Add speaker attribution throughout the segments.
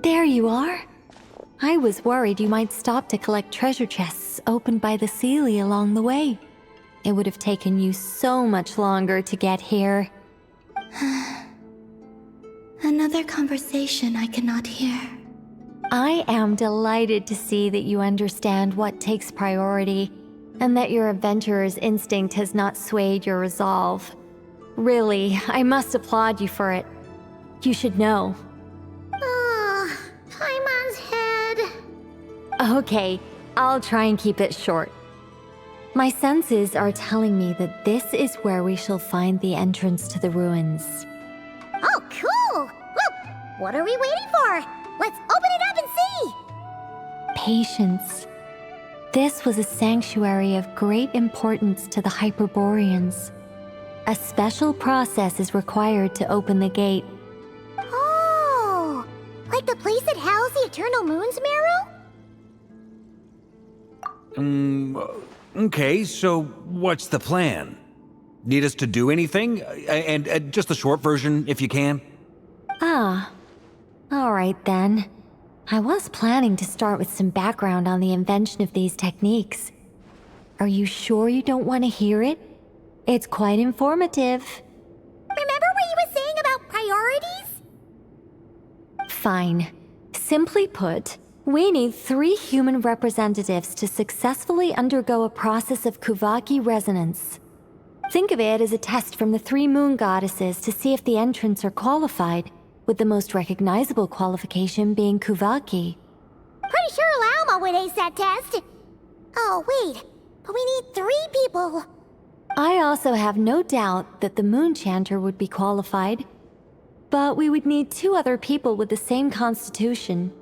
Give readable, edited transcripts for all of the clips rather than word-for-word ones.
Speaker 1: There you are. I was worried you might stop to collect treasure chests opened by the Seelie along the way. It would have taken you so much longer to get here.
Speaker 2: Another conversation I cannot hear.
Speaker 1: I am delighted to see that you understand what takes priority, and that your adventurer's instinct has not swayed your resolve. Really, I must applaud you for it. You should know.
Speaker 3: Paimon's head.
Speaker 1: Okay, I'll try and keep it short. My senses are telling me that this is where we shall find the entrance to the ruins.
Speaker 3: Oh, cool! Well, what are we waiting for? Let's open it up and see!
Speaker 1: Patience. This was a sanctuary of great importance to the Hyperboreans. A special process is required to open the gate.
Speaker 3: Oh! Like the place that housed the Eternal Moon's marrow?
Speaker 4: Okay, so what's the plan? Need us to do anything? And just the short version, if you can.
Speaker 1: All right then. I was planning to start with some background on the invention of these techniques. Are you sure you don't want to hear it? It's quite informative.
Speaker 3: Remember what you were saying about priorities?
Speaker 1: Fine. Simply put, we need 3 human representatives to successfully undergo a process of Kuvaki resonance. Think of it as a test from the 3 moon goddesses to see if the entrants are qualified, with the most recognizable qualification being Kuvaki.
Speaker 3: Pretty sure Lauma would ace that test. Oh, wait. But we need 3 people.
Speaker 1: I also have no doubt that the Moon Chanter would be qualified, but we would need 2 other people with the same constitution.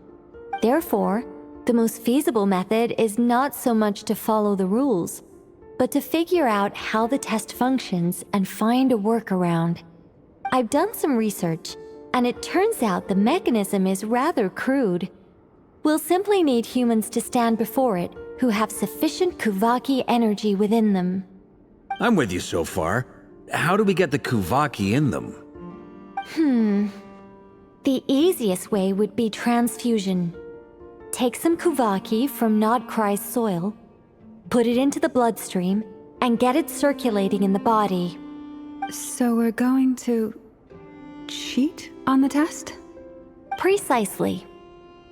Speaker 1: Therefore, the most feasible method is not so much to follow the rules, but to figure out how the test functions and find a workaround. I've done some research, and it turns out the mechanism is rather crude. We'll simply need humans to stand before it who have sufficient Kuvaki energy within them.
Speaker 4: I'm with you so far. How do we get the Kuvaki in them?
Speaker 1: The easiest way would be transfusion. Take some Kuvaki from Nodcry's soil, put it into the bloodstream, and get it circulating in the body.
Speaker 5: So we're going to cheat on the test?
Speaker 1: Precisely.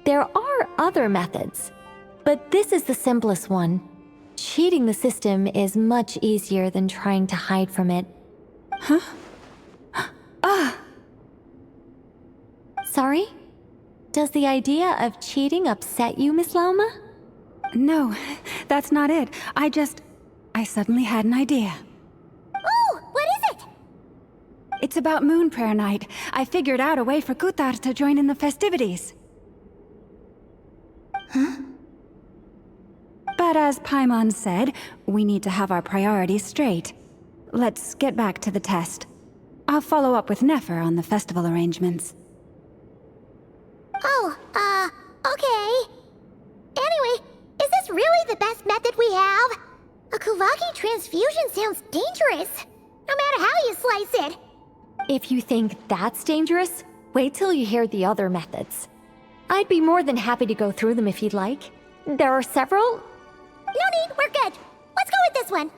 Speaker 1: There are other methods, but this is the simplest one. Cheating the system is much easier than trying to hide from it.
Speaker 5: Huh?
Speaker 1: Sorry? Does the idea of cheating upset you, Miss Lauma?
Speaker 5: No, that's not it. I suddenly had an idea.
Speaker 3: Oh, what is it?
Speaker 5: It's about Moon Prayer Night. I figured out a way for Kutar to join in the festivities.
Speaker 2: Huh?
Speaker 5: But as Paimon said, we need to have our priorities straight. Let's get back to the test. I'll follow up with Nefer on the festival arrangements.
Speaker 3: Oh, okay. Anyway, is this really the best method we have? A Kuvaki transfusion sounds dangerous, no matter how you slice it.
Speaker 1: If you think that's dangerous, wait till you hear the other methods. I'd be more than happy to go through them if you'd like. There are several.
Speaker 3: No need, we're good. Let's go with this one.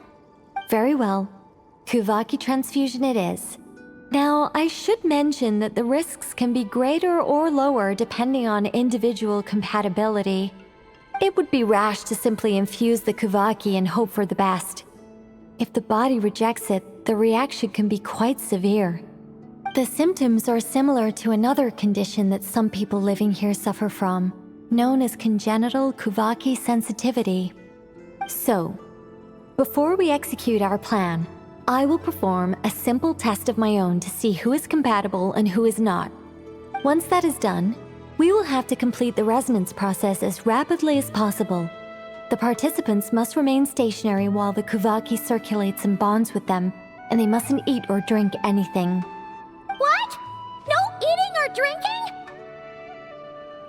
Speaker 1: Very well. Kuvaki transfusion it is. Now, I should mention that the risks can be greater or lower depending on individual compatibility. It would be rash to simply infuse the Kuvaki and hope for the best. If the body rejects it, the reaction can be quite severe. The symptoms are similar to another condition that some people living here suffer from, known as congenital Kuvaki sensitivity. So, before we execute our plan, I will perform a simple test of my own to see who is compatible and who is not. Once that is done, we will have to complete the resonance process as rapidly as possible. The participants must remain stationary while the Kuvaki circulates and bonds with them, and they mustn't eat or drink anything.
Speaker 3: What? No eating or drinking?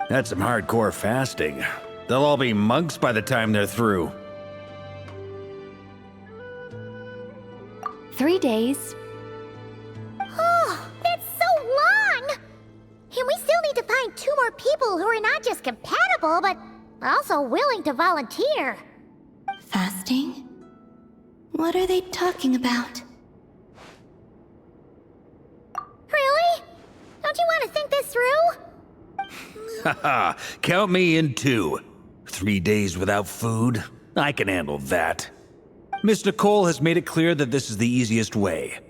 Speaker 4: That's some hardcore fasting. They'll all be monks by the time they're through.
Speaker 1: 3 days.
Speaker 3: Oh, that's so long! And we still need to find 2 more people who are not just compatible, but also willing to volunteer.
Speaker 2: Fasting? What are they talking about?
Speaker 3: Really? Don't you want to think this through?
Speaker 4: Haha, count me in too. 3 days without food? I can handle that. Miss Nicole has made it clear that this is the easiest way.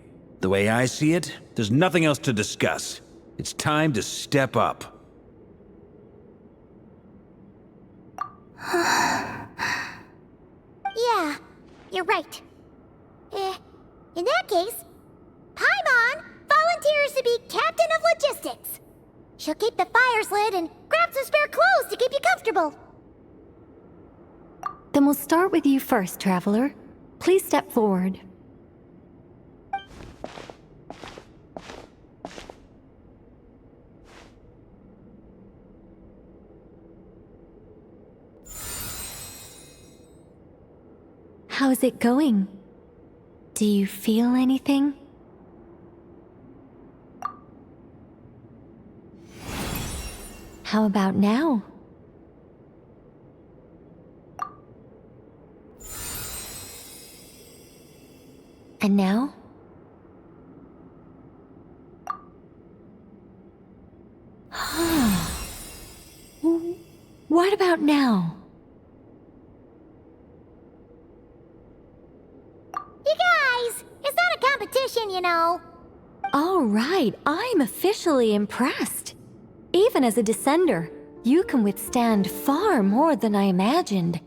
Speaker 4: The way I see it, there's nothing else to discuss. It's time to step up.
Speaker 3: Yeah, you're right. In that case, Paimon volunteers to be Captain of Logistics. She'll keep the fires lit and grab some spare clothes to keep you comfortable.
Speaker 1: Then we'll start with you first, Traveler. Please step forward. How's it going? Do you feel anything? How about now? And now? What about now?
Speaker 3: You guys, it's not a competition, you know.
Speaker 1: All right, I'm officially impressed. Even as a descender, you can withstand far more than I imagined.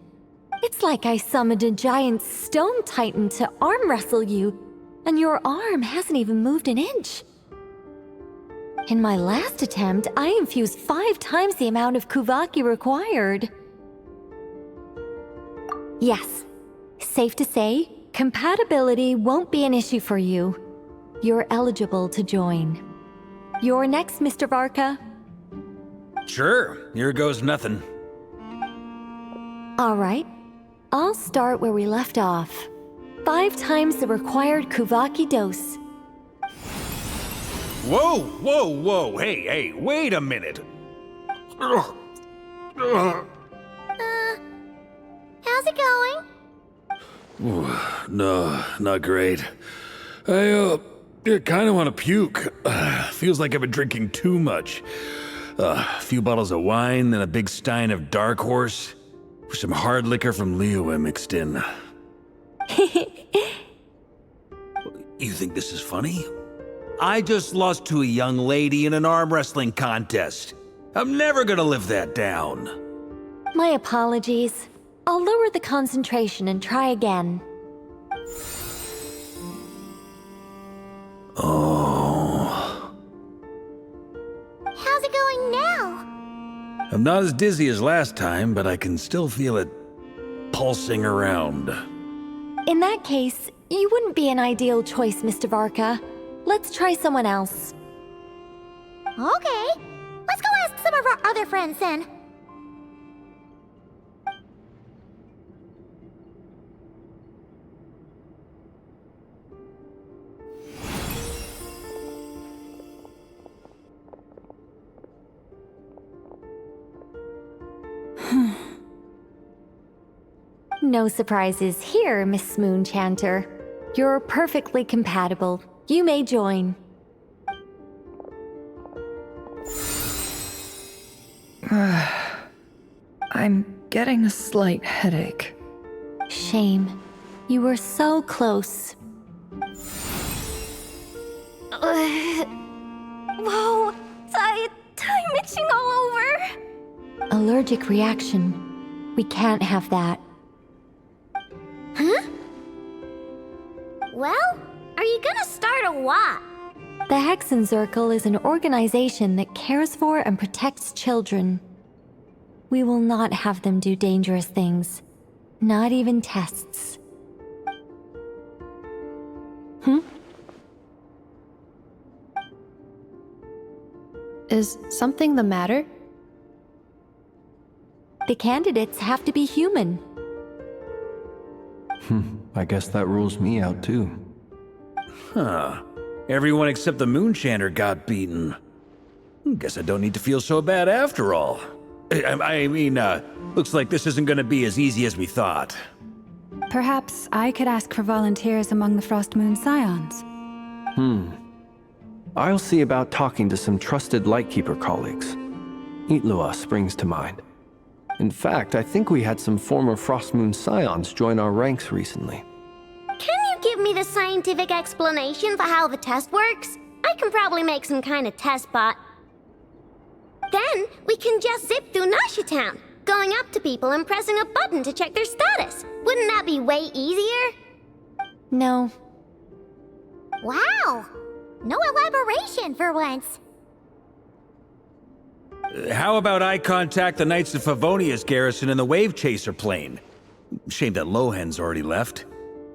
Speaker 1: It's like I summoned a giant stone titan to arm wrestle you, and your arm hasn't even moved an inch. In my last attempt, I infused 5 times the amount of Kuvaki required. Yes, safe to say, compatibility won't be an issue for you. You're eligible to join. You're next, Mr. Varka.
Speaker 4: Sure, here goes nothing.
Speaker 1: All right, I'll start where we left off. 5 times the required Kuvaki dose.
Speaker 4: Whoa, whoa, whoa, hey, wait a minute.
Speaker 3: How's it going?
Speaker 4: No, not great. I kind of want to puke. Feels like I've been drinking too much. A few bottles of wine, then a big stein of Dark Horse, with some hard liquor from Liyue mixed in. You think this is funny? I just lost to a young lady in an arm wrestling contest. I'm never gonna live that down.
Speaker 1: My apologies. I'll lower the concentration and try again.
Speaker 4: Oh.
Speaker 3: How's it going now?
Speaker 4: I'm not as dizzy as last time, but I can still feel it pulsing around.
Speaker 1: In that case, you wouldn't be an ideal choice, Mr. Varka. Let's try someone else.
Speaker 3: Okay, let's go ask some of our other friends then.
Speaker 1: No surprises here, Miss Moonchanter. You're perfectly compatible. You may join.
Speaker 6: I'm getting a slight headache.
Speaker 1: Shame. You were so close.
Speaker 3: Whoa, I'm itching all over.
Speaker 1: Allergic reaction. We can't have that.
Speaker 3: Huh? Well, are you gonna start a what?
Speaker 1: The Hexen Circle is an organization that cares for and protects children. We will not have them do dangerous things. Not even tests.
Speaker 6: Is something the matter?
Speaker 1: The candidates have to be human.
Speaker 7: I guess that rules me out too.
Speaker 4: Huh. Everyone except the Moonchanter got beaten. Guess I don't need to feel so bad after all. Looks like this isn't gonna be as easy as we thought.
Speaker 5: Perhaps I could ask for volunteers among the Frost Moon Scions.
Speaker 7: I'll see about talking to some trusted Lightkeeper colleagues. Itlua springs to mind. In fact, I think we had some former Frost Moon Scions join our ranks recently.
Speaker 3: Can you give me the scientific explanation for how the test works? I can probably make some kind of test bot. Then we can just zip through Nasha Town, going up to people and pressing a button to check their status. Wouldn't that be way easier?
Speaker 1: No.
Speaker 3: Wow! No elaboration for once.
Speaker 4: How about I contact the Knights of Favonia's garrison in the Wave Chaser plane? Shame that Lohan's already left.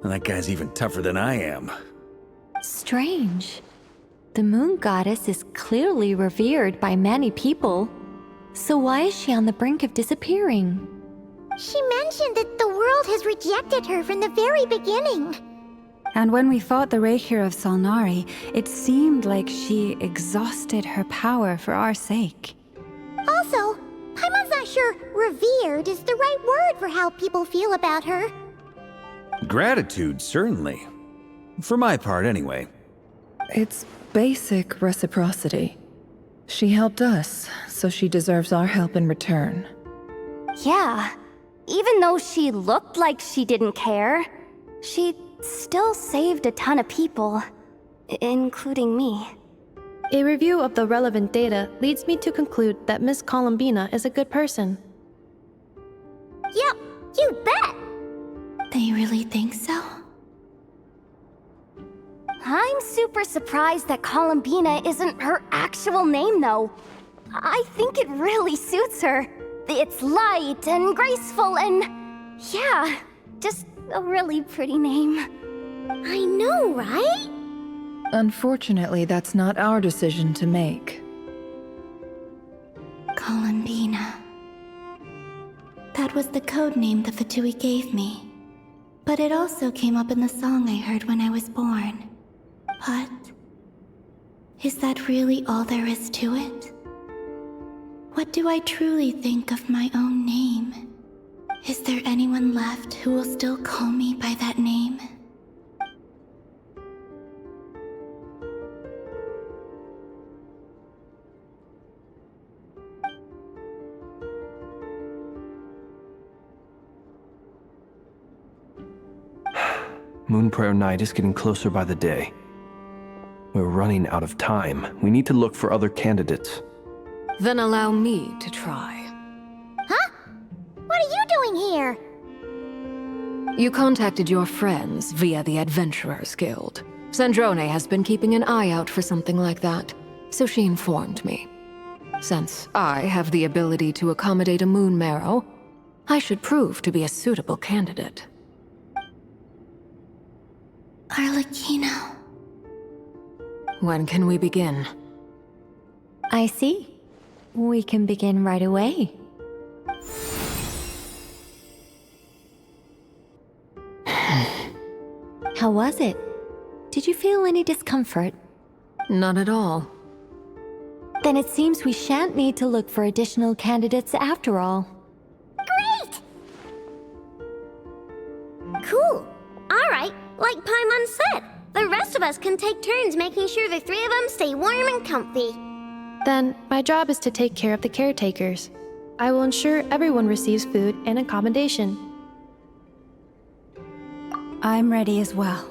Speaker 4: And that guy's even tougher than I am.
Speaker 1: Strange. The moon goddess is clearly revered by many people. So why is she on the brink of disappearing?
Speaker 3: She mentioned that the world has rejected her from the very beginning.
Speaker 5: And when we fought the Reikir of Solnari, it seemed like she exhausted her power for our sake.
Speaker 3: Also, Paimon's not sure revered is the right word for how people feel about her.
Speaker 4: Gratitude, certainly. For my part, anyway.
Speaker 6: It's basic reciprocity. She helped us, so she deserves our help in return.
Speaker 8: Yeah. Even though she looked like she didn't care, she still saved a ton of people, including me.
Speaker 9: A review of the relevant data leads me to conclude that Miss Columbina is a good person.
Speaker 3: Yep, you bet!
Speaker 2: They really think so?
Speaker 8: I'm super surprised that Columbina isn't her actual name, though. I think it really suits her. It's light and graceful and... yeah, just a really pretty name.
Speaker 3: I know, right?
Speaker 6: Unfortunately, that's not our decision to make.
Speaker 2: Columbina. That was the code name the Fatui gave me. But it also came up in the song I heard when I was born. But... is that really all there is to it? What do I truly think of my own name? Is there anyone left who will still call me by that name?
Speaker 7: Moonprayer Night is getting closer by the day. We're running out of time. We need to look for other candidates.
Speaker 10: Then allow me to try.
Speaker 3: Huh? What are you doing here?
Speaker 10: You contacted your friends via the Adventurers Guild. Sandrone has been keeping an eye out for something like that, so she informed me. Since I have the ability to accommodate a moon marrow, I should prove to be a suitable candidate.
Speaker 2: Arlecchino.
Speaker 10: When can we begin?
Speaker 1: I see. We can begin right away. How was it? Did you feel any discomfort?
Speaker 10: Not at all.
Speaker 1: Then it seems we shan't need to look for additional candidates after all.
Speaker 3: Great! Cool. Alright, like Paimon said, the rest of us can take turns making sure the three of them stay warm and comfy.
Speaker 9: Then, my job is to take care of the caretakers. I will ensure everyone receives food and accommodation.
Speaker 5: I'm ready as well.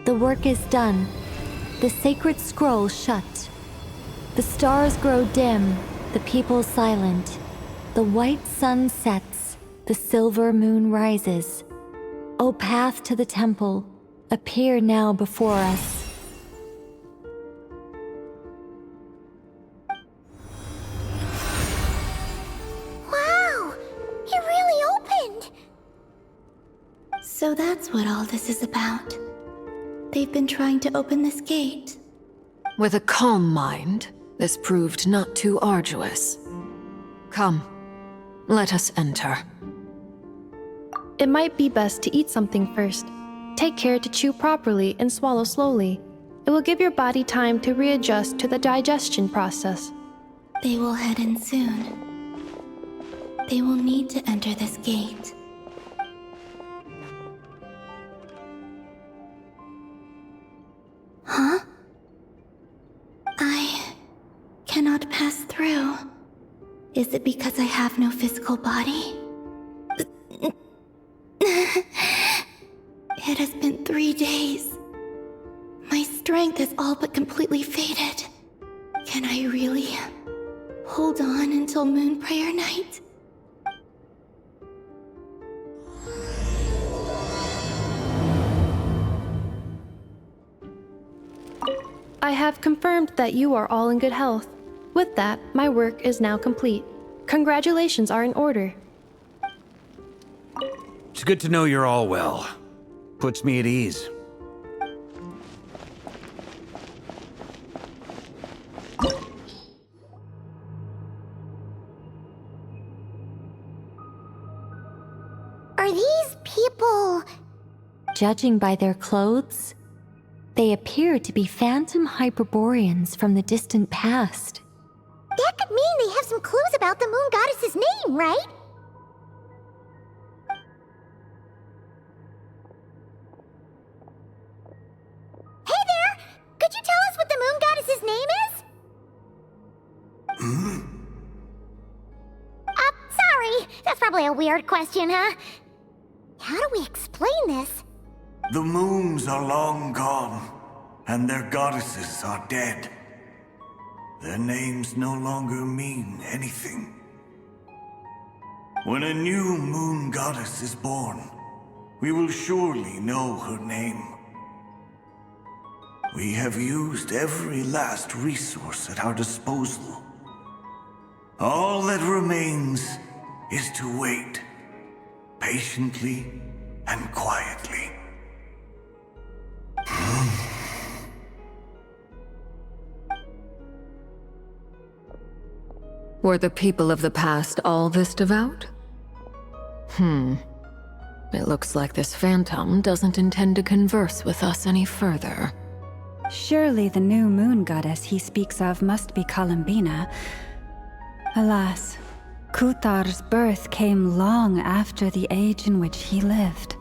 Speaker 1: The work is done. The sacred scroll shut. The stars grow dim, the people silent. The white sun sets, the silver moon rises. O path to the temple, appear now before us.
Speaker 3: Wow! It really opened!
Speaker 2: So that's what all this is about. They've been trying to open this gate.
Speaker 10: With a calm mind, this proved not too arduous. Come, let us enter.
Speaker 9: It might be best to eat something first. Take care to chew properly and swallow slowly. It will give your body time to readjust to the digestion process.
Speaker 2: They will head in soon. They will need to enter this gate. Huh? I cannot pass through. Is it because I have no physical body? It has been 3 days. My strength has all but completely faded. Can I really hold on until Moon Prayer Night?
Speaker 9: I have confirmed that you are all in good health. With that, my work is now complete. Congratulations are in order.
Speaker 4: It's good to know you're all well. Puts me at ease.
Speaker 3: Are these people...
Speaker 1: Judging by their clothes, they appear to be phantom Hyperboreans from the distant past.
Speaker 3: That could mean they have some clues about the moon goddess's name, right? Hey there! Could you tell us what the moon goddess's name is? Sorry. That's probably a weird question, huh? How do we explain this?
Speaker 11: The moons are long gone, and their goddesses are dead. Their names no longer mean anything. When a new moon goddess is born, we will surely know her name. We have used every last resource at our disposal. All that remains is to wait, patiently and quietly.
Speaker 10: Were the people of the past all this devout? It looks like this phantom doesn't intend to converse with us any further.
Speaker 5: Surely the new moon goddess he speaks of must be Columbina. Alas, Kuthar's birth came long after the age in which he lived.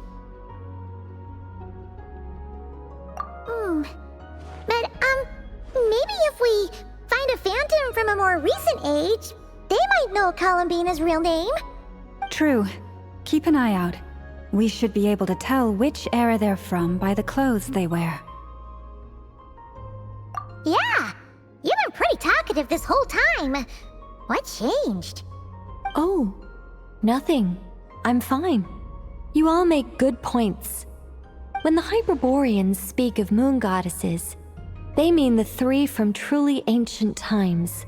Speaker 3: But, maybe if we find a phantom from a more recent age, they might know Columbina's real name.
Speaker 5: True. Keep an eye out. We should be able to tell which era they're from by the clothes they wear.
Speaker 3: Yeah, you've been pretty talkative this whole time. What changed?
Speaker 1: Oh, nothing. I'm fine. You all make good points. When the Hyperboreans speak of moon goddesses, they mean the 3 from truly ancient times.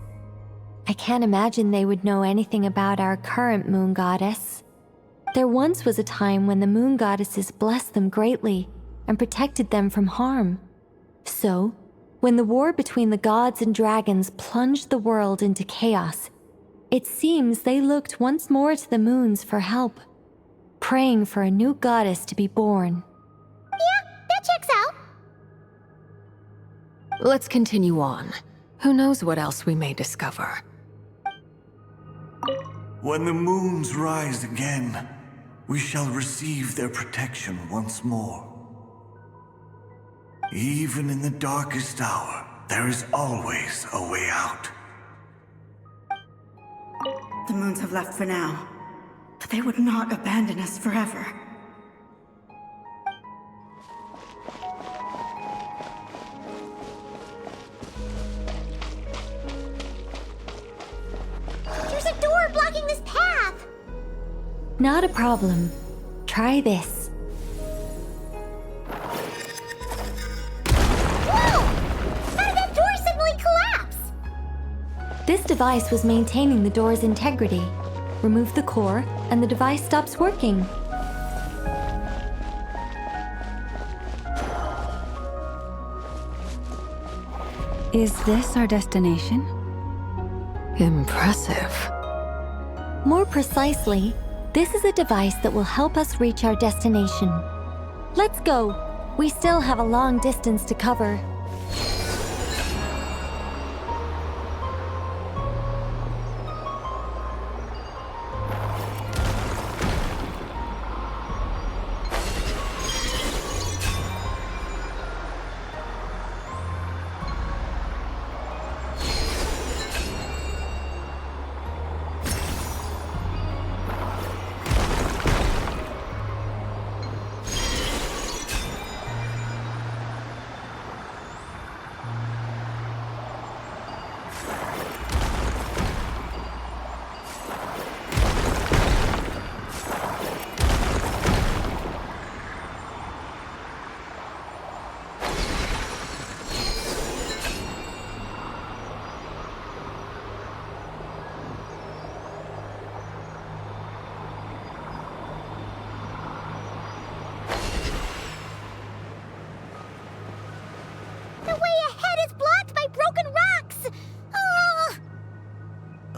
Speaker 1: I can't imagine they would know anything about our current moon goddess. There once was a time when the moon goddesses blessed them greatly and protected them from harm. So, when the war between the gods and dragons plunged the world into chaos, it seems they looked once more to the moons for help, praying for a new goddess to be born.
Speaker 3: Yeah, that checks out.
Speaker 10: Let's continue on. Who knows what else we may discover?
Speaker 11: When the moons rise again, we shall receive their protection once more. Even in the darkest hour, there is always a way out.
Speaker 12: The moons have left for now, but they would not abandon us forever.
Speaker 1: Not a problem. Try this.
Speaker 3: Whoa! How did that door suddenly collapse?
Speaker 1: This device was maintaining the door's integrity. Remove the core, and the device stops working.
Speaker 5: Is this our destination?
Speaker 10: Impressive.
Speaker 1: More precisely, this is a device that will help us reach our destination. Let's go. We still have a long distance to cover.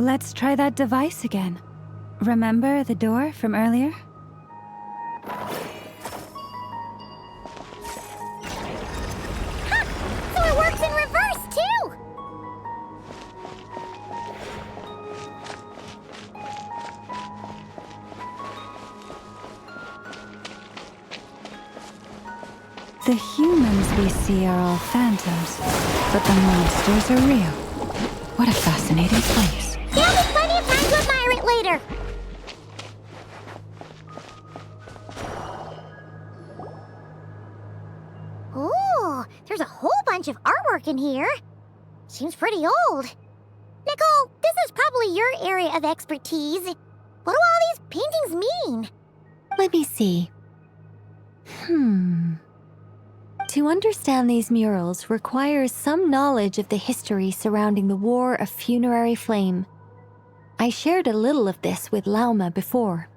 Speaker 5: Let's try that device again. Remember the door from earlier?
Speaker 3: So it works in reverse, too!
Speaker 5: The humans we see are all phantoms, but the monsters are real. What a fascinating place.
Speaker 3: There'll be plenty of time to admire it later! Ooh, there's a whole bunch of artwork in here. Seems pretty old. Nicole, this is probably your area of expertise. What do all these paintings mean?
Speaker 1: Let me see. To understand these murals requires some knowledge of the history surrounding the War of Funerary Flame. I shared a little of this with Lauma before.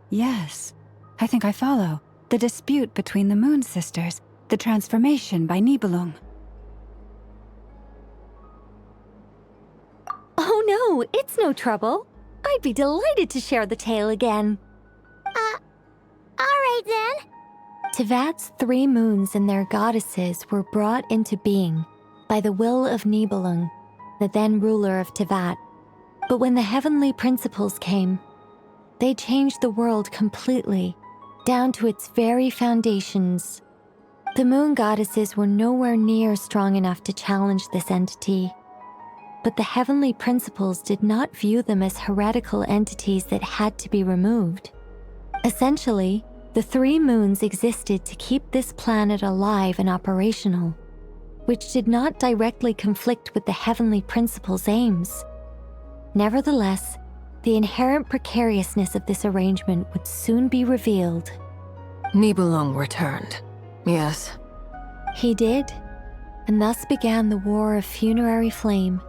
Speaker 5: Yes, I think I follow. The dispute between the Moon Sisters, the transformation by Nibelung.
Speaker 1: Oh no, it's no trouble. I'd be delighted to share the tale again.
Speaker 3: Alright then.
Speaker 1: Teyvat's 3 moons and their goddesses were brought into being by the will of Nibelung, the then ruler of Teyvat. But when the heavenly principles came, they changed the world completely, down to its very foundations. The moon goddesses were nowhere near strong enough to challenge this entity. But the heavenly principles did not view them as heretical entities that had to be removed. Essentially, the 3 moons existed to keep this planet alive and operational, which did not directly conflict with the heavenly principles' aims. Nevertheless, the inherent precariousness of this arrangement would soon be revealed.
Speaker 10: Nibelung returned. Yes.
Speaker 1: He did, and thus began the War of Funerary Flame,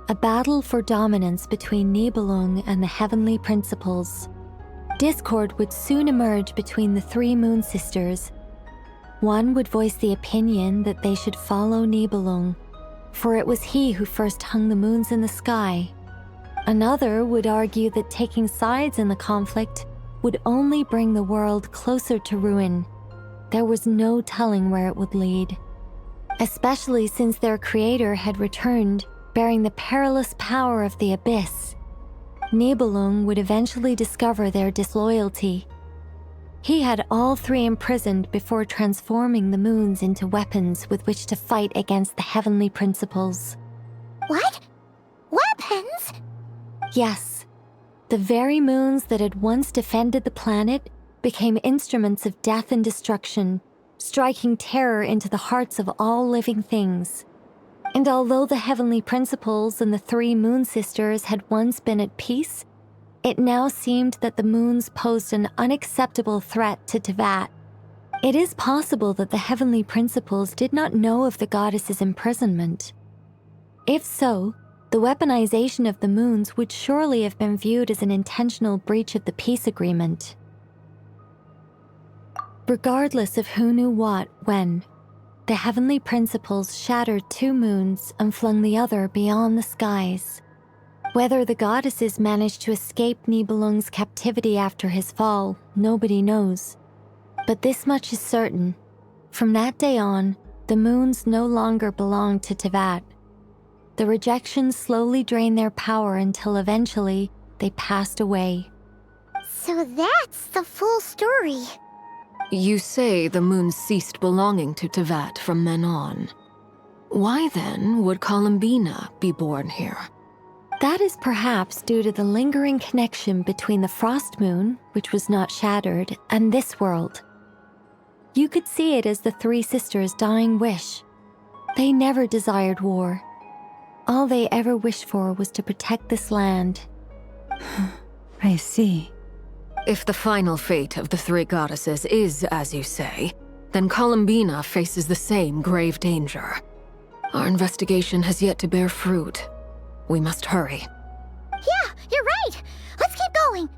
Speaker 1: a battle for dominance between Nibelung and the heavenly principles. Discord would soon emerge between the 3 Moon Sisters. One would voice the opinion that they should follow Nibelung, for it was he who first hung the moons in the sky. Another would argue that taking sides in the conflict would only bring the world closer to ruin. There was no telling where it would lead, especially since their creator had returned bearing the perilous power of the abyss. Nibelung would eventually discover their disloyalty. He had all 3 imprisoned before transforming the moons into weapons with which to fight against the heavenly principles.
Speaker 3: What? Weapons?
Speaker 1: Yes. The very moons that had once defended the planet became instruments of death and destruction, striking terror into the hearts of all living things. And although the heavenly principles and the 3 Moon Sisters had once been at peace, It now seemed that the moons posed an unacceptable threat to Teyvat. It is possible that the heavenly principles did not know of the goddess's imprisonment. If so, the weaponization of the moons would surely have been viewed as an intentional breach of the peace agreement. Regardless of who knew what, when, the heavenly principles shattered 2 moons and flung the other beyond the skies. Whether the goddesses managed to escape Nibelung's captivity after his fall, nobody knows. But this much is certain. From that day on, the moons no longer belonged to Teyvat. The rejections slowly drained their power until eventually they passed away.
Speaker 3: So that's the full story.
Speaker 10: You say the moons ceased belonging to Teyvat from then on. Why then would Columbina be born here?
Speaker 1: That is perhaps due to the lingering connection between the Frost Moon, which was not shattered, and this world. You could see it as the 3 sisters' dying wish. They never desired war. All they ever wished for was to protect this land.
Speaker 5: I see.
Speaker 10: If the final fate of the 3 goddesses is as you say, then Columbina faces the same grave danger. Our investigation has yet to bear fruit. We must hurry.
Speaker 3: Yeah, you're right. Let's keep going.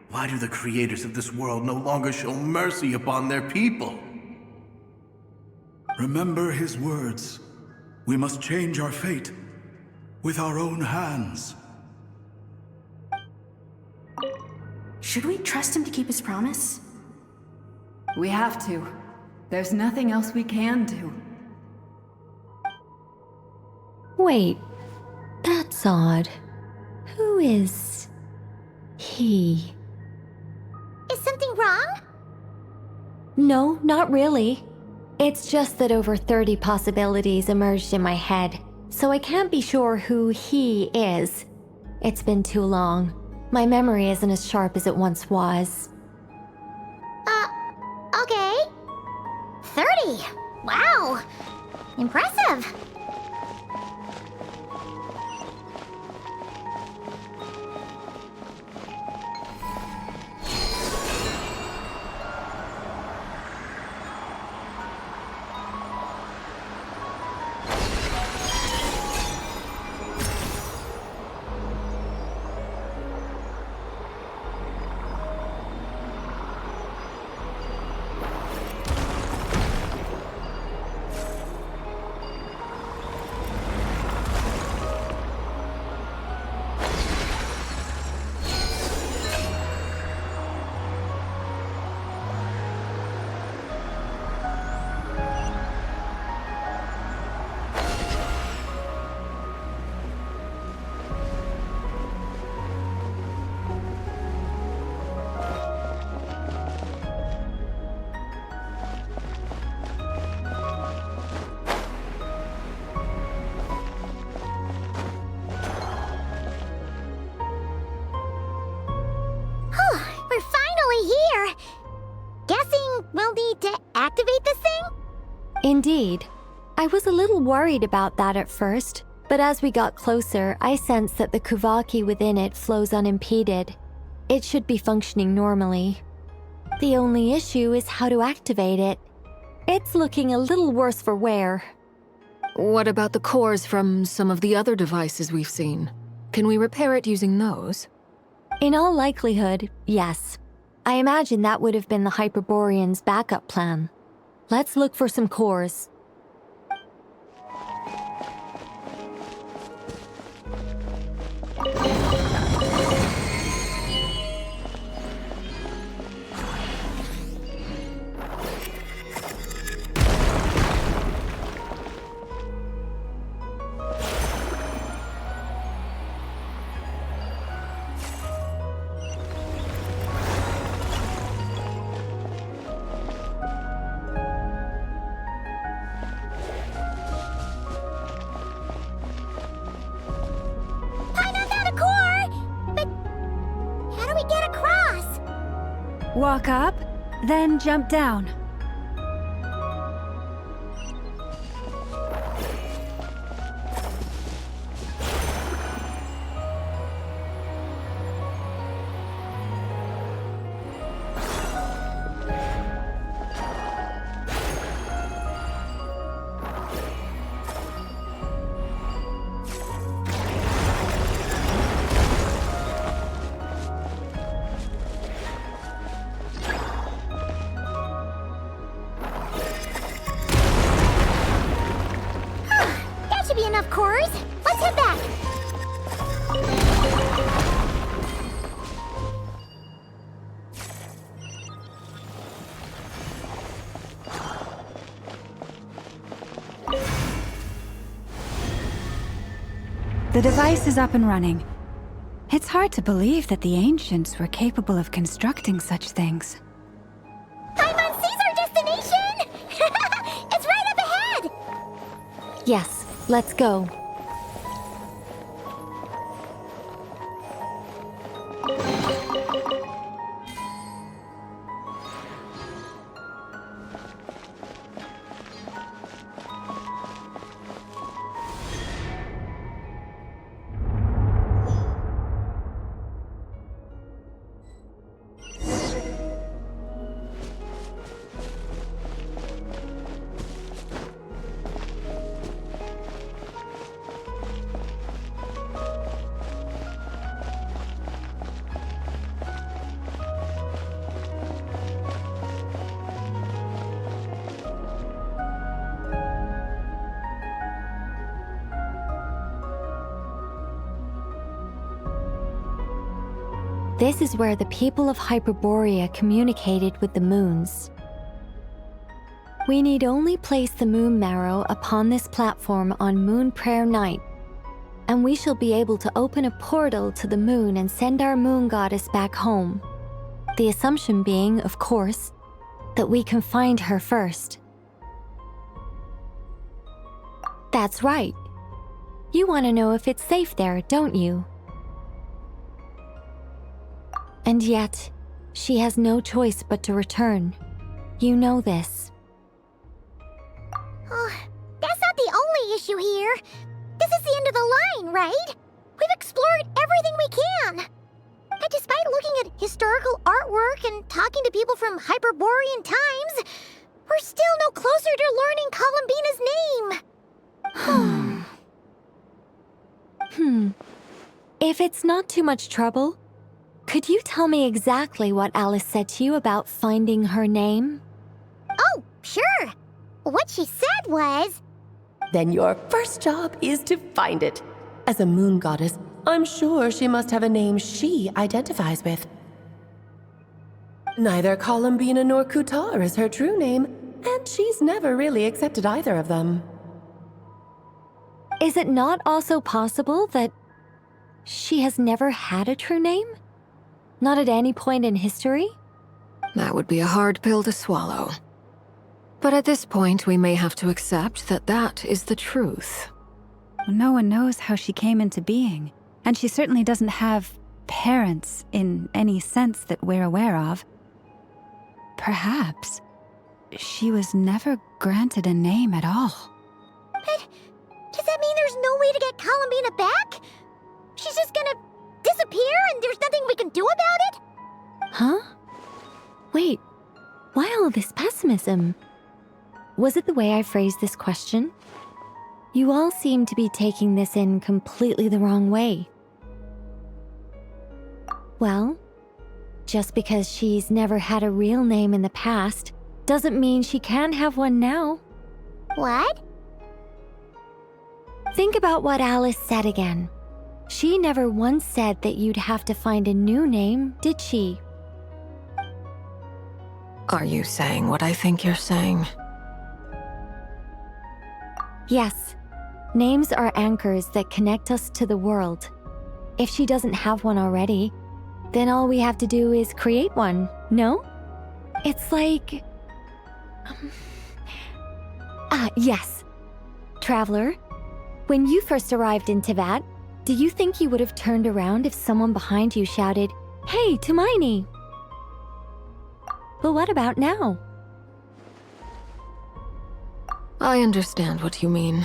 Speaker 11: Why do the creators of this world no longer show mercy upon their people?
Speaker 13: Remember his words. We must change our fate with our own hands.
Speaker 12: Should we trust him to keep his promise?
Speaker 14: We have to. There's nothing else we can do.
Speaker 1: Wait, that's odd. Who is he?
Speaker 3: Is something wrong?
Speaker 1: No, not really. It's just that over 30 possibilities emerged in my head, so I can't be sure who he is. It's been too long. My memory isn't as sharp as it once was.
Speaker 3: Okay. 30. Wow. Impressive. We're finally here! Guessing we'll need to activate this thing?
Speaker 1: Indeed. I was a little worried about that at first, but as we got closer, I sensed that the Kuvaki within it flows unimpeded. It should be functioning normally. The only issue is how to activate it. It's looking a little worse for wear.
Speaker 10: What about the cores from some of the other devices we've seen? Can we repair it using those?
Speaker 1: In all likelihood, yes. I imagine that would have been the Hyperborean's backup plan. Let's look for some cores.
Speaker 5: Walk up, then jump down.
Speaker 3: Enough cores. Let's head back.
Speaker 5: The device is up and running. It's hard to believe that the ancients were capable of constructing such things.
Speaker 3: Paimon sees our destination! It's right up ahead!
Speaker 1: Yes, let's go. This is where the people of Hyperborea communicated with the moons. We need only place the moon marrow upon this platform on Moon Prayer Night, and we shall be able to open a portal to the moon and send our moon goddess back home. The assumption being, of course, that we can find her first. That's right. You want to know if it's safe there, don't you? And yet, she has no choice but to return. You know this.
Speaker 3: Oh, that's not the only issue here. This is the end of the line, right? We've explored everything we can. And despite looking at historical artwork and talking to people from Hyperborean times, we're still no closer to learning Columbina's name.
Speaker 1: If it's not too much trouble, could you tell me exactly what Alice said to you about finding her name?
Speaker 3: Oh, sure. What she said was...
Speaker 15: Then your first job is to find it. As a moon goddess, I'm sure she must have a name she identifies with. Neither Columbina nor Kutar is her true name, and she's never really accepted either of them.
Speaker 1: Is it not also possible that she has never had a true name? Not at any point in history?
Speaker 10: That would be a hard pill to swallow. But at this point, we may have to accept that that is the truth.
Speaker 5: No one knows how she came into being, and she certainly doesn't have parents in any sense that we're aware of. Perhaps she was never granted a name at all.
Speaker 3: But does that mean there's no way to get Columbina back? She's just gonna disappear and there's nothing we can do about it?
Speaker 1: Huh? Wait, why all this pessimism? Was it the way I phrased this question? You all seem to be taking this in completely the wrong way. Well, just because she's never had a real name in the past doesn't mean she can't have one now.
Speaker 3: What?
Speaker 1: Think about what Alice said again. She never once said that you'd have to find a new name, did she?
Speaker 10: Are you saying what I think you're saying?
Speaker 1: Yes. Names are anchors that connect us to the world. If she doesn't have one already, then all we have to do is create one, no? It's like... yes. Traveler, when you first arrived in Teyvat, do you think you would have turned around if someone behind you shouted, "Hey, Tumaini"? But what about now?
Speaker 10: I understand what you mean.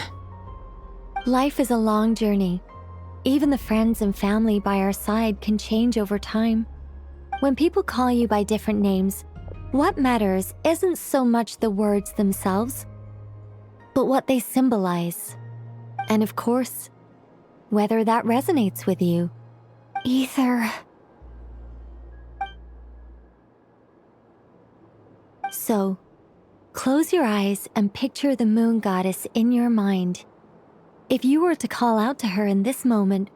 Speaker 1: Life is a long journey. Even the friends and family by our side can change over time. When people call you by different names, what matters isn't so much the words themselves, but what they symbolize. And of course, whether that resonates with you. Ether. So, close your eyes and picture the moon goddess in your mind. If you were to call out to her in this moment,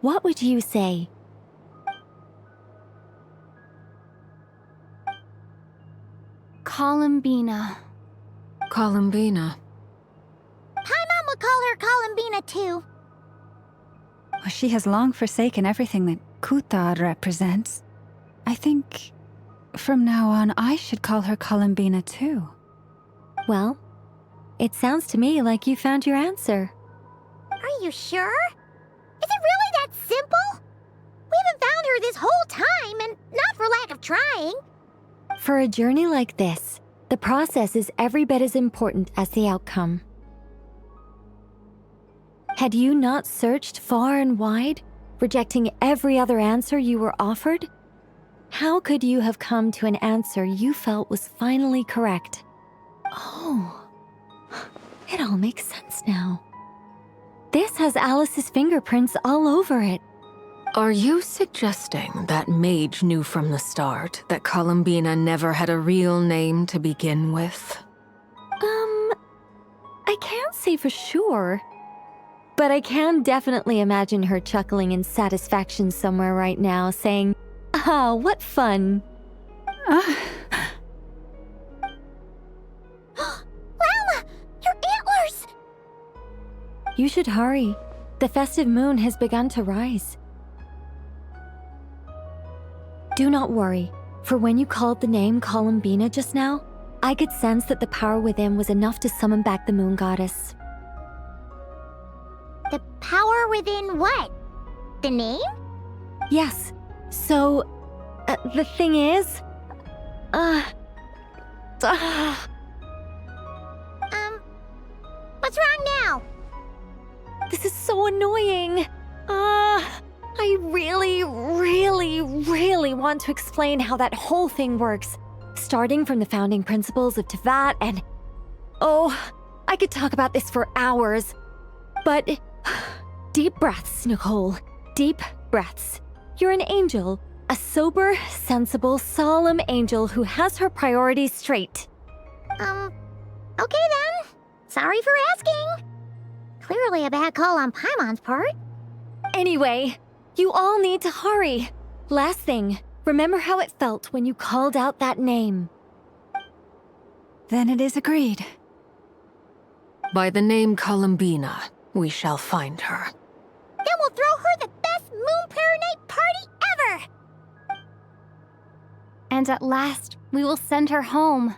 Speaker 1: what would you say?
Speaker 8: Columbina.
Speaker 10: Columbina.
Speaker 3: Paimon would call her Columbina too.
Speaker 5: She has long forsaken everything that Kuthar represents. I think from now on I should call her Columbina too.
Speaker 1: Well, it sounds to me like you found your answer.
Speaker 3: Are you sure? Is it really that simple? We haven't found her this whole time, and not for lack of trying.
Speaker 1: For a journey like this, the process is every bit as important as the outcome. Had you not searched far and wide, rejecting every other answer you were offered? How could you have come to an answer you felt was finally correct? Oh, it all makes sense now. This has Alice's fingerprints all over it.
Speaker 10: Are you suggesting that mage knew from the start that Columbina never had a real name to begin with?
Speaker 1: I can't say for sure. But I can definitely imagine her chuckling in satisfaction somewhere right now, saying, "Ah, what fun."
Speaker 3: Llama! Your antlers!
Speaker 1: You should hurry. The festive moon has begun to rise. Do not worry, for when you called the name Columbina just now, I could sense that the power within was enough to summon back the moon goddess.
Speaker 3: The power within what? The name?
Speaker 1: Yes. So, the thing is...
Speaker 3: What's wrong now?
Speaker 1: This is so annoying. I really want to explain how that whole thing works. Starting from the founding principles of Teyvat and... Oh, I could talk about this for hours. But... Deep breaths, Nicole. Deep breaths. You're an angel. A sober, sensible, solemn angel who has her priorities straight.
Speaker 3: Okay then. Sorry for asking. Clearly a bad call on Paimon's part.
Speaker 1: Anyway, you all need to hurry. Last thing, remember how it felt when you called out that name.
Speaker 5: Then it is agreed.
Speaker 10: By the name Columbina, we shall find her.
Speaker 3: Then we'll throw her the best Moon Prayer Night party ever!
Speaker 8: And at last, we will send her home.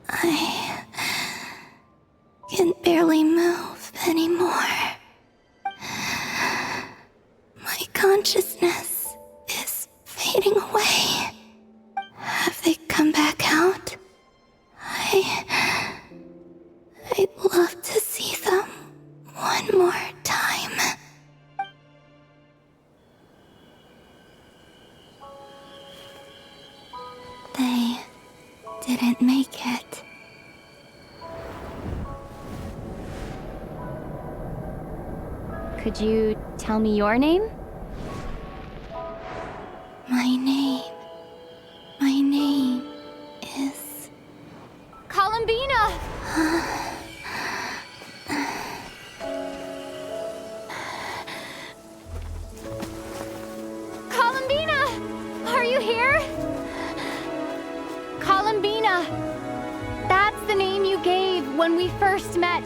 Speaker 2: I can barely move anymore. My consciousness is fading away. Have they come back out? I'd love to see them one more time. They didn't make it.
Speaker 8: Could you tell me your name?
Speaker 2: My name is...
Speaker 8: Columbina! Columbina! Are you here? Columbina! That's the name you gave when we first met.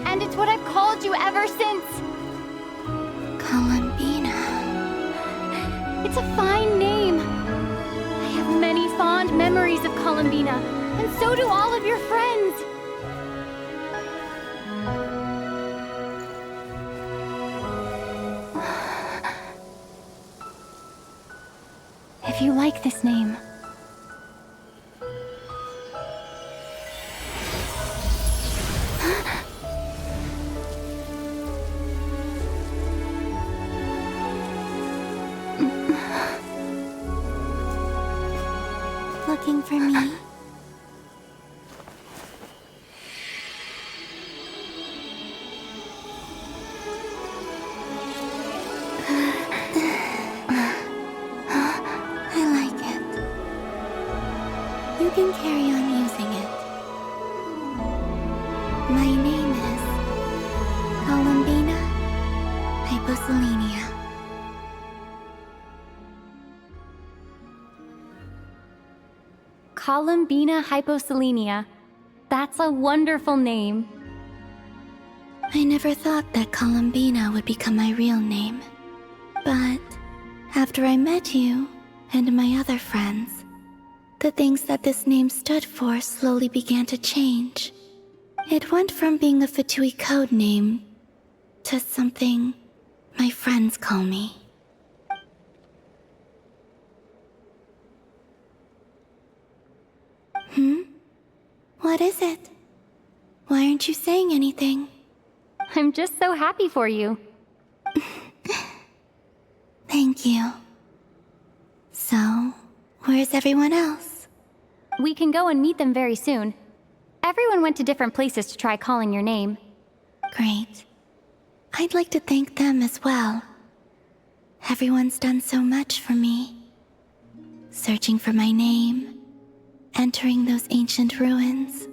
Speaker 8: And it's what I've called you ever since.
Speaker 2: Columbina.
Speaker 8: It's a fine name. I have many fond memories of Columbina, and so do all of your friends. if you like this name.
Speaker 2: Looking for me? I like it. You can carry on using it. My name is Columbina Hyposelenia.
Speaker 8: Columbina Hyposelenia. That's a wonderful name.
Speaker 2: I never thought that Columbina would become my real name. But after I met you and my other friends, the things that this name stood for slowly began to change. It went from being a Fatui code name to something my friends call me. What is it? Why aren't you saying anything?
Speaker 8: I'm just so happy for you.
Speaker 2: Thank you. So, where's everyone else?
Speaker 8: We can go and meet them very soon. Everyone went to different places to try calling your name.
Speaker 2: Great. I'd like to thank them as well. Everyone's done so much for me. Searching for my name, entering those ancient ruins.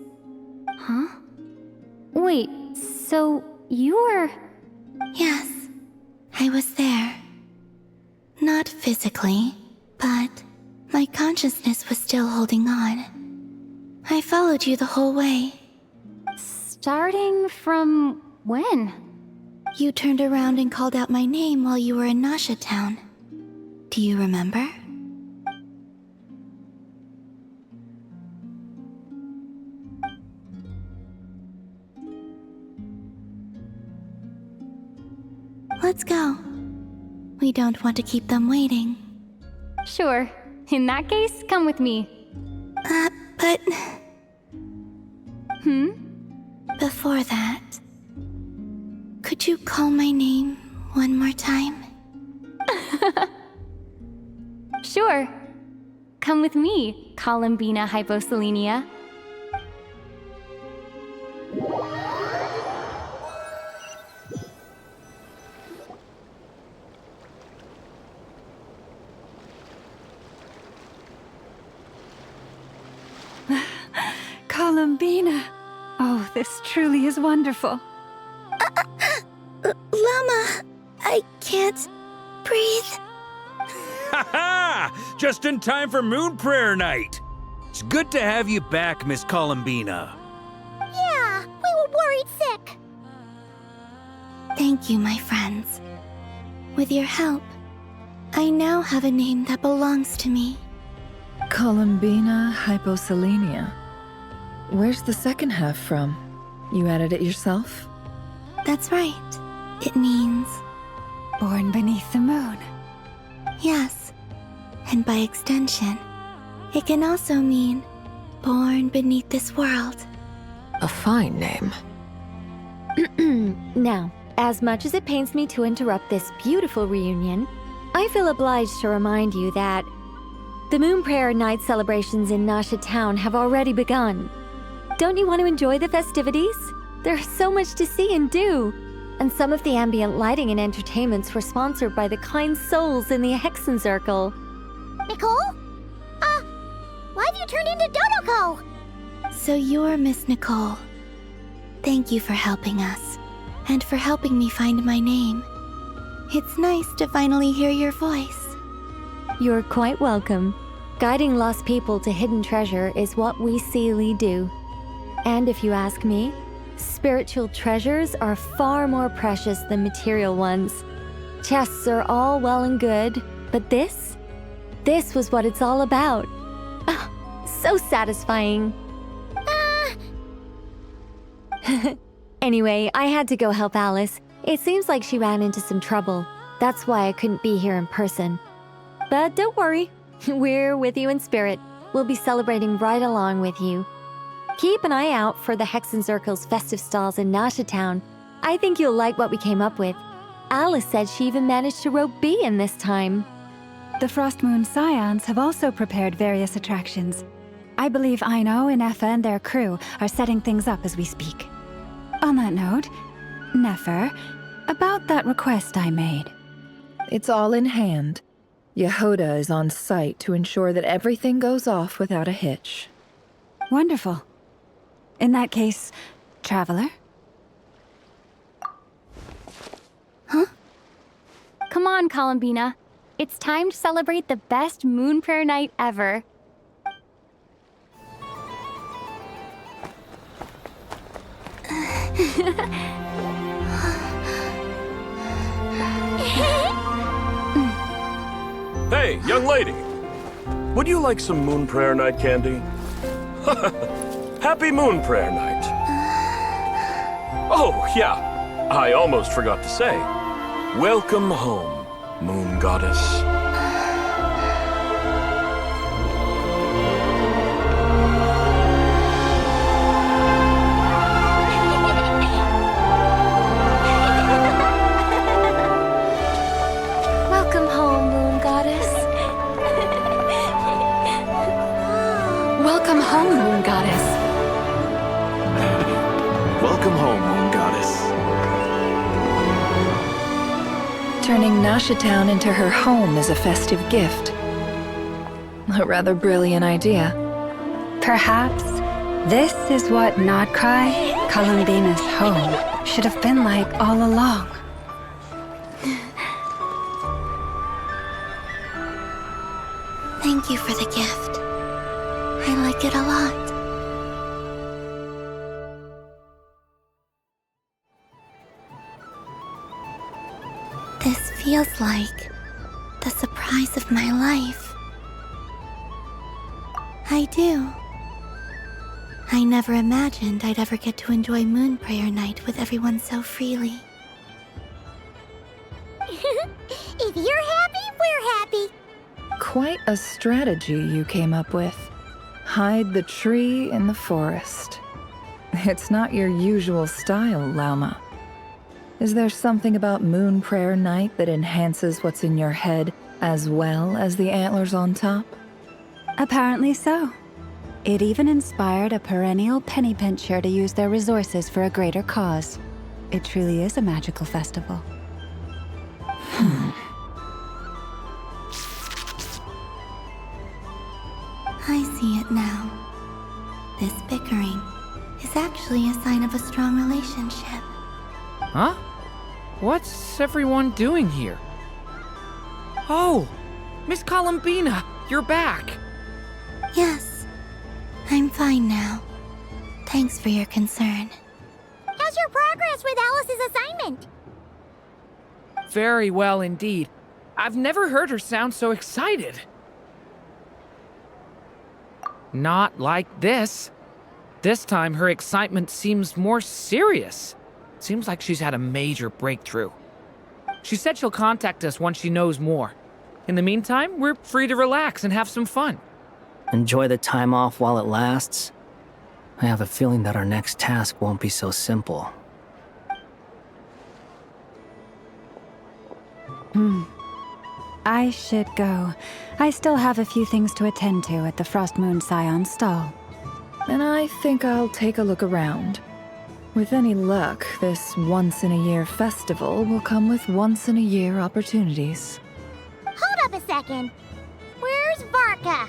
Speaker 8: Huh? Wait, so you were...
Speaker 2: Yes, I was there. Not physically, but my consciousness was still holding on. I followed you the whole way.
Speaker 8: Starting from when?
Speaker 2: You turned around and called out my name while you were in Nasha Town. Do you remember? Let's go. We don't want to keep them waiting.
Speaker 8: Sure. In that case, come with me.
Speaker 2: But...
Speaker 8: Hmm?
Speaker 2: Before that, could you call my name one more time?
Speaker 8: Sure. Come with me, Columbina Hyposelenia.
Speaker 5: Columbina! Oh, this truly is wonderful.
Speaker 2: Llama! I can't breathe.
Speaker 4: Ha ha! Just in time for Moon Prayer Night! It's good to have you back, Miss Columbina.
Speaker 3: Yeah, we were worried sick.
Speaker 2: Thank you, my friends. With your help, I now have a name that belongs to me.
Speaker 6: Columbina Hyposelenia. Where's the second half from? You added it yourself?
Speaker 2: That's right. It means...
Speaker 5: Born beneath the moon.
Speaker 2: Yes. And by extension, it can also mean born beneath this world.
Speaker 10: A fine name.
Speaker 1: Now, as much as it pains me to interrupt this beautiful reunion, I feel obliged to remind you that the Moon Prayer Night celebrations in Nasha Town have already begun. Don't you want to enjoy the festivities? There's so much to see and do. And some of the ambient lighting and entertainments were sponsored by the kind souls in the Hexen Circle.
Speaker 3: Nicole? Why have you turned into Dodoko?
Speaker 2: So you're Miss Nicole. Thank you for helping us, and for helping me find my name. It's nice to finally hear your voice.
Speaker 1: You're quite welcome. Guiding lost people to hidden treasure is what we Seelie do. And if you ask me, spiritual treasures are far more precious than material ones. Chests are all well and good, but this was what it's all about. Ah, so satisfying. Anyway, I had to go help Alice. It seems like she ran into some trouble. That's why I couldn't be here in person. But don't worry, We're with you in spirit. We'll be celebrating right along with you. Keep an eye out for the Hexen Circle's festive stalls in Nasha Town. I think you'll like what we came up with. Alice said she even managed to rope B in this time.
Speaker 5: The Frost Moon Scions have also prepared various attractions. I believe Aino, Nefer, and their crew are setting things up as we speak. On that note, Nefer, about that request I made.
Speaker 6: It's all in hand. Yehoda is on site to ensure that everything goes off without a hitch.
Speaker 5: Wonderful. In that case, Traveler?
Speaker 8: Huh? Come on, Columbina. It's time to celebrate the best Moon Prayer night ever.
Speaker 16: Hey, young lady. Would you like some Moon Prayer Night candy? Happy Moon Prayer Night. Oh, yeah. I almost forgot to say. Welcome home, Moon Goddess.
Speaker 8: Welcome home, Moon Goddess.
Speaker 10: Welcome home, Moon Goddess.
Speaker 16: Welcome home, Moon Goddess.
Speaker 6: Turning Nasha Town into her home is a festive gift. A rather brilliant idea.
Speaker 5: Perhaps this is what Nodcry, Columbina's home, should have been like all along.
Speaker 2: Thank you for the gift. I like it a lot. This feels like the surprise of my life. I do. I never imagined I'd ever get to enjoy Moon Prayer Night with everyone so freely.
Speaker 3: If you're happy, we're happy.
Speaker 6: Quite a strategy you came up with. Hide the tree in the forest. It's not your usual style, Lauma. Is there something about Moon Prayer Night that enhances what's in your head as well as the antlers on top?
Speaker 5: Apparently so. It even inspired a perennial penny pincher to use their resources for a greater cause. It truly is a magical festival.
Speaker 2: I see it now. This bickering is actually a sign of a strong relationship.
Speaker 17: Huh? What's everyone doing here? Oh! Miss Columbina, you're back!
Speaker 2: Yes, I'm fine now. Thanks for your concern.
Speaker 3: How's your progress with Alice's assignment?
Speaker 17: Very well indeed. I've never heard her sound so excited. Not like this. This time her excitement seems more serious. Seems like she's had a major breakthrough. She said she'll contact us once she knows more. In the meantime, we're free to relax and have some fun.
Speaker 18: Enjoy the time off while it lasts. I have a feeling that our next task won't be so simple.
Speaker 5: I should go. I still have a few things to attend to at the Frost Moon Scion stall.
Speaker 6: And I think I'll take a look around. With any luck, this once-in-a-year festival will come with once-in-a-year opportunities.
Speaker 3: Hold up a second. Where's Varka?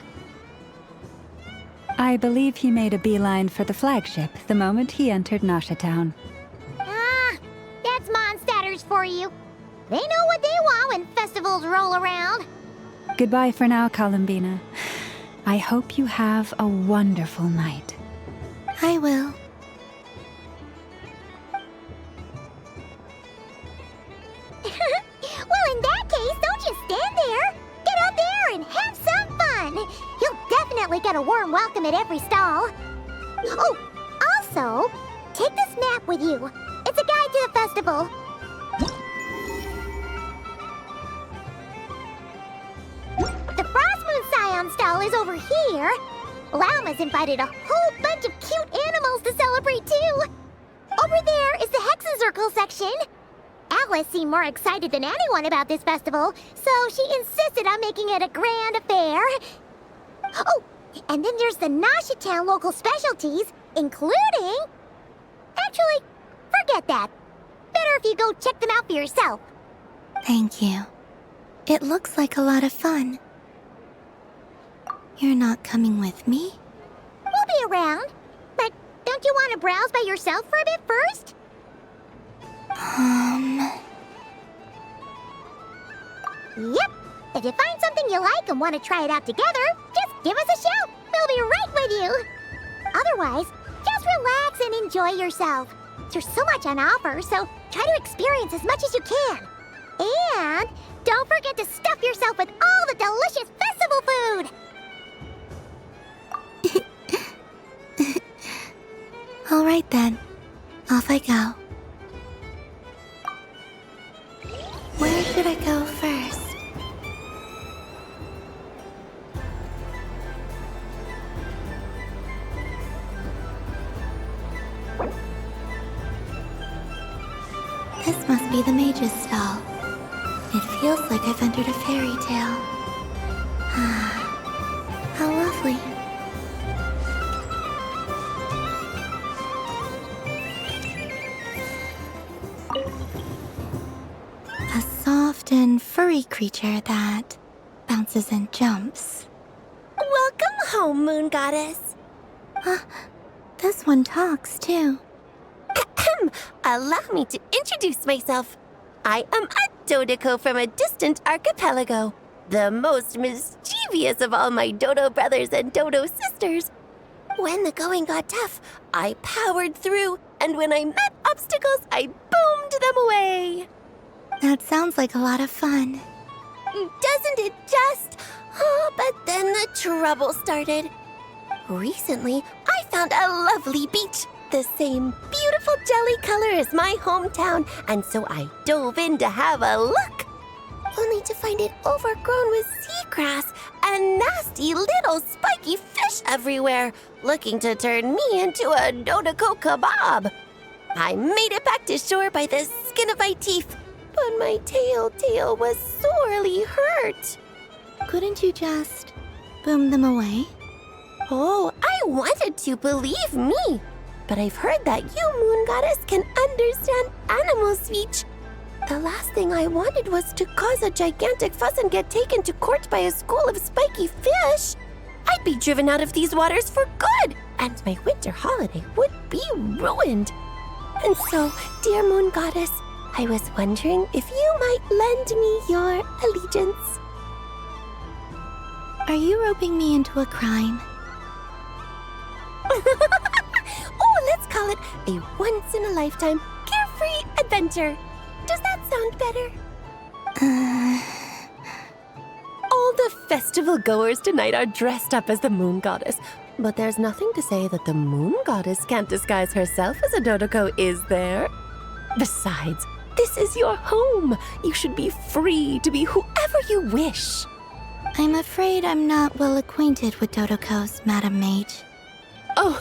Speaker 5: I believe he made a beeline for the flagship the moment he entered Nasha Town.
Speaker 3: Ah, that's Mondstadters for you. They know what they want when festivals roll around.
Speaker 5: Goodbye for now, Columbina. I hope you have a wonderful night.
Speaker 2: I will.
Speaker 3: Well, in that case, don't just stand there. Get out there and have some fun. You'll definitely get a warm welcome at every stall. Oh, also, take this map with you. It's a guide to the festival. The Frost Moon Paimon stall is over here. Lauma's invited a whole bunch of cute animals to celebrate too. Over there is the Hexencircle section. Alice seemed more excited than anyone about this festival, so she insisted on making it a grand affair. Oh, and then there's the Nashitown local specialties, including... Actually, forget that. Better if you go check them out for yourself.
Speaker 2: Thank you. It looks like a lot of fun. You're not coming with me?
Speaker 3: We'll be around. But don't you want to browse by yourself for a bit first? Yep. If you find something you like and want to try it out together, just give us a shout. We'll be right with you. Otherwise, just relax and enjoy yourself. There's so much on offer, so try to experience as much as you can. And don't forget to stuff yourself with all the delicious festival food.
Speaker 2: All right then. Off I go. Where should I go first? This must be the mage's stall. It feels like I've entered a fairy tale. How lovely. A soft and furry creature that bounces and jumps.
Speaker 15: Welcome home, Moon Goddess.
Speaker 2: This one talks too.
Speaker 15: Allow me to introduce myself. I am a Dodoco from a distant archipelago, the most mischievous of all my Dodo brothers and Dodo sisters. When the going got tough, I powered through, and when I met obstacles, I boomed them away.
Speaker 2: That sounds like a lot of fun.
Speaker 15: Doesn't it just? Oh, but then the trouble started. Recently, I found a lovely beach, the same beautiful jelly color as my hometown, and so I dove in to have a look. Only to find it overgrown with seagrass and nasty little spiky fish everywhere, looking to turn me into a Dodoco kebab. I made it back to shore by the skin of my teeth, but my tail was sorely hurt.
Speaker 2: Couldn't you just boom them away?
Speaker 15: Oh, I wanted to, believe me. But I've heard that you, Moon Goddess, can understand animal speech. The last thing I wanted was to cause a gigantic fuss and get taken to court by a school of spiky fish. I'd be driven out of these waters for good, and my winter holiday would be ruined. And so, dear Moon Goddess, I was wondering if you might lend me your allegiance.
Speaker 2: Are you roping me into a crime?
Speaker 15: Oh, let's call it a once-in-a-lifetime carefree adventure. Does that sound better? All the festival goers tonight are dressed up as the Moon Goddess, but there's nothing to say that the Moon Goddess can't disguise herself as a Dodoco, is there? Besides, this is your home. You should be free to be whoever you wish.
Speaker 2: I'm afraid I'm not well acquainted with Dodocos, Madam Mage.
Speaker 15: Oh,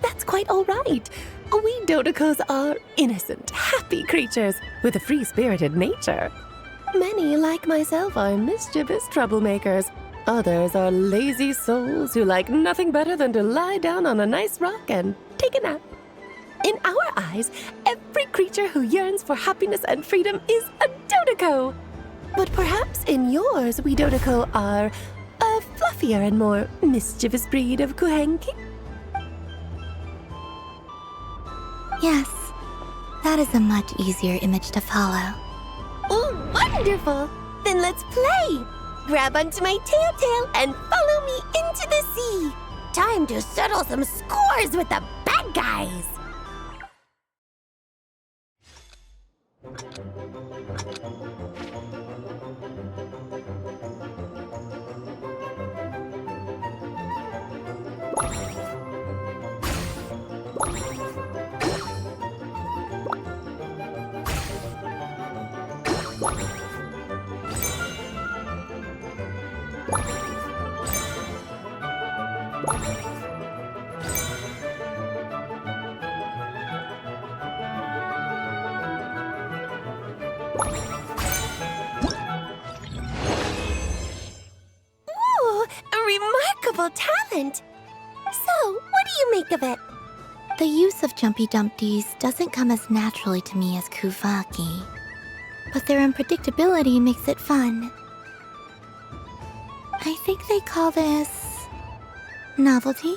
Speaker 15: that's quite all right. We Dodocos are innocent, happy creatures with a free-spirited nature. Many, like myself, are mischievous troublemakers. Others are lazy souls who like nothing better than to lie down on a nice rock and take a nap. In our eyes, every creature who yearns for happiness and freedom is a Dodoco. But perhaps in yours, we Dodoco are a fluffier and more mischievous breed of Kuhenki?
Speaker 2: Yes, that is a much easier image to follow.
Speaker 15: Oh, wonderful! Then let's play! Grab onto my tail and follow me into the sea! Time to settle some scores with the bad guys! Ooh, a remarkable talent! So, what do you make of it?
Speaker 2: The use of Jumpy Dumpties doesn't come as naturally to me as Kuvaki, but their unpredictability makes it fun. I think they call this... novelty?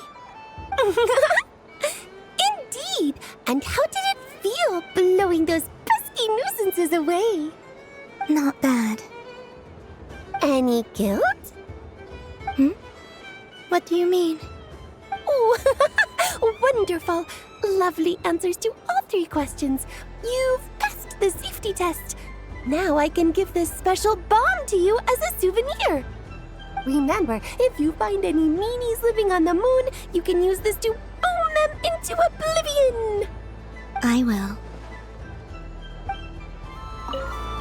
Speaker 15: Indeed! And how did it feel blowing those pesky nuisances away?
Speaker 2: Not bad.
Speaker 15: Any guilt?
Speaker 2: What do you mean?
Speaker 15: Oh, wonderful! Lovely answers to all 3 questions. You've passed the safety test. Now I can give this special bomb to you as a souvenir. Remember, if you find any meanies living on the moon, you can use this to boom them into oblivion.
Speaker 2: I will.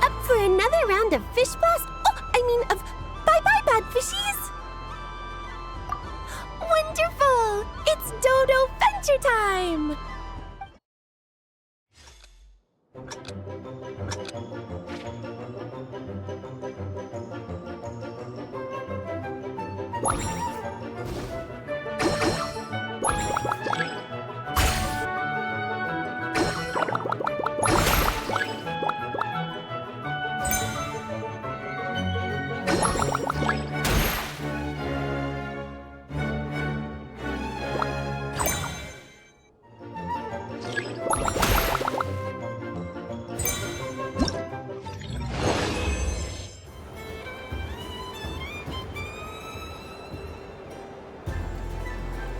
Speaker 15: Up for another round of fish blast? Of bye-bye bad fishies? Wonderful! It's Dodo Venture time!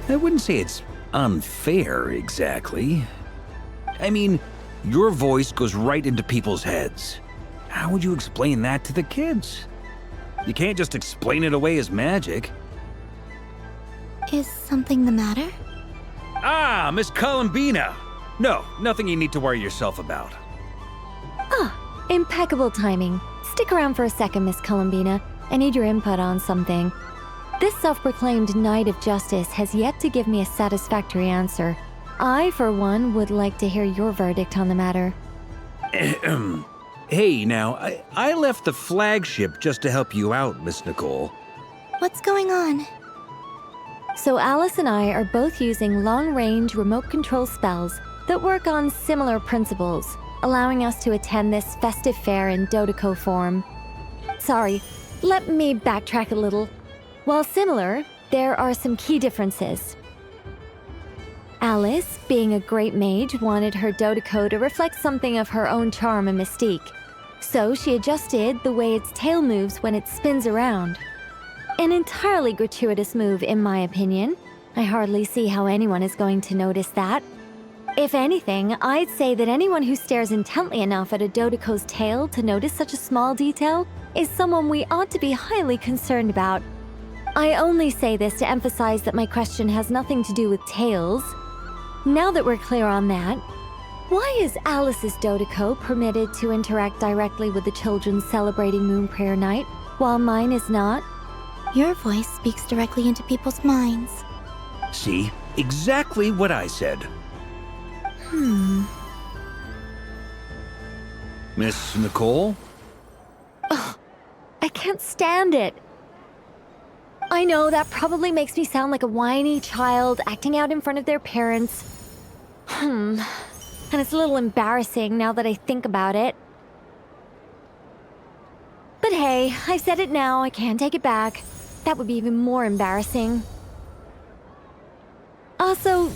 Speaker 4: I wouldn't say it's unfair, exactly. I mean, your voice goes right into people's heads. How would you explain that to the kids? You can't just explain it away as magic.
Speaker 2: Is something the matter?
Speaker 4: Ah, Miss Columbina! No, nothing you need to worry yourself about.
Speaker 1: Ah, impeccable timing. Stick around for a second, Miss Columbina. I need your input on something. This self-proclaimed Knight of Justice has yet to give me a satisfactory answer. I, for one, would like to hear your verdict on the matter.
Speaker 4: Hey, now, I left the flagship just to help you out, Miss Nicole.
Speaker 2: What's going on?
Speaker 1: So Alice and I are both using long-range remote control spells that work on similar principles, allowing us to attend this festive fair in Dodoco form. Sorry, let me backtrack a little. While similar, there are some key differences. Alice, being a great mage, wanted her Dodoco to reflect something of her own charm and mystique. So she adjusted the way its tail moves when it spins around. An entirely gratuitous move, in my opinion. I hardly see how anyone is going to notice that. If anything, I'd say that anyone who stares intently enough at a Dodoco's tail to notice such a small detail is someone we ought to be highly concerned about. I only say this to emphasize that my question has nothing to do with tails. Now that we're clear on that, why is Alice's Dodoco permitted to interact directly with the children celebrating Moon Prayer Night, while mine is not?
Speaker 2: Your voice speaks directly into people's minds.
Speaker 4: See? Exactly what I said. Miss Nicole?
Speaker 1: Ugh, I can't stand it. I know that probably makes me sound like a whiny child acting out in front of their parents. And it's a little embarrassing now that I think about it. But hey, I've said it now, I can't take it back. That would be even more embarrassing. Also,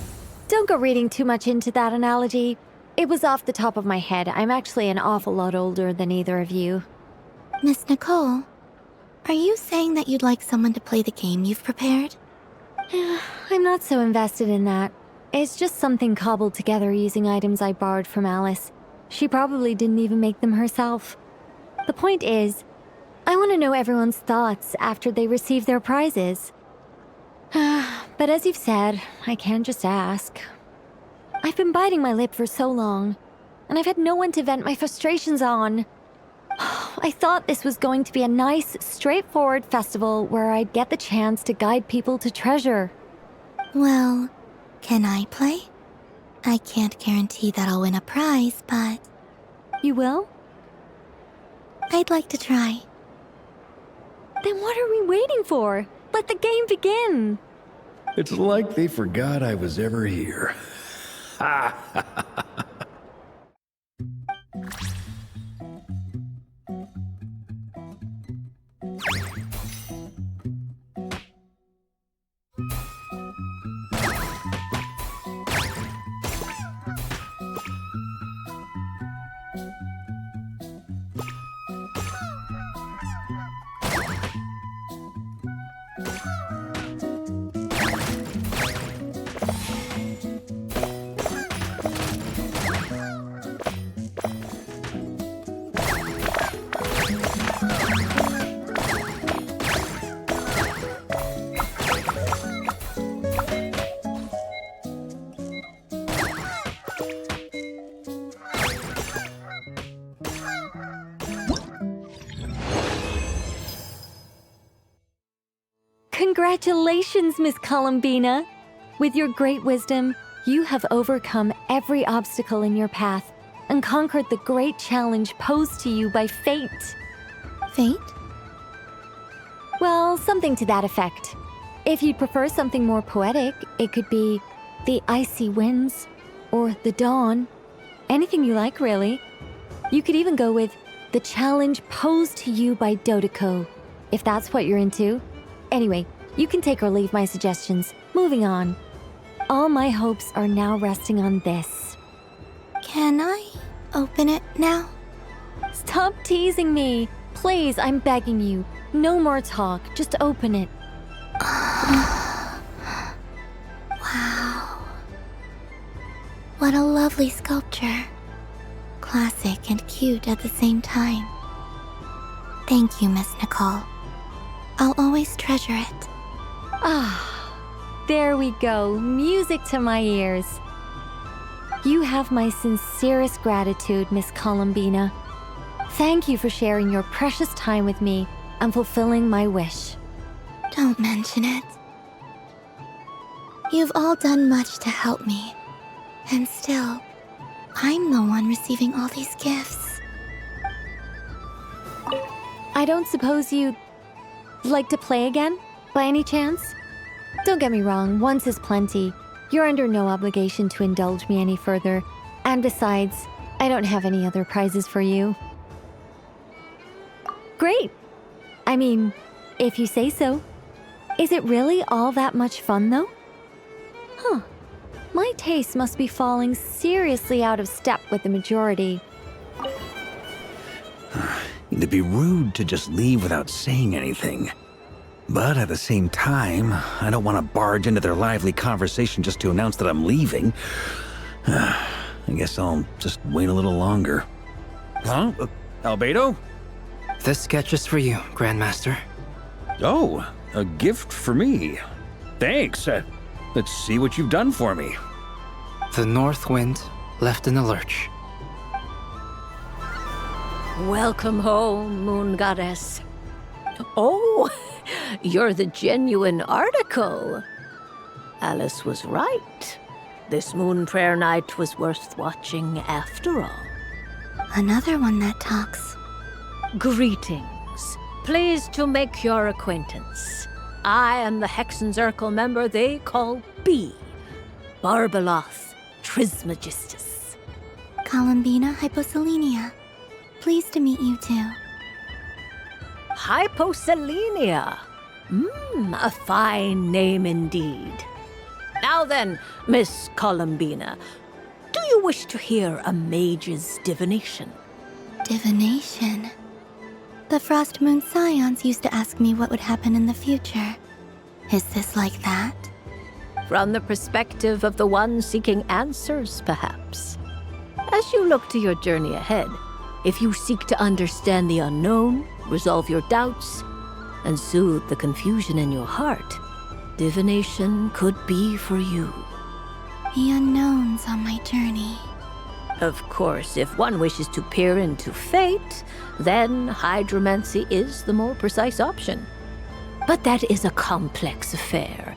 Speaker 1: don't go reading too much into that analogy. It was off the top of my head. I'm actually an awful lot older than either of you.
Speaker 2: Miss Nicole, are you saying that you'd like someone to play the game you've prepared?
Speaker 1: I'm not so invested in that. It's just something cobbled together using items I borrowed from Alice. She probably didn't even make them herself. The point is, I want to know everyone's thoughts after they receive their prizes. But as you've said, I can't just ask. I've been biting my lip for so long, and I've had no one to vent my frustrations on. I thought this was going to be a nice, straightforward festival where I'd get the chance to guide people to treasure.
Speaker 2: Well, can I play? I can't guarantee that I'll win a prize, but...
Speaker 1: You will?
Speaker 2: I'd like to try.
Speaker 1: Then what are we waiting for? Let the game begin!
Speaker 4: It's like they forgot I was ever here. Ha!
Speaker 1: Congratulations, Miss Columbina! With your great wisdom, you have overcome every obstacle in your path and conquered the great challenge posed to you by fate.
Speaker 2: Fate?
Speaker 1: Well, something to that effect. If you'd prefer something more poetic, it could be the icy winds or the dawn. Anything you like, really. You could even go with the challenge posed to you by Dodeko, if that's what you're into. Anyway, you can take or leave my suggestions. Moving on. All my hopes are now resting on this.
Speaker 2: Can I open it now?
Speaker 1: Stop teasing me. Please, I'm begging you. No more talk. Just open it.
Speaker 2: Wow. What a lovely sculpture. Classic and cute at the same time. Thank you, Miss Nicole. I'll always treasure it.
Speaker 1: Ah, there we go. Music to my ears. You have my sincerest gratitude, Miss Columbina. Thank you for sharing your precious time with me and fulfilling my wish.
Speaker 2: Don't mention it. You've all done much to help me. And still, I'm the one receiving all these gifts.
Speaker 1: I don't suppose you'd like to play again, by any chance? Don't get me wrong, once is plenty. You're under no obligation to indulge me any further. And besides, I don't have any other prizes for you. Great! I mean, if you say so. Is it really all that much fun, though? Huh. My taste must be falling seriously out of step with the majority.
Speaker 4: It'd be rude to just leave without saying anything. But at the same time, I don't want to barge into their lively conversation just to announce that I'm leaving. I guess I'll just wait a little longer. Huh? Albedo?
Speaker 19: This sketch is for you, Grandmaster.
Speaker 4: Oh, a gift for me. Thanks. Let's see what you've done for me.
Speaker 19: The North Wind left in a lurch.
Speaker 20: Welcome home, Moon Goddess. Oh, you're the genuine article. Alice was right. This moon prayer night was worth watching after all.
Speaker 2: Another one that talks.
Speaker 20: Greetings. Pleased to make your acquaintance. I am the Hexenzirkel member they call B. Barbeloth Trismegistus.
Speaker 2: Columbina Hyposelenia. Pleased to meet you too.
Speaker 20: Hyposelenia. A fine name indeed. Now then, Miss Columbina, do you wish to hear a mage's divination?
Speaker 2: Divination? The Frost Moon Scions used to ask me what would happen in the future. Is this like that?
Speaker 20: From the perspective of the one seeking answers, perhaps. As you look to your journey ahead, if you seek to understand the unknown, resolve your doubts, and soothe the confusion in your heart, divination could be for you.
Speaker 2: The unknowns on my journey.
Speaker 20: Of course, if one wishes to peer into fate, then hydromancy is the more precise option. But that is a complex affair,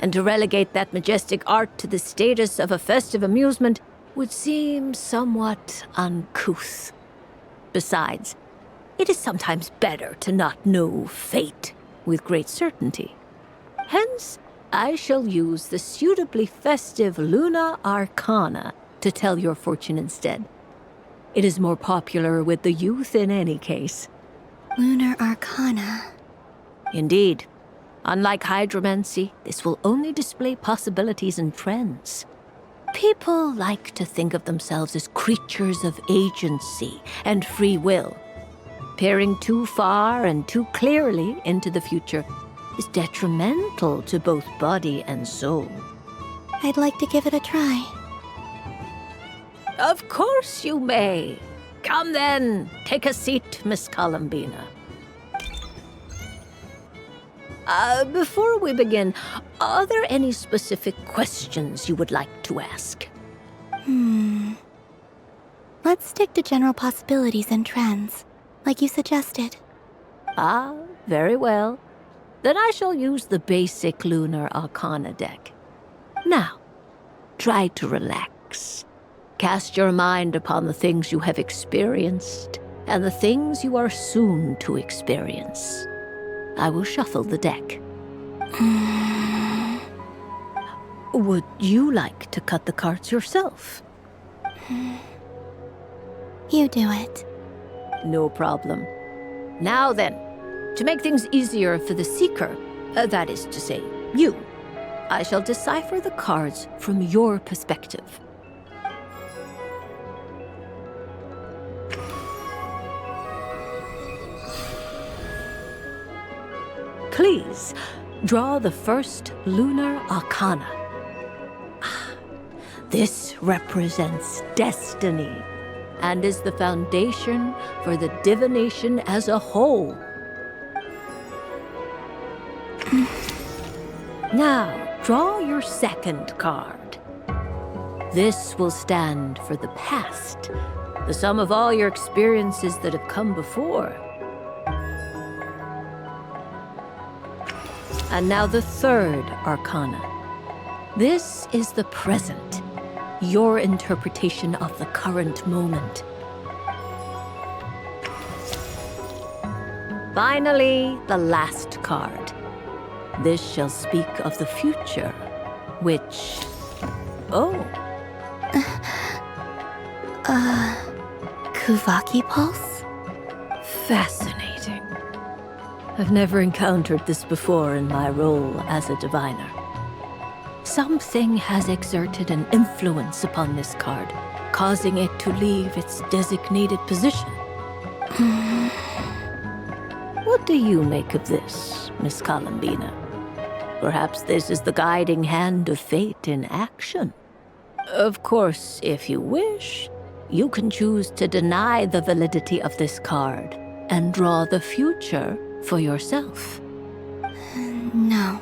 Speaker 20: and to relegate that majestic art to the status of a festive amusement would seem somewhat uncouth. Besides, it is sometimes better to not know fate with great certainty. Hence, I shall use the suitably festive Luna Arcana to tell your fortune instead. It is more popular with the youth in any case.
Speaker 2: Lunar Arcana.
Speaker 20: Indeed. Unlike hydromancy, this will only display possibilities and trends. People like to think of themselves as creatures of agency and free will. Peering too far and too clearly into the future is detrimental to both body and soul.
Speaker 2: I'd like to give it a try.
Speaker 20: Of course you may. Come then, take a seat, Miss Columbina. Before we begin, are there any specific questions you would like to ask?
Speaker 2: Let's stick to general possibilities and trends, like you suggested.
Speaker 20: Ah, very well. Then I shall use the basic Lunar Arcana deck. Now, try to relax. Cast your mind upon the things you have experienced and the things you are soon to experience. I will shuffle the deck. Would you like to cut the cards yourself?
Speaker 2: You do it.
Speaker 20: No problem. Now then, to make things easier for the seeker, that is to say, you, I shall decipher the cards from your perspective. Please, draw the first Lunar Arcana. This represents destiny and is the foundation for the divination as a whole. Now, draw your second card. This will stand for the past, the sum of all your experiences that have come before. And now the third Arcana. This is the present, your interpretation of the current moment. Finally, the last card. This shall speak of the future, which... Oh.
Speaker 2: Kuvaki Pulse?
Speaker 20: Fascinating. I've never encountered this before in my role as a diviner. Something has exerted an influence upon this card, causing it to leave its designated position. What do you make of this, Miss Columbina? Perhaps this is the guiding hand of fate in action. Of course, if you wish, you can choose to deny the validity of this card and draw the future for yourself.
Speaker 2: No,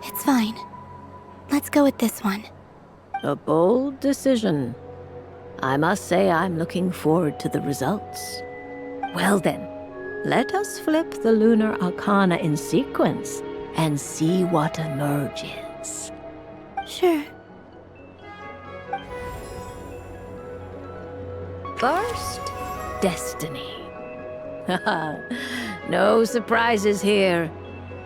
Speaker 2: it's fine. Let's go with this one.
Speaker 20: A bold decision. I must say I'm looking forward to the results. Well then, let us flip the Lunar Arcana in sequence and see what emerges.
Speaker 2: Sure.
Speaker 20: First, Destiny. No surprises here.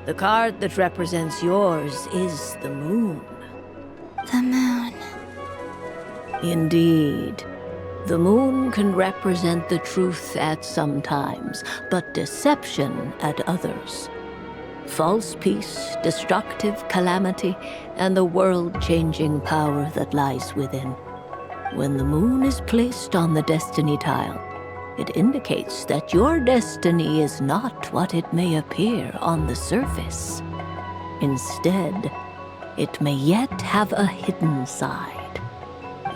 Speaker 20: The card that represents yours is the moon.
Speaker 2: The moon.
Speaker 20: Indeed. The moon can represent the truth at some times, but deception at others. False peace, destructive calamity, and the world-changing power that lies within. When the moon is placed on the destiny tile, it indicates that your destiny is not what it may appear on the surface. Instead, it may yet have a hidden side.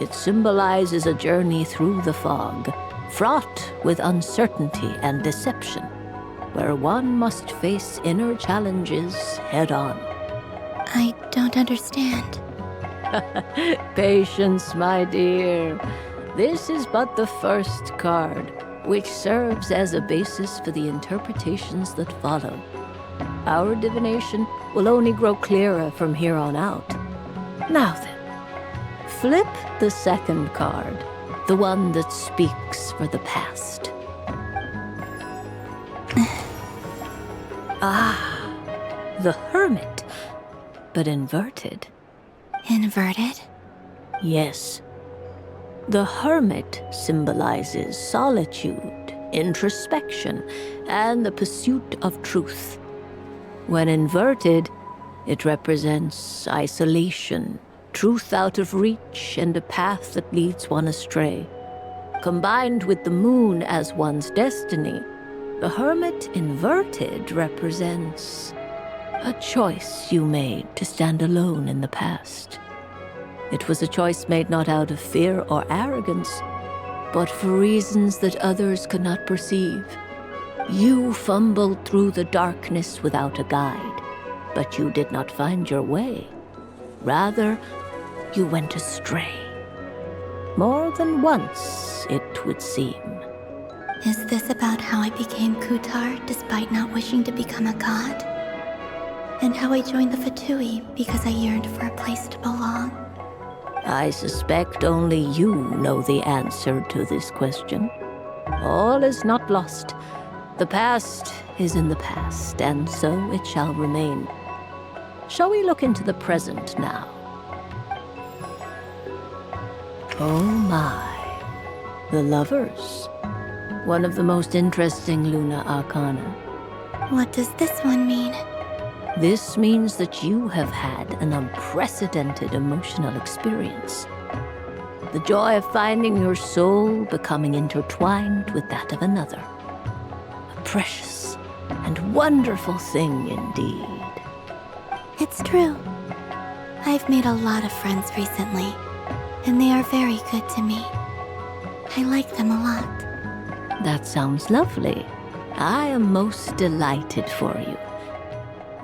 Speaker 20: It symbolizes a journey through the fog, fraught with uncertainty and deception, where one must face inner challenges head-on.
Speaker 2: I don't understand.
Speaker 20: Patience, my dear. This is but the first card, which serves as a basis for the interpretations that follow. Our divination will only grow clearer from here on out. Now then, flip the second card, the one that speaks for the past. The Hermit, but inverted.
Speaker 2: Inverted?
Speaker 20: Yes. The Hermit symbolizes solitude, introspection, and the pursuit of truth. When inverted, it represents isolation, truth out of reach, and a path that leads one astray. Combined with the moon as one's destiny, the Hermit inverted represents a choice you made to stand alone in the past. It was a choice made not out of fear or arrogance, but for reasons that others could not perceive. You fumbled through the darkness without a guide, but you did not find your way. Rather, you went astray. More than once, it would seem.
Speaker 2: Is this about how I became Kutar despite not wishing to become a god? And how I joined the Fatui because I yearned for a place to belong?
Speaker 20: I suspect only you know the answer to this question. All is not lost. The past is in the past, and so it shall remain. Shall we look into the present now? Oh my. The Lovers. One of the most interesting Luna Arcana.
Speaker 2: What does this one mean?
Speaker 20: This means that you have had an unprecedented emotional experience. The joy of finding your soul becoming intertwined with that of another. A precious and wonderful thing indeed.
Speaker 2: It's true. I've made a lot of friends recently, and they are very good to me. I like them a lot.
Speaker 20: That sounds lovely. I am most delighted for you.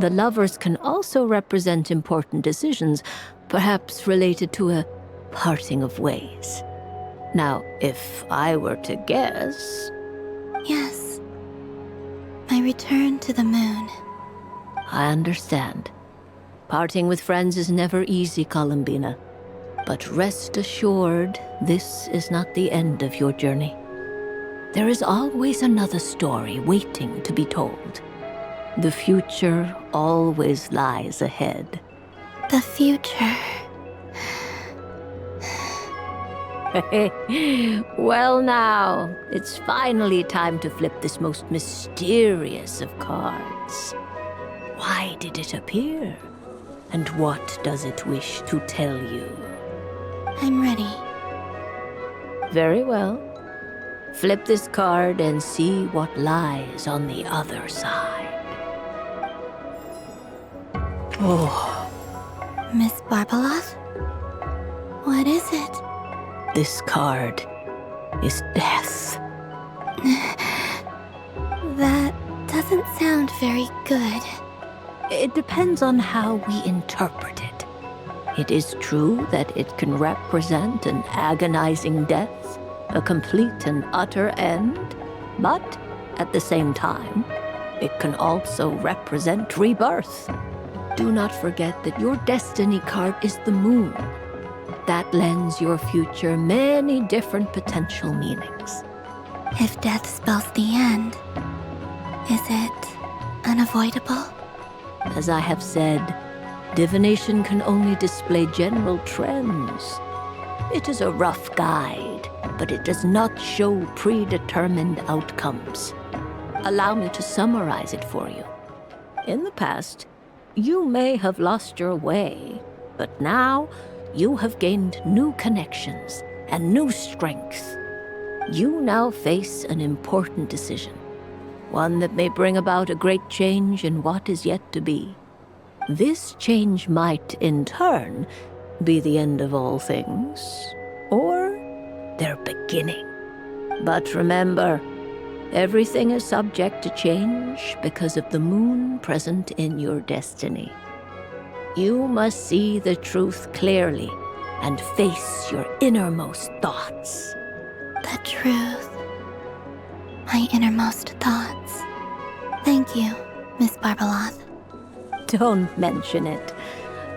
Speaker 20: The Lovers can also represent important decisions, perhaps related to a parting of ways. Now, if I were to guess...
Speaker 2: Yes. My return to the moon.
Speaker 20: I understand. Parting with friends is never easy, Columbina. But rest assured, this is not the end of your journey. There is always another story waiting to be told. The future always lies ahead.
Speaker 2: The future.
Speaker 20: Well now, it's finally time to flip this most mysterious of cards. Why did it appear? And what does it wish to tell you?
Speaker 2: I'm ready.
Speaker 20: Very well. Flip this card and see what lies on the other side. Oh.
Speaker 2: Miss Barbeloth? What is it?
Speaker 20: This card is death.
Speaker 2: That doesn't sound very good.
Speaker 20: It depends on how we interpret it. It is true that it can represent an agonizing death, a complete and utter end, but at the same time, it can also represent rebirth. Do not forget that your destiny card is the moon. That lends your future many different potential meanings.
Speaker 2: If death spells the end, is it unavoidable?
Speaker 20: As I have said, divination can only display general trends. It is a rough guide, but it does not show predetermined outcomes. Allow me to summarize it for you. In the past, you may have lost your way, but now you have gained new connections and new strength. You now face an important decision, one that may bring about a great change in what is yet to be. This change might, in turn, be the end of all things, or their beginning. But remember, everything is subject to change because of the moon present in your destiny. You must see the truth clearly and face your innermost thoughts.
Speaker 2: The truth. My innermost thoughts. Thank you, Miss Barbeloth.
Speaker 20: Don't mention it.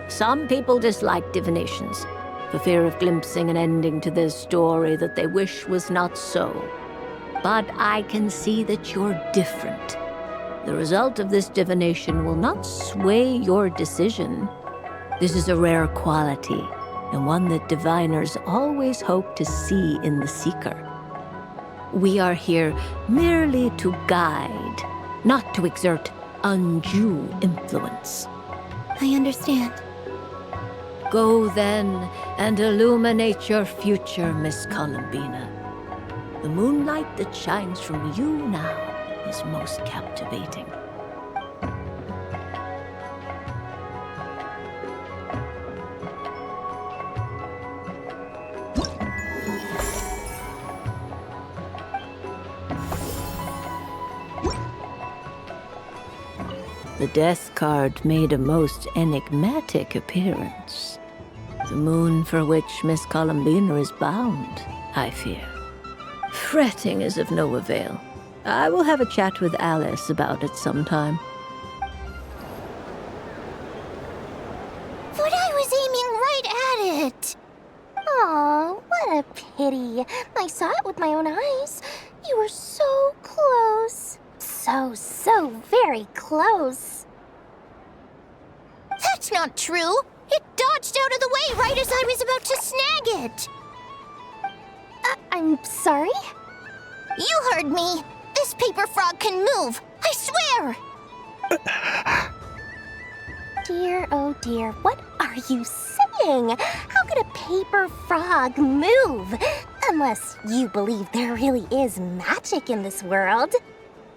Speaker 20: Some people dislike divinations, for fear of glimpsing an ending to their story that they wish was not so. But I can see that you're different. The result of this divination will not sway your decision. This is a rare quality, and one that diviners always hope to see in the seeker. We are here merely to guide, not to exert undue influence.
Speaker 2: I understand.
Speaker 20: Go then and illuminate your future, Miss Columbina. The moonlight that shines from you now is most captivating. The death card made a most enigmatic appearance. The moon for which Miss Columbina is bound, I fear. Fretting is of no avail. I will have a chat with Alice about it sometime.
Speaker 3: But I was aiming right at it! Aw, what a pity. I saw it with my own eyes. You were so close. So very close. That's not true! It dodged out of the way right as I was about to snag it!
Speaker 8: I'm sorry?
Speaker 3: You heard me! This paper frog can move! I swear!
Speaker 8: Dear, oh dear, what are you saying? How could a paper frog move? Unless you believe there really is magic in this world.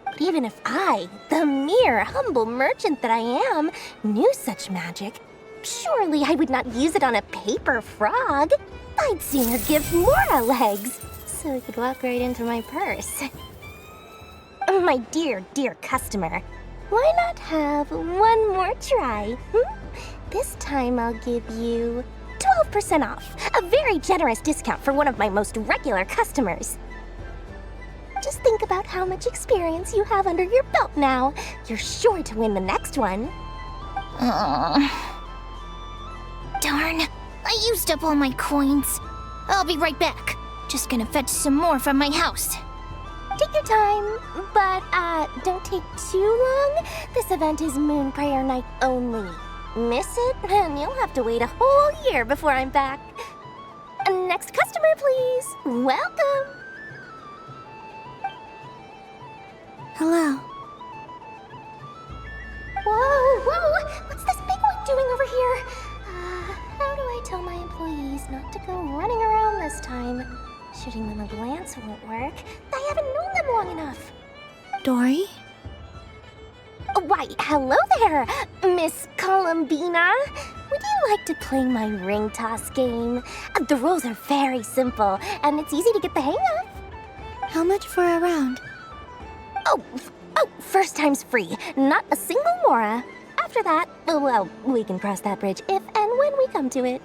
Speaker 8: But even if I, the mere humble merchant that I am, knew such magic, surely I would not use it on a paper frog. I'd sooner give Mora legs, so it could walk right into my purse. My dear customer, why not have one more try? This time I'll give you 12% off, a very generous discount for one of my most regular customers. Just think about how much experience you have under your belt now. You're sure to win the next one.
Speaker 3: Darn, I used up all my coins. I'll be right back. Just gonna fetch some more from my house.
Speaker 8: Take your time, but don't take too long. This event is Moon Prayer Night only. Miss it, and you'll have to wait a whole year before I'm back. Next customer, please. Welcome.
Speaker 2: Hello.
Speaker 8: Whoa! What's this big one doing over here? How do I tell my employees not to go running around this time? Shooting them a glance won't work. I haven't known them long enough.
Speaker 2: Dory?
Speaker 8: Why, hello there, Miss Columbina. Would you like to play my ring toss game? The rules are very simple, and it's easy to get the hang of.
Speaker 2: How much for a round?
Speaker 8: Oh, first time's free. Not a single mora. After that, well, we can cross that bridge if and when we come to it.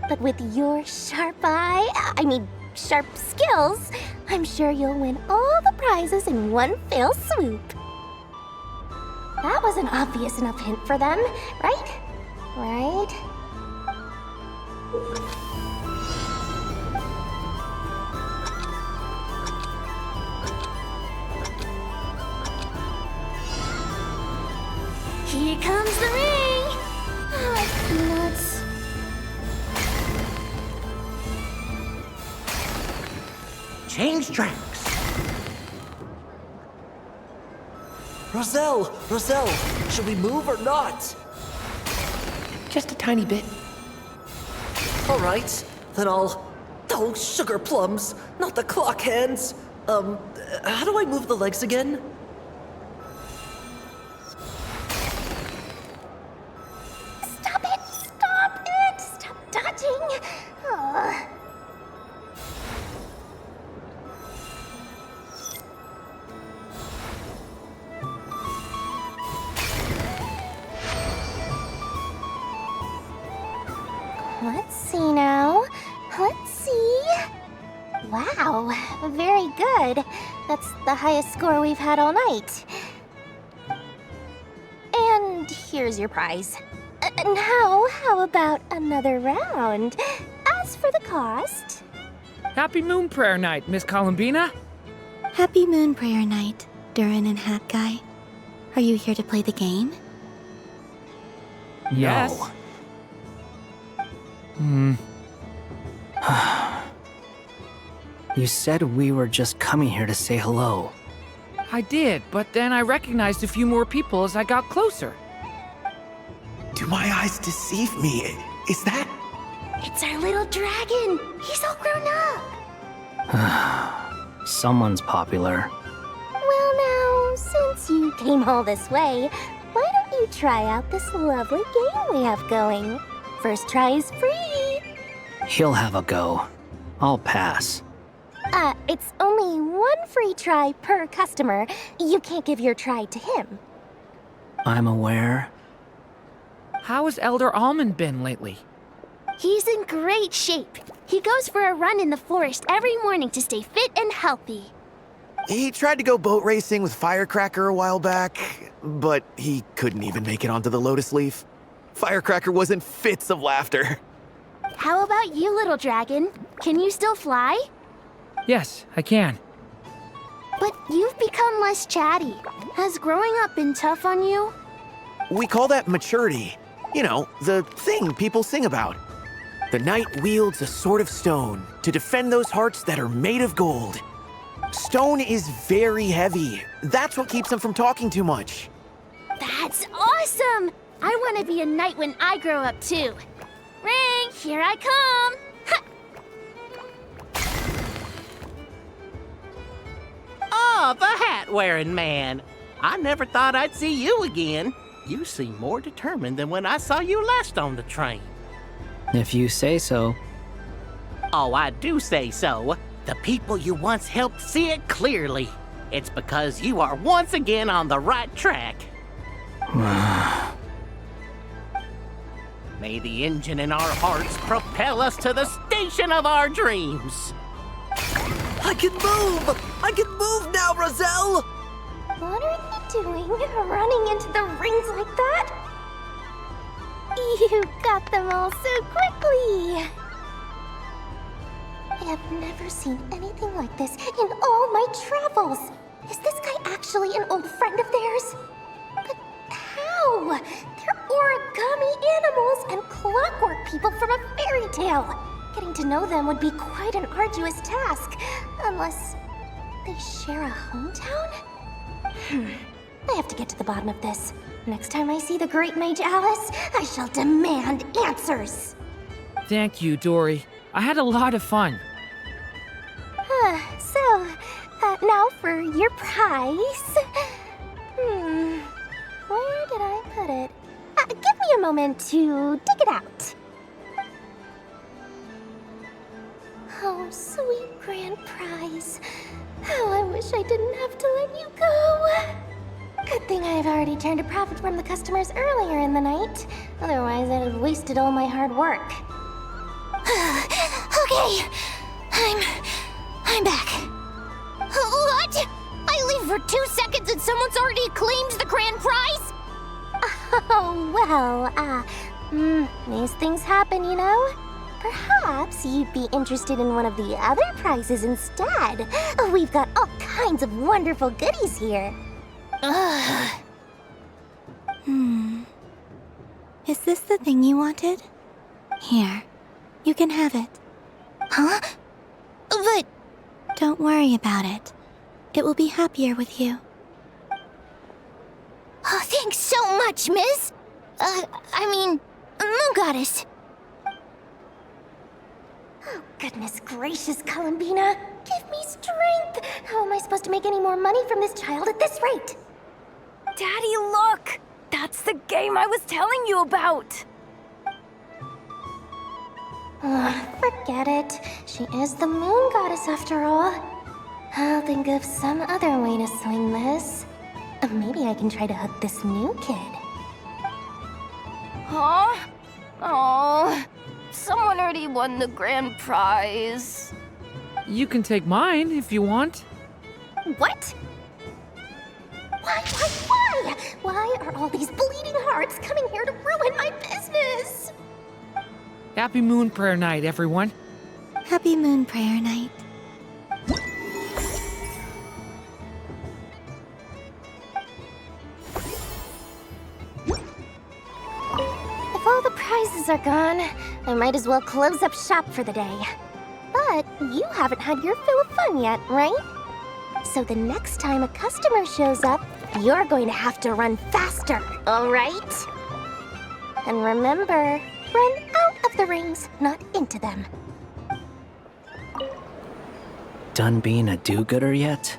Speaker 8: But with your sharp skills, I'm sure you'll win all the prizes in one fell swoop. That was an obvious enough hint for them, right? Right?
Speaker 3: Here comes the ring! Oh, nuts.
Speaker 21: Change tracks! Roselle! Should we move or not?
Speaker 22: Just a tiny bit.
Speaker 21: Alright, then I'll... Oh, sugar plums! Not the clock hands! How do I move the legs again?
Speaker 8: Stop dodging! Oh. Let's see now. Let's see. Wow, very good. That's the highest score we've had all night. here's your prize. Now, how about another round? As for the cost...
Speaker 17: Happy Moon Prayer Night, Miss Columbina.
Speaker 2: Happy Moon Prayer Night, Durin and Hat Guy. Are you here to play the game?
Speaker 17: Yes.
Speaker 18: No. You said we were just coming here to say hello.
Speaker 17: I did, but then I recognized a few more people as I got closer.
Speaker 22: Do my eyes deceive me? Is that...
Speaker 8: It's our little dragon. He's all grown up.
Speaker 18: Someone's popular.
Speaker 8: Well now, since you came all this way, why don't you try out this lovely game we have going? First try is free.
Speaker 18: He'll have a go. I'll pass.
Speaker 8: It's only one free try per customer. You can't give your try to him.
Speaker 18: I'm aware.
Speaker 17: How has Elder Almond been lately?
Speaker 8: He's in great shape. He goes for a run in the forest every morning to stay fit and healthy.
Speaker 22: He tried to go boat racing with Firecracker a while back, but he couldn't even make it onto the Lotus Leaf. Firecracker was in fits of laughter.
Speaker 8: How about you, little dragon? Can you still fly?
Speaker 17: Yes, I can.
Speaker 8: But you've become less chatty. Has growing up been tough on you?
Speaker 22: We call that maturity. You know, the thing people sing about. The knight wields a sword of stone to defend those hearts that are made of gold. Stone is very heavy. That's what keeps him from talking too much.
Speaker 8: That's awesome! I want to be a knight when I grow up too. Ring, here I come! Ha!
Speaker 7: Oh, the hat-wearing man. I never thought I'd see you again. You seem more determined than when I saw you last on the train.
Speaker 18: If you say so.
Speaker 7: Oh, I do say so. The people you once helped see it clearly. It's because you are once again on the right track. May the engine in our hearts propel us to the station of our dreams.
Speaker 21: I can move! I can move now, Roselle!
Speaker 8: What are you doing, running into the rings like that? You got them all so quickly! I have never seen anything like this in all my travels. Is this guy actually an old friend of theirs? But how? They're origami animals and clockwork people from a fairy tale. Getting to know them would be quite an arduous task, unless they share a hometown? I have to get to the bottom of this. Next time I see the Great Mage Alice, I shall demand answers.
Speaker 17: Thank you, Dory. I had a lot of fun.
Speaker 8: So, now for your prize. Where did I put it? Give me a moment to dig it out. Oh, sweet grand prize. How I wish I didn't have to let you go. Good thing I've already turned a profit from the customers earlier in the night. Otherwise, I'd have wasted all my hard work. Okay, I'm back. What? I leave for 2 seconds and someone's already claimed the grand prize? Oh, well, these things happen, you know? Perhaps you'd be interested in one of the other prizes instead. We've got all kinds of wonderful goodies here.
Speaker 2: Is this the thing you wanted? Here, you can have it.
Speaker 3: Huh? But...
Speaker 2: Don't worry about it. It will be happier with you.
Speaker 3: Oh, thanks so much, miss. Moon Goddess.
Speaker 8: Oh, goodness gracious, Columbina. Give me strength. How am I supposed to make any more money from this child at this rate?
Speaker 9: Daddy, look! That's the game I was telling you about!
Speaker 8: Forget it. She is the Moon Goddess after all. I'll think of some other way to swing this. Maybe I can try to hook this new kid.
Speaker 9: Huh? Oh, someone already won the grand prize.
Speaker 17: You can take mine if you want.
Speaker 8: What? Why?
Speaker 15: Why are all these bleeding hearts coming here to ruin my business?
Speaker 17: Happy Moon Prayer Night, everyone.
Speaker 2: Happy Moon Prayer Night.
Speaker 3: If all the prizes are gone, I might as well close up shop for the day. But you haven't had your fill of fun yet, right? So the next time a customer shows up, you're going to have to run faster, all right? And remember, run out of the rings, not into them.
Speaker 18: Done being a do-gooder yet?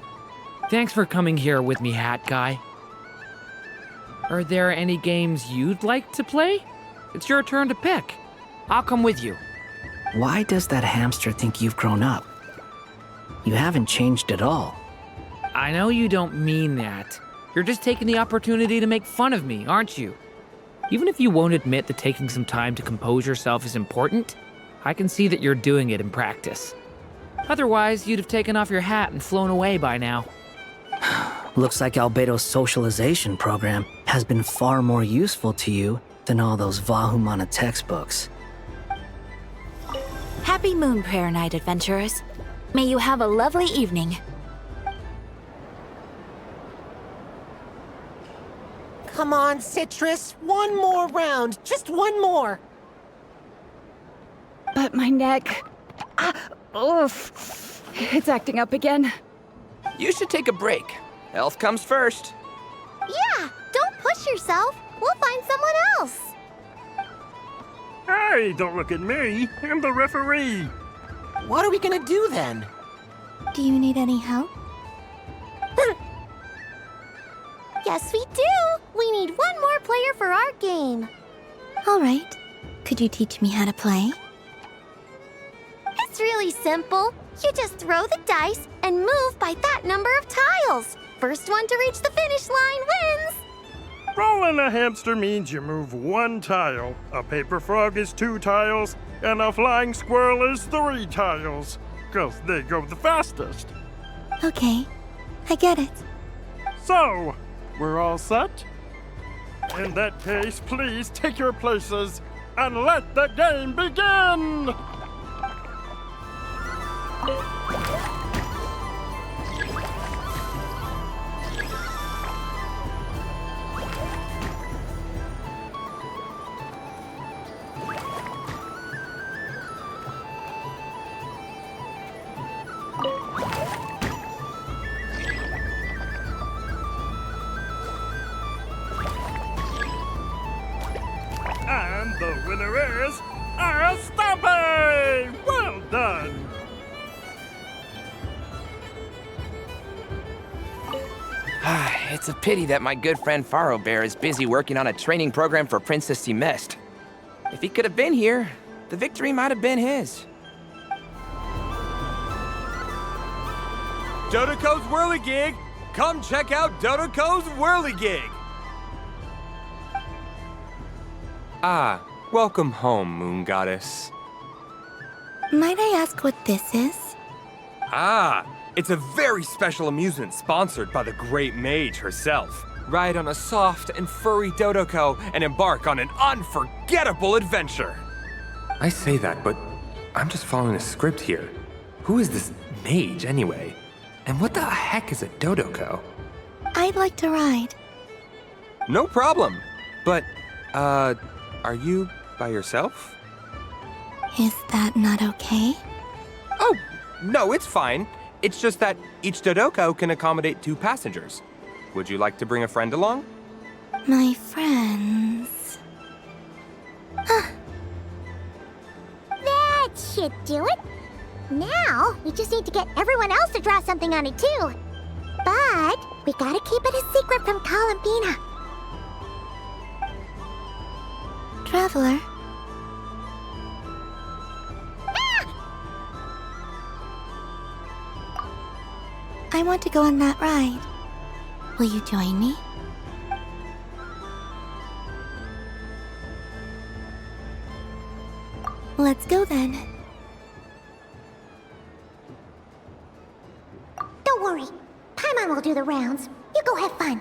Speaker 17: Thanks for coming here with me, Hat Guy. Are there any games you'd like to play? It's your turn to pick. I'll come with you.
Speaker 18: Why does that hamster think you've grown up? You haven't changed at all.
Speaker 17: I know you don't mean that. You're just taking the opportunity to make fun of me, aren't you? Even if you won't admit that taking some time to compose yourself is important, I can see that you're doing it in practice. Otherwise, you'd have taken off your hat and flown away by now.
Speaker 18: Looks like Albedo's socialization program has been far more useful to you than all those Vahumana textbooks.
Speaker 11: Happy Moon Prayer Night, adventurers. May you have a lovely evening.
Speaker 21: Come on, Citrus. One more round. Just one more.
Speaker 5: But my neck... oof. It's acting up again.
Speaker 13: You should take a break. Health comes first.
Speaker 3: Yeah, don't push yourself. We'll find someone else.
Speaker 23: Hey, don't look at me. I'm the referee.
Speaker 21: What are we gonna do then?
Speaker 2: Do you need any help?
Speaker 3: Yes, we do. We need one more player for our game.
Speaker 2: All right. Could you teach me how to play?
Speaker 3: It's really simple. You just throw the dice and move by that number of tiles. First one to reach the finish line wins.
Speaker 23: Rolling a hamster means you move one tile. A paper frog is 2 tiles, and a flying squirrel is 3 tiles. 'Cause they go the fastest.
Speaker 2: Okay, I get it.
Speaker 23: So, we're all set? In that case, please take your places and let the game begin! And the winner is Aristoppe! Well done!
Speaker 24: It's a pity that my good friend Faro Bear is busy working on a training program for Princess Semest. If he could have been here, the victory might have been his.
Speaker 25: Dodoco's Whirligig! Come check out Dodoco's Whirligig!
Speaker 26: Ah, welcome home, Moon Goddess.
Speaker 2: Might I ask what this is?
Speaker 26: Ah, it's a very special amusement sponsored by the great mage herself. Ride on a soft and furry Dodoco and embark on an unforgettable adventure. I say that, but I'm just following a script here. Who is this mage, anyway? And what the heck is a Dodoco?
Speaker 2: I'd like to ride.
Speaker 26: No problem. But, are you by yourself?
Speaker 2: Is that not okay?
Speaker 26: Oh, no, it's fine. It's just that each Dodoco can accommodate 2 passengers. Would you like to bring a friend along?
Speaker 2: My friends...
Speaker 3: That should do it. Now, we just need to get everyone else to draw something on it too. But we gotta keep it a secret from Columbina.
Speaker 2: Traveler? I want to go on that ride. Will you join me? Let's go then.
Speaker 3: Don't worry. Paimon will do the rounds. You go have fun.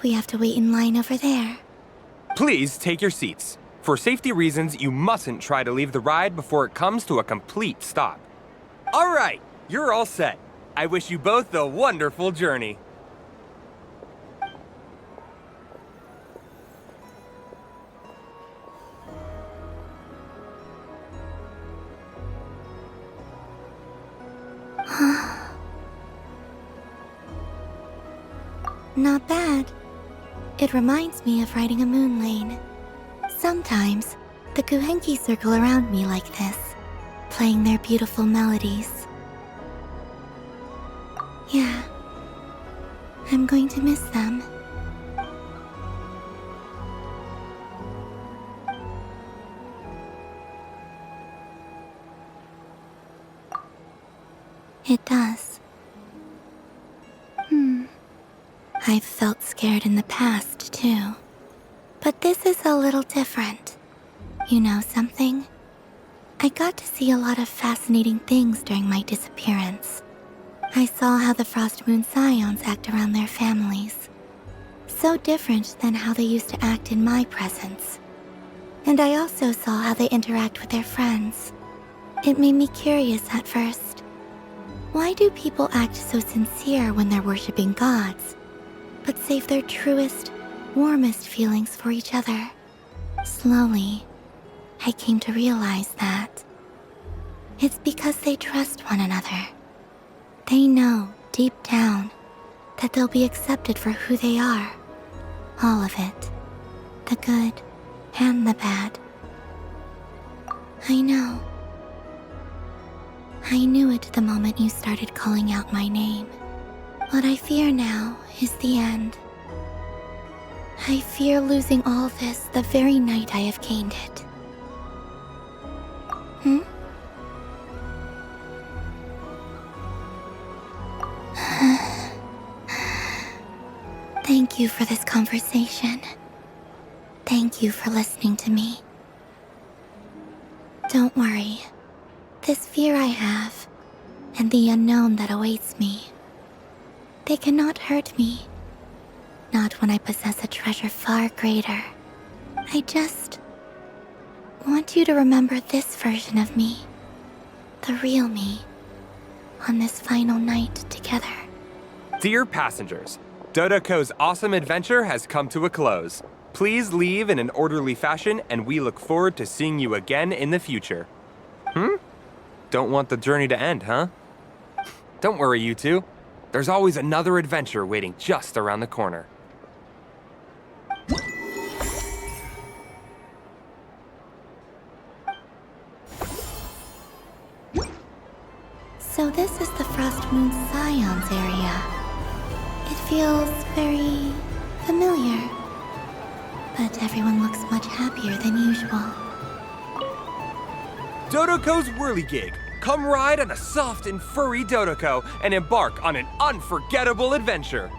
Speaker 2: like we have to wait in line over there.
Speaker 26: Please take your seats. For safety reasons, you mustn't try to leave the ride before it comes to a complete stop. All right, you're all set. I wish you both a wonderful journey.
Speaker 2: Not bad. It reminds me of riding a moon lane. Sometimes, the Kuhenki circle around me like this, playing their beautiful melodies. Yeah, I'm going to miss them. It does. I've felt scared in the past, too. But this is a little different. You know something? I got to see a lot of fascinating things during my disappearance. I saw how the Frost Moon Scions act around their families. So different than how they used to act in my presence. And I also saw how they interact with their friends. It made me curious at first. Why do people act so sincere when they're worshipping gods, but save their truest, warmest feelings for each other? Slowly, I came to realize that it's because they trust one another. They know, deep down, that they'll be accepted for who they are. All of it. The good and the bad. I know. I knew it the moment you started calling out my name. What I fear now is the end. I fear losing all this the very night I have gained it. Thank you for this conversation. Thank you for listening to me. Don't worry. This fear I have, and the unknown that awaits me, they cannot hurt me. Not when I possess a treasure far greater. I just want you to remember this version of me, the real me, on this final night together.
Speaker 26: Dear passengers, Dodoko's awesome adventure has come to a close. Please leave in an orderly fashion, and we look forward to seeing you again in the future. Don't want the journey to end, huh? Don't worry, you two. There's always another adventure waiting just around the corner.
Speaker 2: So this is the Frost Moon Scions area. It feels very familiar. But everyone looks much happier than usual.
Speaker 26: Dodoko's Whirligig. Come ride on a soft and furry Dodoko and embark on an unforgettable adventure.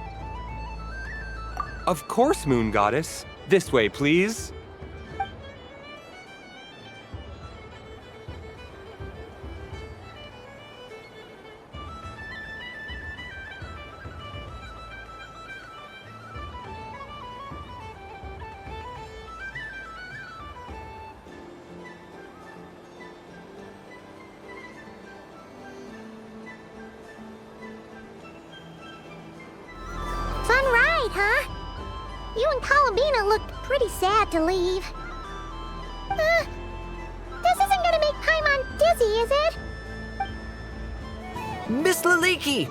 Speaker 26: Of course, Moon Goddess. This way, please.
Speaker 3: Fun ride, huh? You and Columbina looked pretty sad to leave. This isn't gonna make Paimon dizzy, is it?
Speaker 21: Miss Laliki!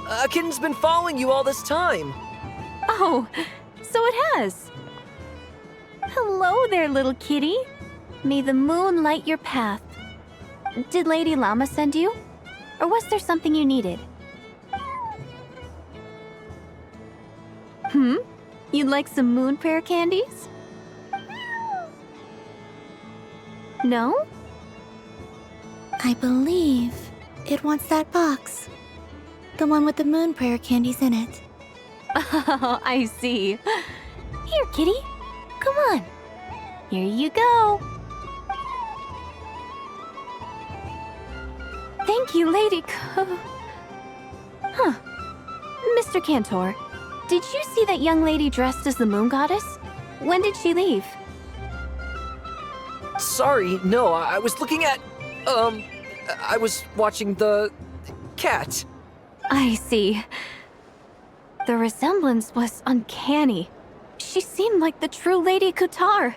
Speaker 21: A kitten's been following you all this time.
Speaker 5: Oh, so it has. Hello there, little kitty. May the moon light your path. Did Lady Llama send you? Or was there something you needed? You'd like some moon prayer candies? No?
Speaker 2: I believe it wants that box. The one with the moon prayer candies in it.
Speaker 5: Oh, I see. Here, kitty. Come on. Here you go. Thank you, Lady Mr. Cantor,
Speaker 8: did you see that young lady dressed as the moon goddess? When did she leave?
Speaker 21: Sorry, no, I was looking at... I was watching the... cat.
Speaker 8: I see. The resemblance was uncanny. She seemed like the true Lady Kutar,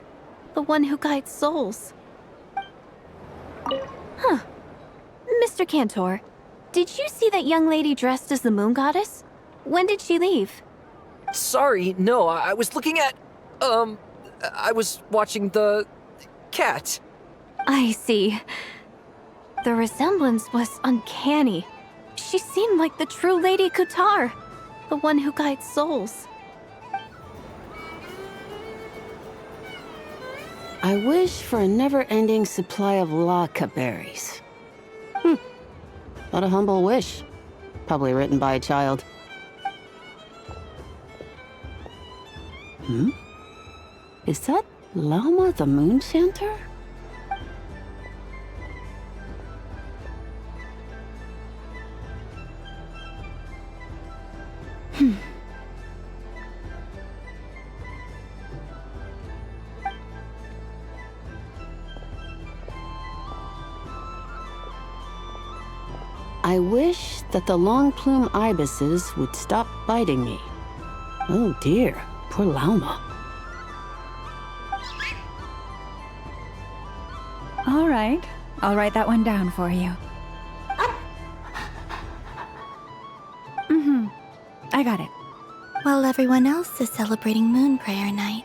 Speaker 8: the one who guides souls. Huh. Mr. Cantor, did you see that young lady dressed as the moon goddess? When did she leave?
Speaker 21: Sorry, no, I was looking at... I was watching the... cat.
Speaker 8: I see. The resemblance was uncanny. She seemed like the true Lady Kutar, the one who guides souls.
Speaker 1: I wish for a never-ending supply of laka berries. What a humble wish. Probably written by a child. Is that Lama the Moon Chanter? I wish that the long plume ibises would stop biting me. Oh dear, poor Lauma.
Speaker 5: All right, I'll write that one down for you. I got it.
Speaker 2: While everyone else is celebrating Moon Prayer Night,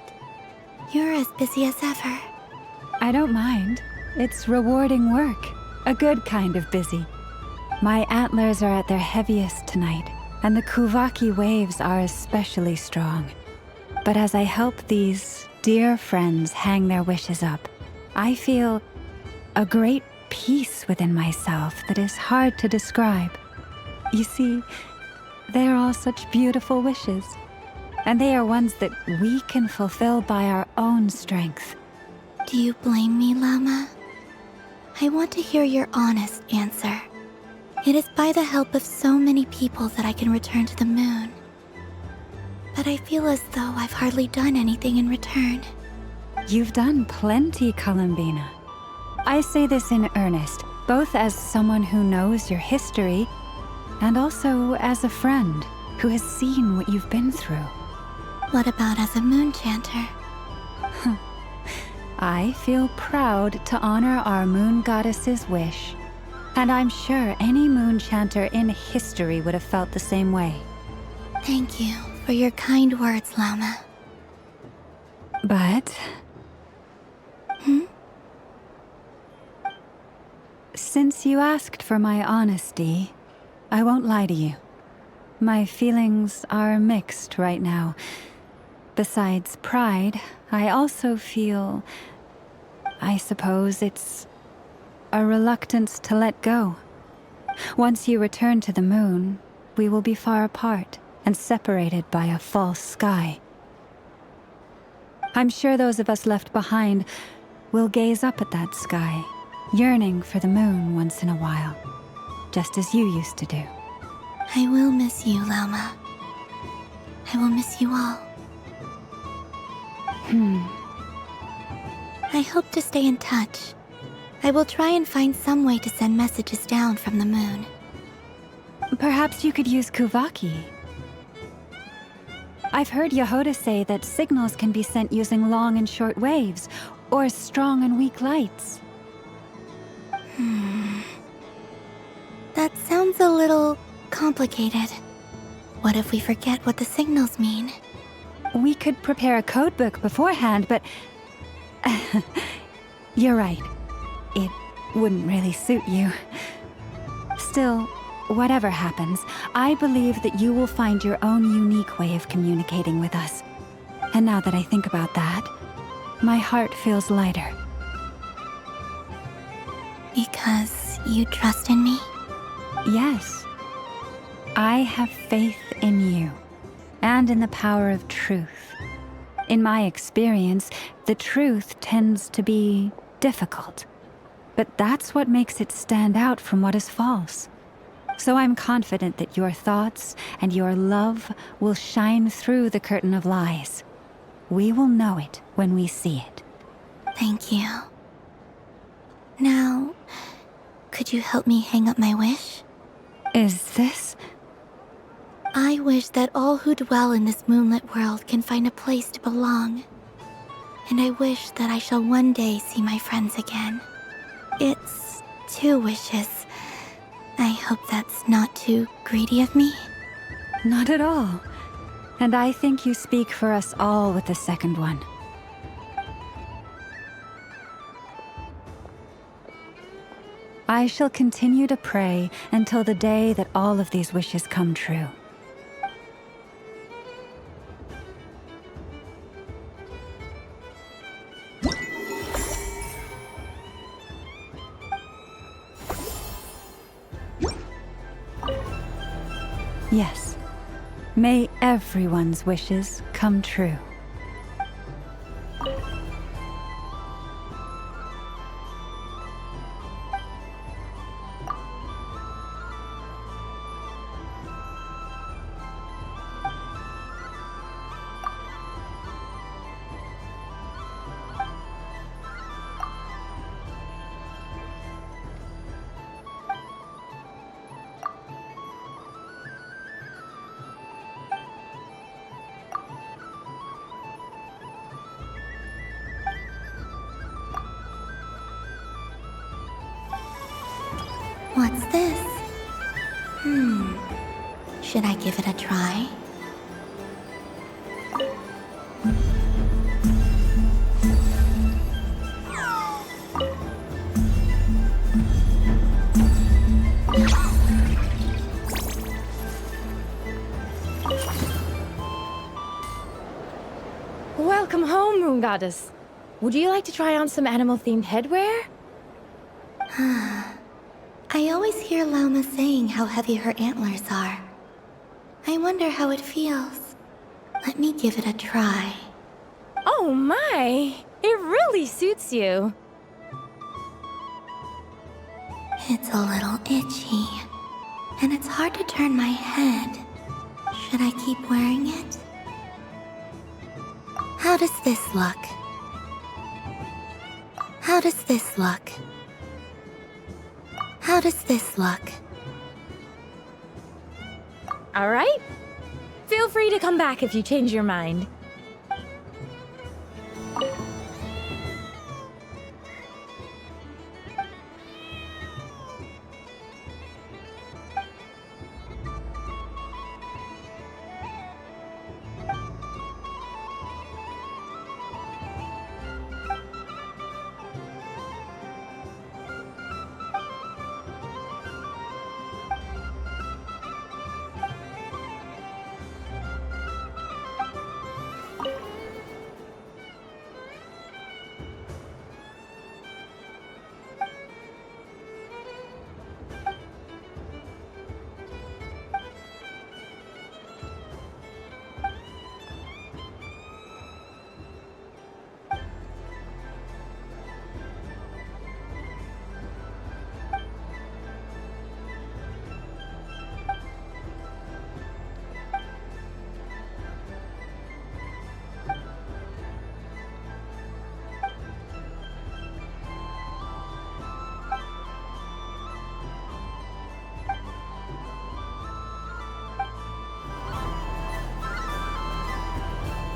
Speaker 2: you're as busy as ever.
Speaker 5: I don't mind. It's rewarding work. A good kind of busy. My antlers are at their heaviest tonight, and the Kuvaki waves are especially strong. But as I help these dear friends hang their wishes up, I feel a great peace within myself that is hard to describe. You see, they're all such beautiful wishes, and they are ones that we can fulfill by our own strength.
Speaker 2: Do you blame me, Lama? I want to hear your honest answer. It is by the help of so many people that I can return to the moon. But I feel as though I've hardly done anything in return.
Speaker 5: You've done plenty, Columbina. I say this in earnest, both as someone who knows your history, and also as a friend who has seen what you've been through.
Speaker 2: What about as a moon chanter?
Speaker 5: I feel proud to honor our moon goddess's wish. And I'm sure any moon chanter in history would have felt the same way.
Speaker 2: Thank you for your kind words, Lama.
Speaker 5: But... Since you asked for my honesty, I won't lie to you. My feelings are mixed right now. Besides pride, I also feel... I suppose it's... a reluctance to let go. Once you return to the moon, we will be far apart and separated by a false sky. I'm sure those of us left behind will gaze up at that sky, yearning for the moon once in a while, just as you used to do.
Speaker 2: I will miss you, Lama. I will miss you all. I hope to stay in touch. I will try and find some way to send messages down from the moon.
Speaker 5: Perhaps you could use Kuvaki. I've heard Yehoda say that signals can be sent using long and short waves, or strong and weak lights.
Speaker 2: That sounds a little complicated. What if we forget what the signals mean?
Speaker 5: We could prepare a codebook beforehand, but... You're right. It wouldn't really suit you. Still, whatever happens, I believe that you will find your own unique way of communicating with us. And now that I think about that, my heart feels lighter.
Speaker 2: Because you trust in me?
Speaker 5: Yes. I have faith in you, and in the power of truth. In my experience, the truth tends to be difficult. But that's what makes it stand out from what is false. So I'm confident that your thoughts and your love will shine through the curtain of lies. We will know it when we see it.
Speaker 2: Thank you. Now, could you help me hang up my wish?
Speaker 5: Is this?
Speaker 2: I wish that all who dwell in this moonlit world can find a place to belong. And I wish that I shall one day see my friends again. It's 2 wishes. I hope that's not too greedy of me.
Speaker 5: Not at all. And I think you speak for us all with the second one. I shall continue to pray until the day that all of these wishes come true. Yes. May everyone's wishes come true.
Speaker 2: What's this? Should I give it a try?
Speaker 4: Welcome home, Moon Goddess. Would you like to try on some animal-themed headwear?
Speaker 2: I always hear Lauma saying how heavy her antlers are. I wonder how it feels. Let me give it a try.
Speaker 4: Oh my! It really suits you.
Speaker 2: It's a little itchy, and it's hard to turn my head. Should I keep wearing it? How does this look? How does this look? How does this look?
Speaker 4: All right. Feel free to come back if you change your mind.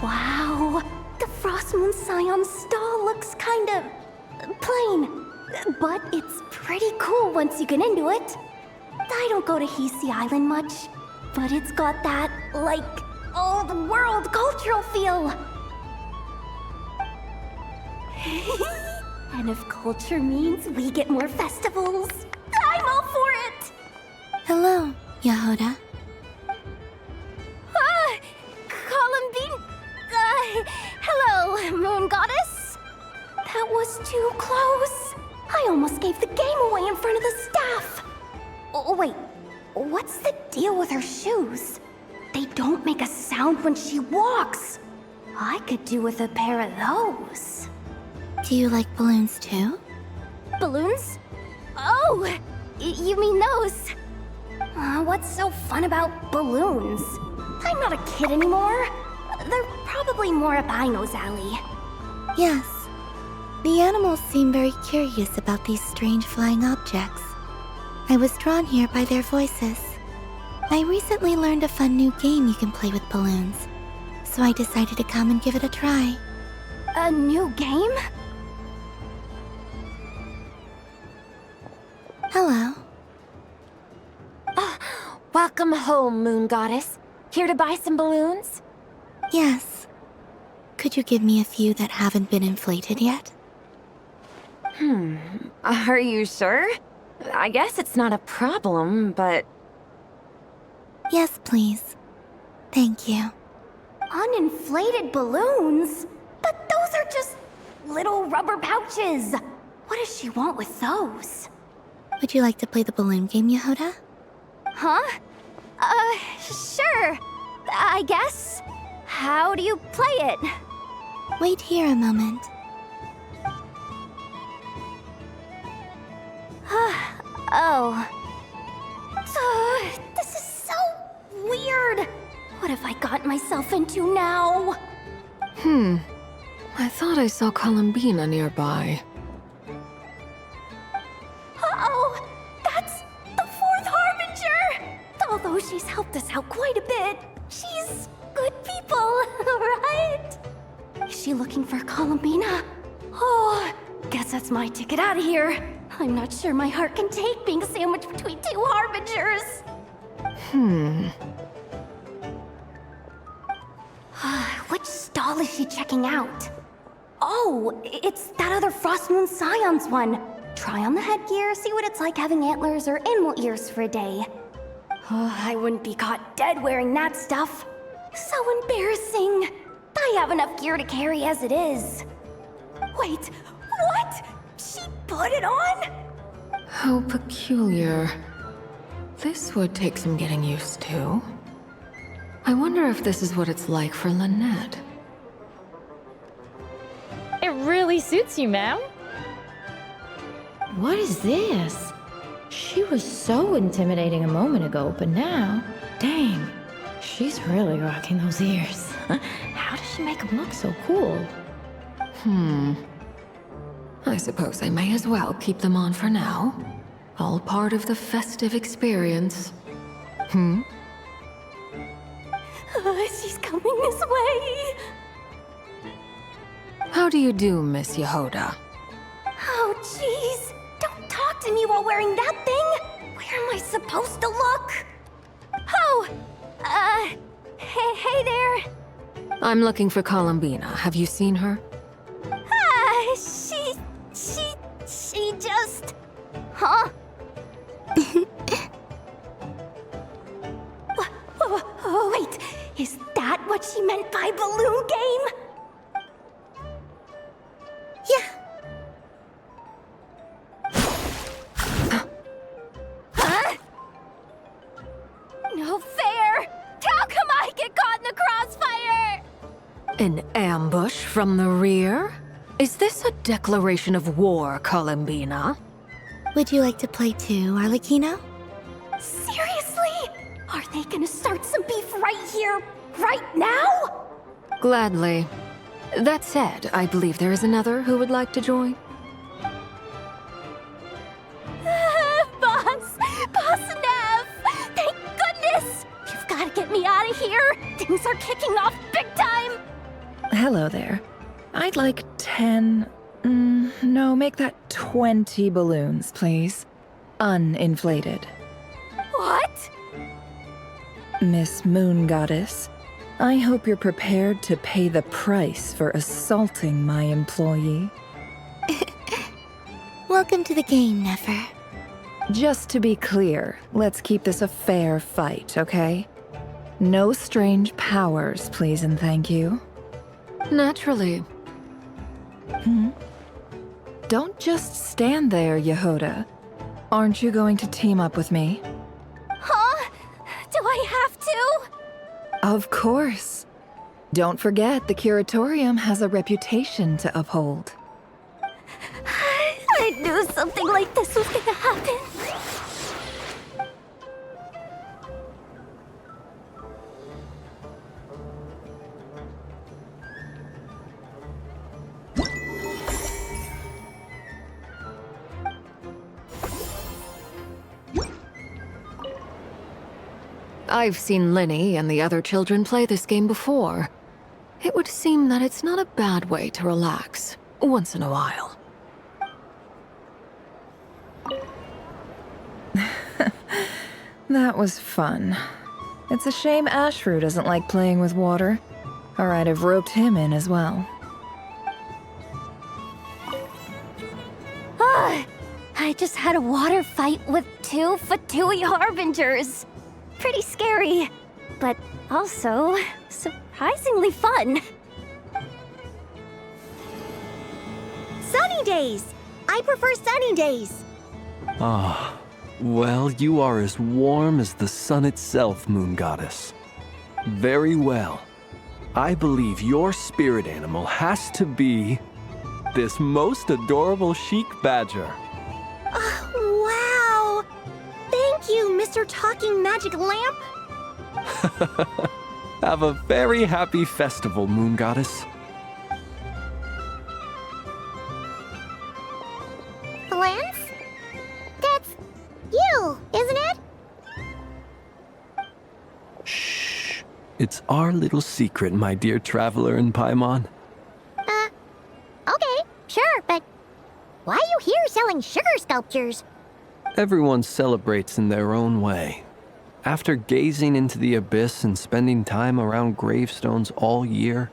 Speaker 8: Wow, the Frost Moon Scion stall looks kind of plain, but it's pretty cool once you get into it. I don't go to Hisi Island much, but it's got that, like, old world cultural feel. And if culture means we get more festivals, I'm all for it!
Speaker 2: Hello, Yahoda.
Speaker 8: Hello, Moon Goddess. That was too close. I almost gave the game away in front of the staff. Oh, wait, what's the deal with her shoes? They don't make a sound when she walks. I could do with a pair of those.
Speaker 2: Do you like balloons too?
Speaker 8: Balloons? Oh, you mean those? What's so fun about balloons? I'm not a kid anymore. They're probably more up Aino's alley.
Speaker 2: Yes. The animals seem very curious about these strange flying objects. I was drawn here by their voices. I recently learned a fun new game you can play with balloons, so I decided to come and give it a try.
Speaker 8: A new game?
Speaker 2: Hello.
Speaker 9: Welcome home, Moon Goddess. Here to buy some balloons?
Speaker 2: Yes. Could you give me a few that haven't been inflated yet?
Speaker 9: Are you sure? I guess it's not a problem, but...
Speaker 2: Yes, please. Thank you.
Speaker 8: Uninflated balloons? But those are just little rubber pouches. What does she want with those?
Speaker 2: Would you like to play the balloon game, Yehoda?
Speaker 8: Huh? Sure. I guess. How do you play it?
Speaker 2: Wait here a moment.
Speaker 8: Oh. This is so weird. What have I got myself into now?
Speaker 6: I thought I saw Columbina nearby.
Speaker 8: Uh-oh! That's the fourth Harbinger! Although she's helped us out quite a bit, she's good people, right? Is she looking for Columbina? Oh, guess that's my ticket out of here. I'm not sure my heart can take being sandwiched between two Harbingers. Which stall is she checking out? Oh, it's that other Frost Moon Scion's one. Try on the headgear, see what it's like having antlers or animal ears for a day. Oh, I wouldn't be caught dead wearing that stuff. So embarrassing. I have enough gear to carry as it is. Wait, what? She put it on?
Speaker 6: How peculiar. This would take some getting used to. I wonder if this is what it's like for Lynette.
Speaker 4: It really suits you, ma'am. What is this? She was so intimidating a moment ago, but now, dang, she's really rocking those ears. How does she make them look so cool?
Speaker 6: I suppose I may as well keep them on for now. All part of the festive experience.
Speaker 8: She's coming this way.
Speaker 6: How do you do, Miss Yehoda?
Speaker 8: Oh, jeez. Don't talk to me while wearing that thing. Where am I supposed to look? Oh, hey there.
Speaker 6: I'm looking for Columbina. Have you seen her?
Speaker 8: She just... Huh? Wait, is that what she meant by balloon game?
Speaker 2: Yeah.
Speaker 8: Huh? No fair! How come I get caught in the crossfire?
Speaker 6: An ambush from the rear? Is this a declaration of war, Columbina?
Speaker 2: Would you like to play too, Arlecchino?
Speaker 8: Seriously? Are they gonna start some beef right here, right now?
Speaker 6: Gladly. That said, I believe there is another who would like to join.
Speaker 8: Boss Nev! Thank goodness! You've gotta get me out of here! Things are kicking off big time!
Speaker 10: Hello there. I'd like 10... no, make that 20 balloons, please. Uninflated.
Speaker 8: What?
Speaker 10: Miss Moon Goddess, I hope you're prepared to pay the price for assaulting my employee.
Speaker 2: Welcome to the game, Nefer.
Speaker 10: Just to be clear, let's keep this a fair fight, okay? No strange powers, please and thank you.
Speaker 6: Naturally.
Speaker 10: Don't just stand there, Yehoda. Aren't you going to team up with me?
Speaker 8: Huh? Do I have to?
Speaker 10: Of course. Don't forget, the Curatorium has a reputation to uphold.
Speaker 8: I knew something like this was gonna happen.
Speaker 6: I've seen Linny and the other children play this game before. It would seem that it's not a bad way to relax, once in a while.
Speaker 10: That was fun. It's a shame Ashru doesn't like playing with water, or I'd have roped him in as well.
Speaker 8: I just had a water fight with 2 Fatui Harbingers. Pretty scary, but also surprisingly fun.
Speaker 3: Sunny days! I prefer sunny days.
Speaker 12: Ah, well, you are as warm as the sun itself, Moon Goddess. Very well. I believe your spirit animal has to be this most adorable chic badger.
Speaker 3: Wow! Thank you, Mr. Talking Magic Lamp.
Speaker 12: Have a very happy festival, Moon Goddess.
Speaker 3: Lance? That's you, isn't it?
Speaker 12: Shh. It's our little secret, my dear Traveler in Paimon.
Speaker 3: Okay, sure, but why are you here selling sugar sculptures?
Speaker 12: Everyone celebrates in their own way. After gazing into the abyss and spending time around gravestones all year,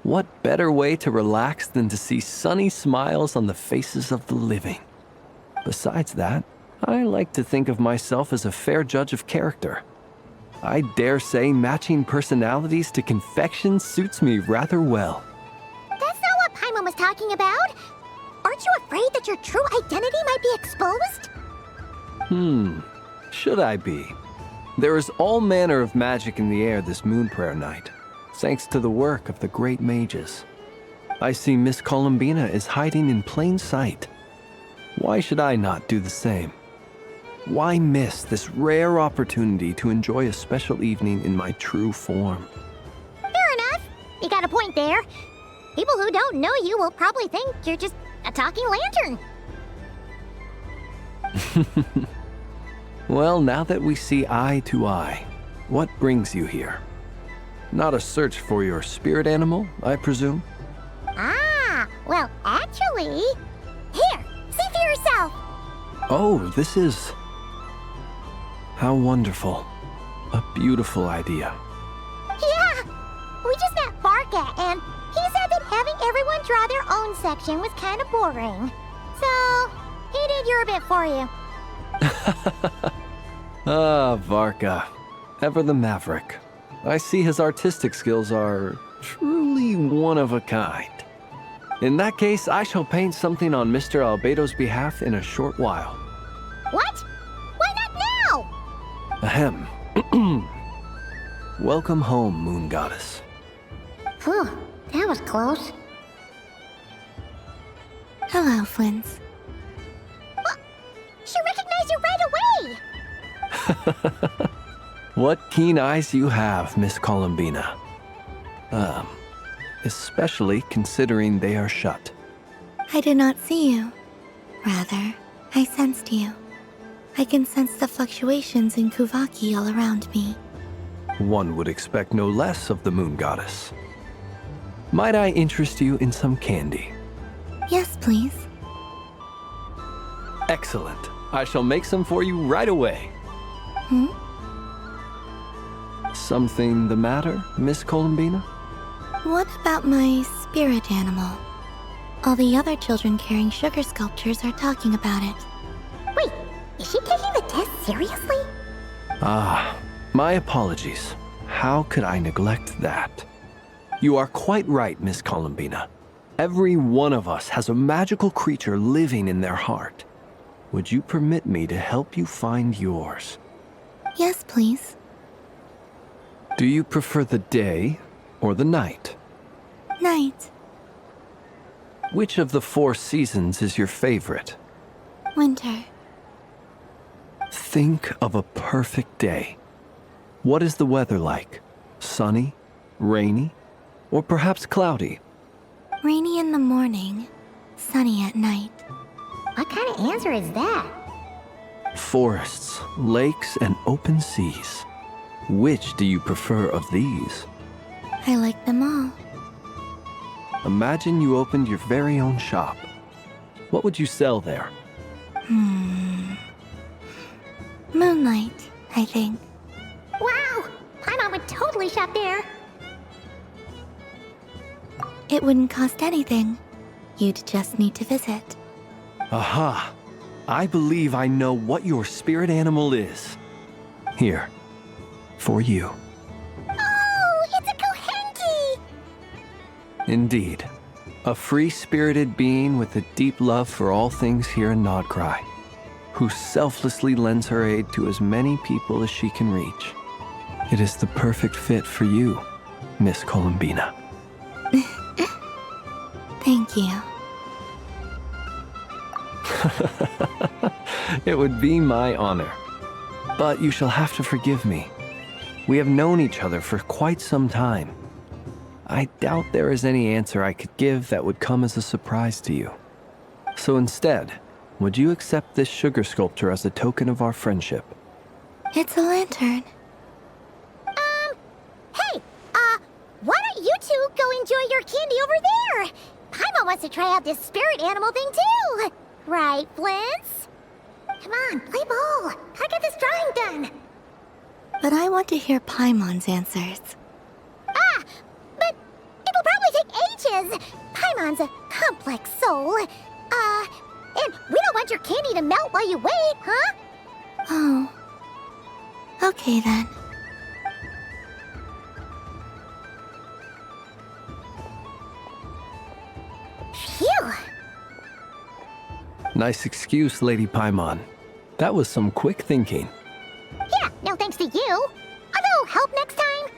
Speaker 12: what better way to relax than to see sunny smiles on the faces of the living? Besides that, I like to think of myself as a fair judge of character. I dare say matching personalities to confection suits me rather well.
Speaker 3: That's not what Paimon was talking about. Aren't you afraid that your true identity might be exposed?
Speaker 12: Should I be? There is all manner of magic in the air this moon prayer night, thanks to the work of the great mages. I see Miss Columbina is hiding in plain sight. Why should I not do the same? Why miss this rare opportunity to enjoy a special evening in my true form?
Speaker 3: Fair enough. You got a point there. People who don't know you will probably think you're just a talking lantern.
Speaker 12: Well, now that we see eye to eye, what brings you here? Not a search for your spirit animal, I presume?
Speaker 3: Ah, well, actually... Here, see for yourself!
Speaker 12: Oh, this is... How wonderful. A beautiful idea.
Speaker 3: Yeah! We just met Barca, and he said that having everyone draw their own section was kind of boring. So, he did your bit for you.
Speaker 12: Ah, Varka. Ever the maverick. I see his artistic skills are truly one of a kind. In that case, I shall paint something on Mr. Albedo's behalf in a short while.
Speaker 3: What? Why not now?
Speaker 12: Ahem. Welcome home, Moon Goddess.
Speaker 3: Phew, that was close.
Speaker 2: Hello, Flins.
Speaker 3: She recognized you right away!
Speaker 12: What keen eyes you have, Miss Columbina. Especially considering they are shut.
Speaker 2: I did not see you. Rather, I sensed you. I can sense the fluctuations in Kuvaki all around me.
Speaker 12: One would expect no less of the Moon Goddess. Might I interest you in some candy?
Speaker 2: Yes, please.
Speaker 12: Excellent. I shall make some for you right away. Something the matter, Miss Columbina?
Speaker 2: What about my spirit animal? All the other children carrying sugar sculptures are talking about it.
Speaker 3: Wait, is she taking the test seriously?
Speaker 12: Ah, my apologies. How could I neglect that? You are quite right, Miss Columbina. Every one of us has a magical creature living in their heart. Would you permit me to help you find yours?
Speaker 2: Yes, please.
Speaker 12: Do you prefer the day or the night?
Speaker 2: Night.
Speaker 12: Which of the 4 seasons is your favorite?
Speaker 2: Winter.
Speaker 12: Think of a perfect day. What is the weather like? Sunny, rainy, or perhaps cloudy?
Speaker 2: Rainy in the morning, sunny at night.
Speaker 3: What kind of answer is that?
Speaker 12: Forests, lakes, and open seas. Which do you prefer of these?
Speaker 2: I like them all.
Speaker 12: Imagine you opened your very own shop. What would you sell there?
Speaker 2: Moonlight, I think.
Speaker 3: Wow! Paimon would totally shop there.
Speaker 2: It wouldn't cost anything. You'd just need to visit.
Speaker 12: Aha! I believe I know what your spirit animal is. Here, for you.
Speaker 3: Oh, it's a Kohenki!
Speaker 12: Indeed. A free-spirited being with a deep love for all things here in Nodcry, who selflessly lends her aid to as many people as she can reach. It is the perfect fit for you, Miss Columbina.
Speaker 2: Thank you.
Speaker 12: It would be my honor. But you shall have to forgive me. We have known each other for quite some time. I doubt there is any answer I could give that would come as a surprise to you. So instead, would you accept this sugar sculpture as a token of our friendship?
Speaker 2: It's a lantern.
Speaker 3: Hey, why don't you two go enjoy your candy over there? Paimon wants to try out this spirit animal thing too. Right, Flint's? Come on, play ball. I got this drawing done.
Speaker 2: But I want to hear Paimon's answers.
Speaker 3: But it'll probably take ages. Paimon's a complex soul. And we don't want your candy to melt while you wait, huh?
Speaker 2: Oh. Okay then.
Speaker 3: Phew.
Speaker 12: Nice excuse, Lady Paimon. That was some quick thinking.
Speaker 3: Yeah, no thanks to you. Although, help next time.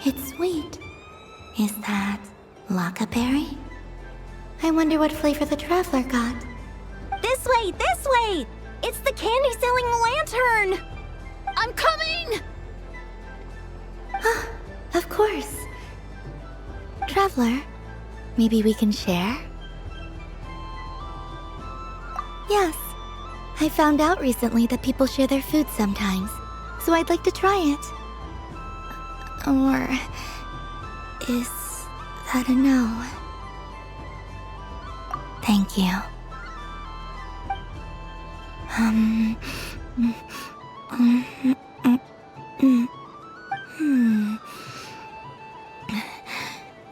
Speaker 2: It's sweet. Is that Lockaberry? I wonder what flavor the Traveler got.
Speaker 8: This way, this way! It's the candy-selling lantern! I'm coming!
Speaker 2: Of course. Traveler, maybe we can share? Yes. I found out recently that people share their food sometimes, so I'd like to try it. Or is that a no? Thank you.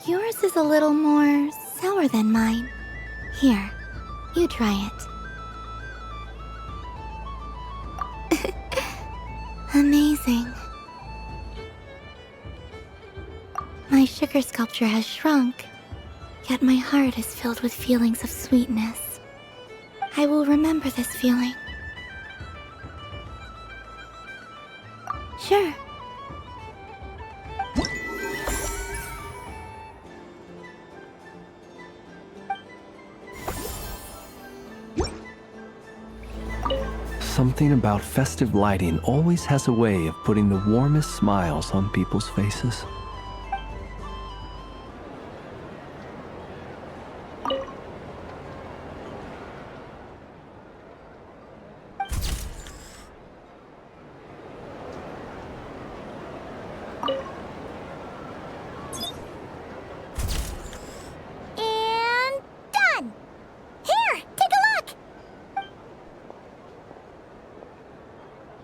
Speaker 2: Yours is a little more sour than mine. Here, you try it. Amazing. My sugar sculpture has shrunk, yet my heart is filled with feelings of sweetness. I will remember this feeling. Sure.
Speaker 12: Something about festive lighting always has a way of putting the warmest smiles on people's faces.
Speaker 3: And done! Here, take a look!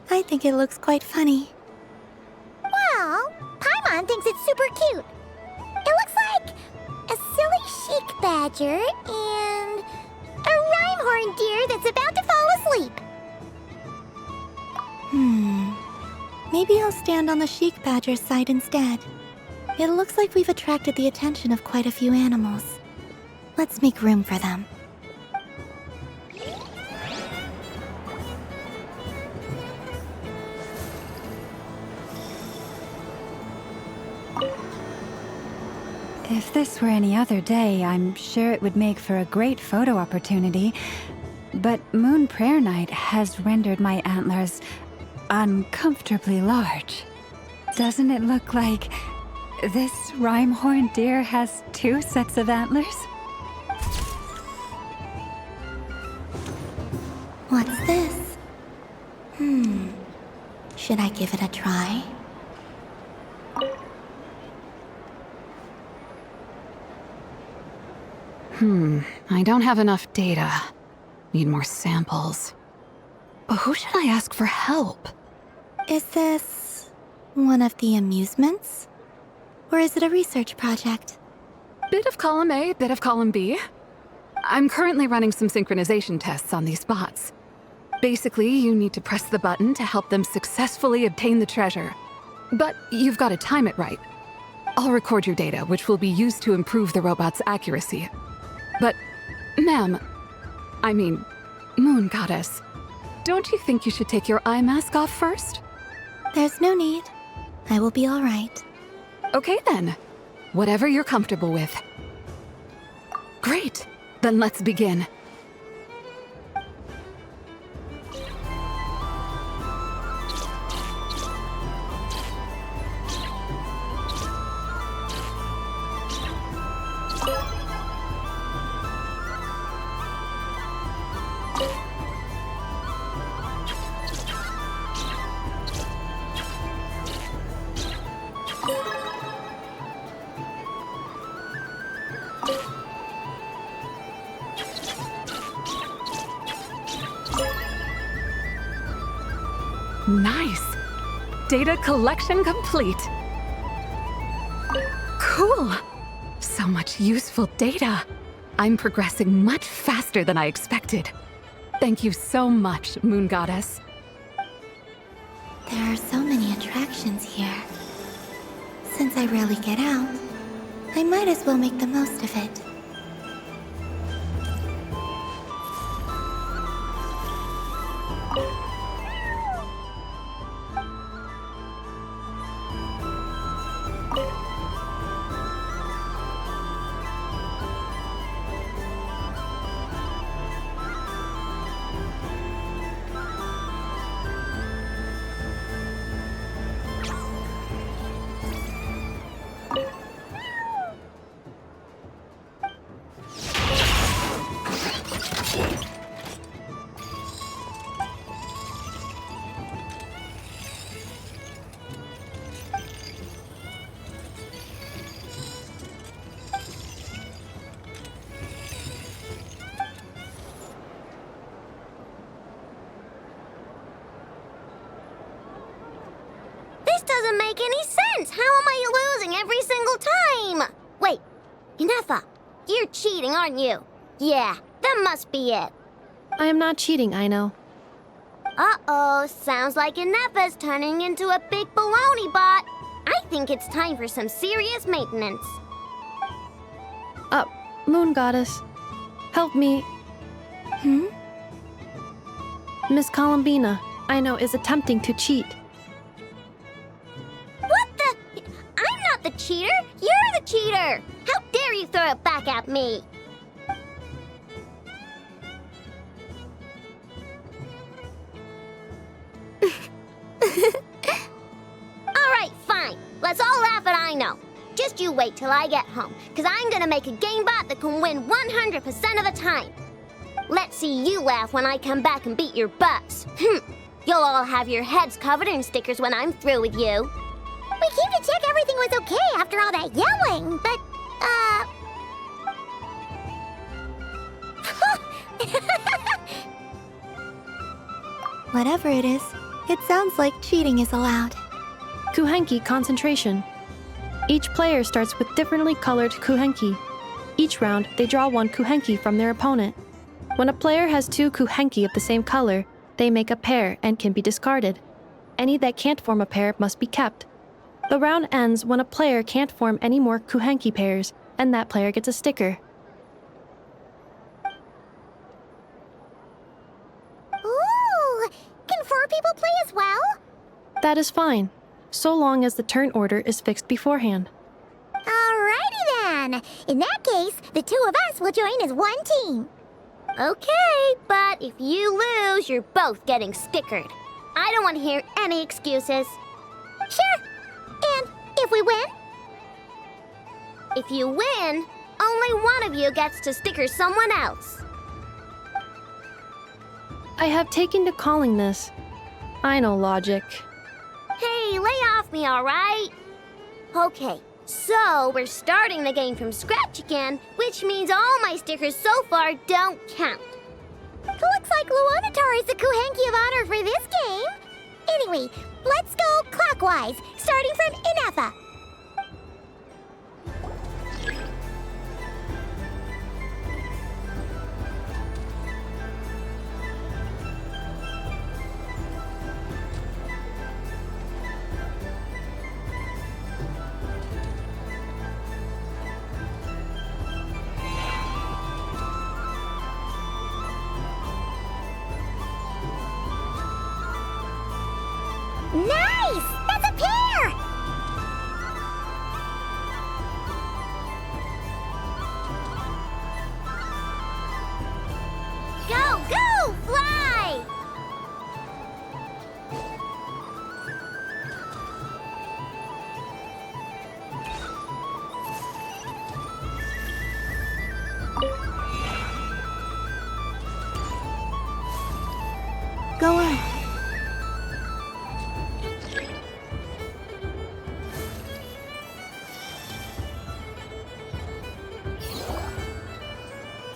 Speaker 2: I think it looks quite funny.
Speaker 3: Well, Paimon thinks it's super cute. It looks like a silly chic badger and a rhyme-horn deer that's about to fall asleep.
Speaker 2: Maybe I'll stand on the chic badger's side instead. It looks like we've attracted the attention of quite a few animals. Let's make room for them.
Speaker 5: If this were any other day, I'm sure it would make for a great photo opportunity. But Moon Prayer Night has rendered my antlers uncomfortably large. Doesn't it look like this rhyme-horned deer has 2 sets of antlers?
Speaker 2: What's this? Should I give it a try?
Speaker 7: I don't have enough data. Need more samples. But who should I ask for help?
Speaker 2: Is this one of the amusements? Or is it a research project?
Speaker 7: Bit of column A, bit of column B. I'm currently running some synchronization tests on these bots. Basically, you need to press the button to help them successfully obtain the treasure. But you've got to time it right. I'll record your data, which will be used to improve the robot's accuracy. But, ma'am, I mean, Moon Goddess, don't you think you should take your eye mask off first?
Speaker 2: There's no need. I will be all right.
Speaker 7: Okay then. Whatever you're comfortable with. Great. Then let's begin. Nice! Data collection complete. Cool! So much useful data. I'm progressing much faster than I expected. Thank you so much, Moon Goddess.
Speaker 2: There are so many attractions here. Since I rarely get out, I might as well make the most of it.
Speaker 3: Doesn't make any sense! How am I losing every single time? Wait, Inefa, you're cheating, aren't you? Yeah, that must be it.
Speaker 14: I am not cheating, I know.
Speaker 3: Uh-oh, sounds like Inefa's turning into a big baloney bot. I think it's time for some serious maintenance.
Speaker 14: Moon Goddess, help me. Miss Columbina, I know, is attempting to cheat.
Speaker 3: I'm not the cheater! You're the cheater! How dare you throw it back at me? Alright, fine. Let's all laugh at I know. Just you wait till I get home, because I'm gonna make a game bot that can win 100% of the time. Let's see you laugh when I come back and beat your butts. You'll all have your heads covered in stickers when I'm through with you. We came to check everything was okay after all that yelling, but,
Speaker 2: Whatever it is, it sounds like cheating is allowed.
Speaker 14: Kuhenki concentration. Each player starts with differently colored kuhenki. Each round, they draw one kuhenki from their opponent. When a player has two kuhenki of the same color, they make a pair and can be discarded. Any that can't form a pair must be kept. The round ends when a player can't form any more kuhenki pairs, and that player gets a sticker.
Speaker 3: Ooh! Can 4 people play as well?
Speaker 14: That is fine, so long as the turn order is fixed beforehand.
Speaker 3: Alrighty then! In that case, the 2 of us will join as one team. Okay, but if you lose, you're both getting stickered. I don't want to hear any excuses. Sure. And if we win? If you win, only one of you gets to sticker someone else.
Speaker 14: I have taken to calling this. I know logic.
Speaker 3: Hey, lay off me, alright? Okay, so we're starting the game from scratch again, which means all my stickers so far don't count. Looks like Luonatar is the Kuhenki of honor for this game. Anyway, let's go clockwise, starting from Inafa. Nice! That's a pair! Go, go, fly!
Speaker 1: Go on.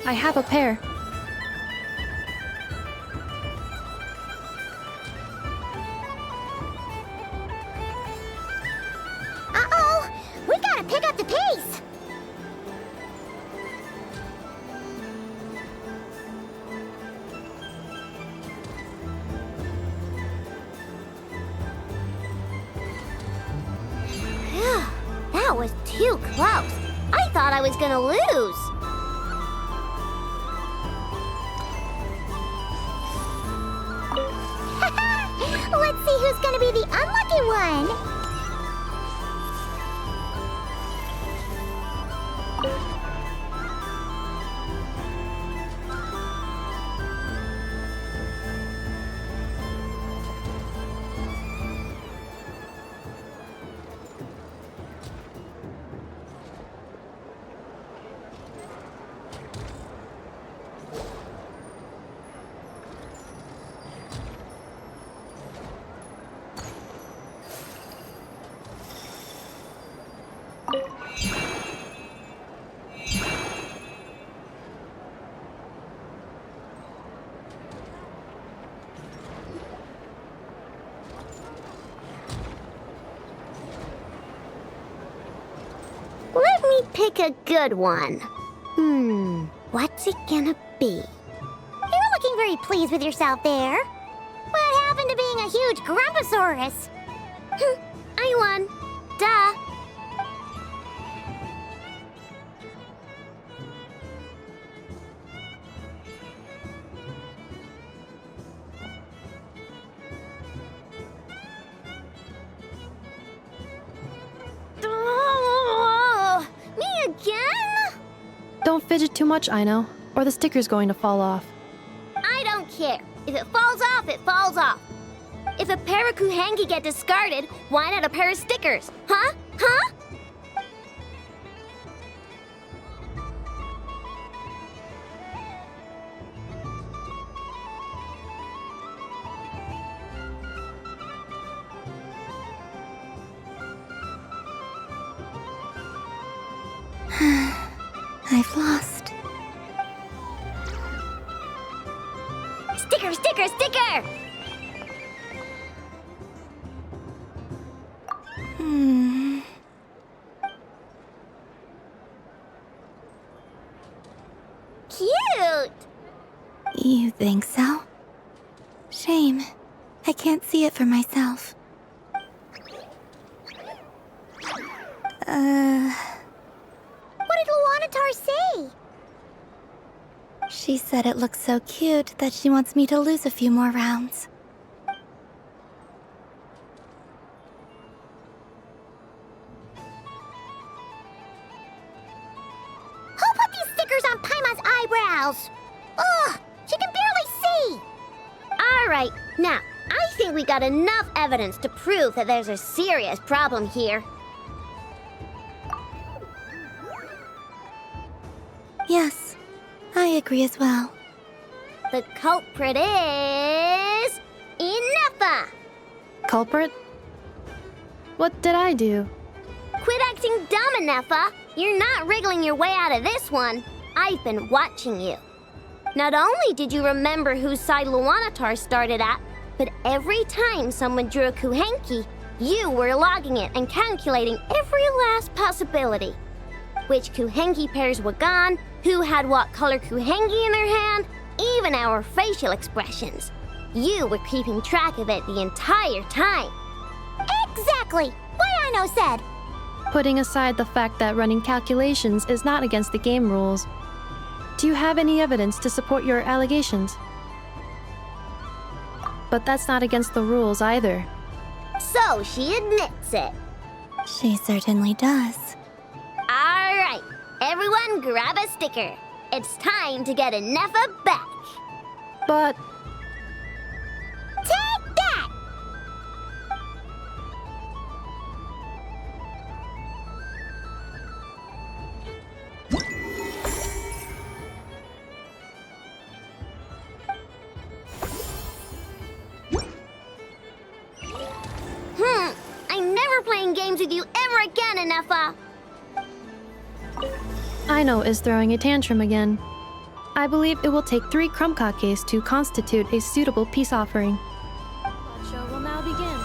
Speaker 14: I have a pair.
Speaker 3: Uh-oh! We gotta pick up the pace! Phew, that was too close. I thought I was gonna lose. Let's see who's gonna be the unlucky one. Let me pick a good one. What's it gonna be? You're looking very pleased with yourself there. What happened to being a huge Grumposaurus? I won. Duh. Me again?
Speaker 14: Don't fidget too much, Ino, or the sticker's going to fall off.
Speaker 3: I don't care. If it falls off, it falls off. If a pair of Kuhenki get discarded, why not a pair of stickers? Huh? Huh?
Speaker 2: I've lost.
Speaker 3: Sticker, sticker, sticker! Cute!
Speaker 2: You think so? Shame. I can't see it for myself.
Speaker 3: What did Luonatar say?
Speaker 2: She said it looks so cute that she wants me to lose a few more rounds.
Speaker 3: Who put these stickers on Paimon's eyebrows? Ugh, she can barely see. All right, now, I think we got enough evidence to prove that there's a serious problem here.
Speaker 2: Yes, I agree as well.
Speaker 3: The culprit is... Ineffa!
Speaker 14: Culprit? What did I do?
Speaker 3: Quit acting dumb, Ineffa! You're not wriggling your way out of this one. I've been watching you. Not only did you remember whose side Luanatar started at, but every time someone drew a Kuhenki, you were logging it and calculating every last possibility. Which Kuhenki pairs were gone, who had what color Kuhenki in their hand, even our facial expressions. You were keeping track of it the entire time. Exactly! What Aino said!
Speaker 14: Putting aside the fact that running calculations is not against the game rules, do you have any evidence to support your allegations? But that's not against the rules either.
Speaker 3: So she admits it.
Speaker 2: She certainly does.
Speaker 3: Alright, everyone grab a sticker. It's time to get Ineffa back.
Speaker 14: But...
Speaker 3: Take that! I'm never playing games with you ever again, Ineffa.
Speaker 14: Aino is throwing a tantrum again. I believe it will take 3 Krumkakes to constitute a suitable peace offering. The show will now begin.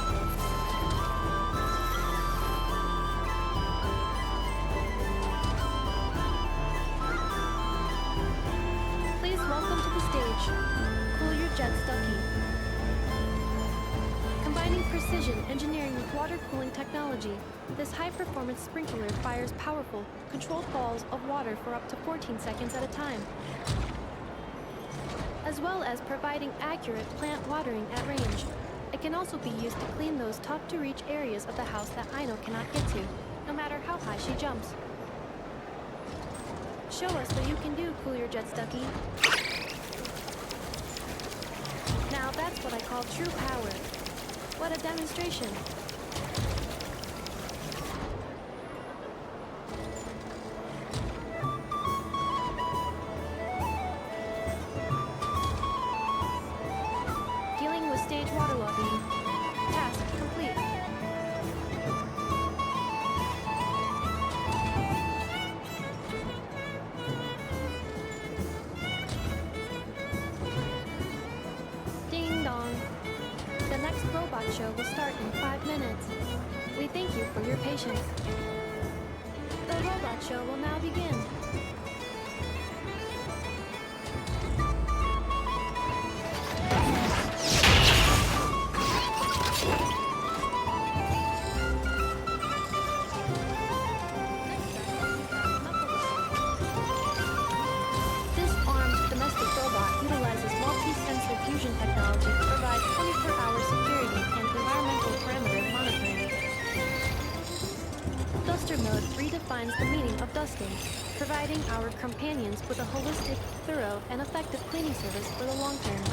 Speaker 14: Please welcome to the stage, Cool Your Jets Ducky. Combining precision engineering with water cooling technology, this high-performance sprinkler fires powerful, controlled balls of water for up to 14 seconds at a time, as well as providing accurate plant watering at range. It can also be used to clean those tough-to-reach areas of the house that Aino cannot get to, no matter how high she jumps. Show us what you can do, Cool Your Jets Ducky. Now that's what I call true power. What a demonstration. Dealing with stage waterlogging. Task complete. Ding dong. The next robot show will start in 5 minutes. We thank you for your patience. The robot show will now begin. This armed domestic robot utilizes multi-sensor fusion technology to provide 24-hour security and environmental parameter monitoring. Duster mode redefines the meaning of dusting, providing our companions with a holistic, thorough, and effective cleaning service for the long term.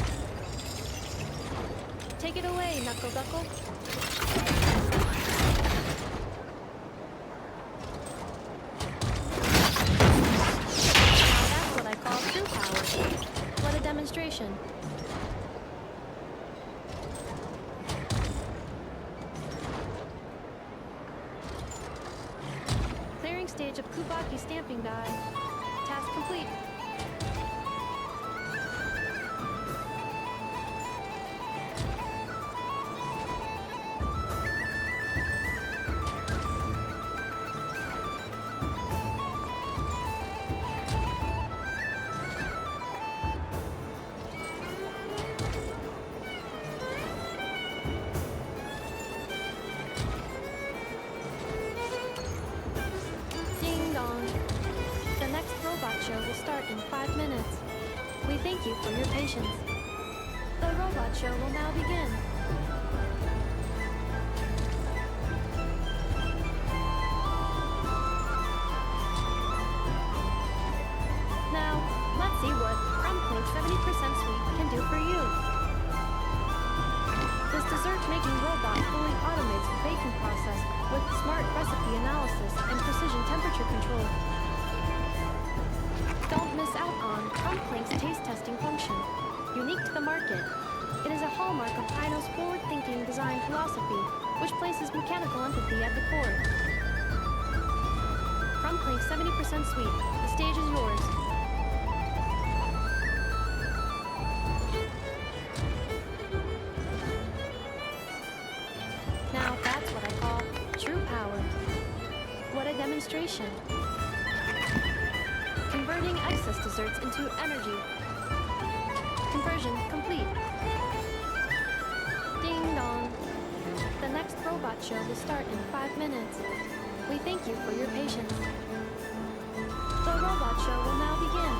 Speaker 14: Take it away, Knuckle Duckle. Now that's what I call true power. What a demonstration. Clearing stage of Kubaki stamping die. Task complete. Ding dong. The next robot show will start in 5 minutes. We thank you for your patience. The robot show will now begin. Now, let's see what Crumbling 70% Sweet can do for you. This dessert-making robot fully automates the baking process with smart recipe analysis and precision temperature control. Don't miss out on Crumplink's taste testing function. unique to the market. It is a hallmark of Aino's forward-thinking design philosophy, which places mechanical empathy at the core. Rum Clink 70% sweet. The stage is yours. Now that's what I call true power. What a demonstration. Converting excess desserts into energy. Conversion complete. Ding dong. The next robot show will start in 5 minutes. We thank you for your patience. The robot show will now begin.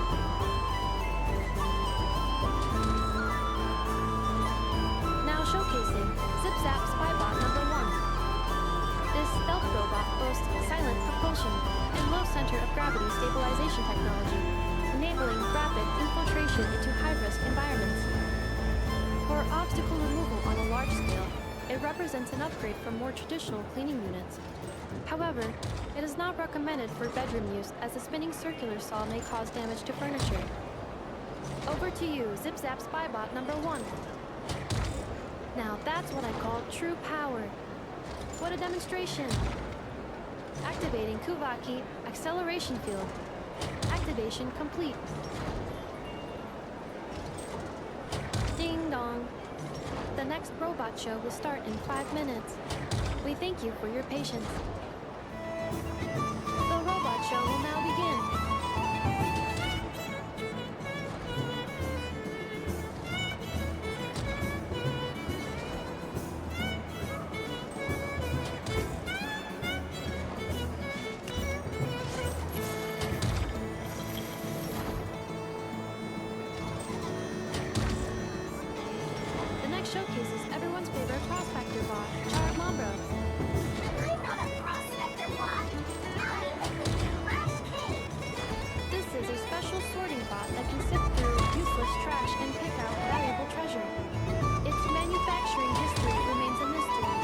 Speaker 14: Now showcasing Zip-Zap Spybot number 1. This stealth robot boasts silent propulsion and low center of gravity stabilization technology, enabling rapid infiltration into high-risk environments. For obstacle removal on a large scale, it represents an upgrade from more traditional cleaning units. However, it is not recommended for bedroom use as the spinning circular saw may cause damage to furniture. Over to you, Zip-Zap Spybot number 1. Now that's what I call true power. What a demonstration! Activating Kuvaki acceleration field. Activation complete. Ding dong. The next robot show will start in 5 minutes. We thank you for your patience. The robot show will now begin. The next showcase is everyone's favorite prospector bot, Chard Mambro.
Speaker 3: I'm not a prospector bot. I'm a trash can.
Speaker 14: This is a special sorting bot that can sift through useless trash and pick out valuable treasure. Its manufacturing history remains a mystery,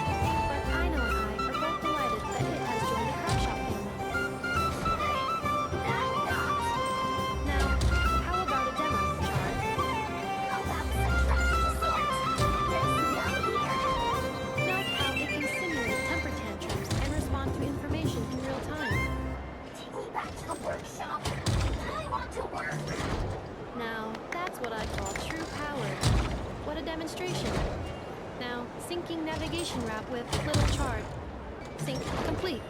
Speaker 14: but Aino and I are both delighted that it has joined the craft shop family. Now, how about a demo, Chard? Note how it can simulate temper tantrums and respond to information in real time.
Speaker 3: Take me back to the workshop. I want to work.
Speaker 14: Now, that's what I call true power. What a demonstration. Now, syncing navigation route with Little Chard. Sync complete.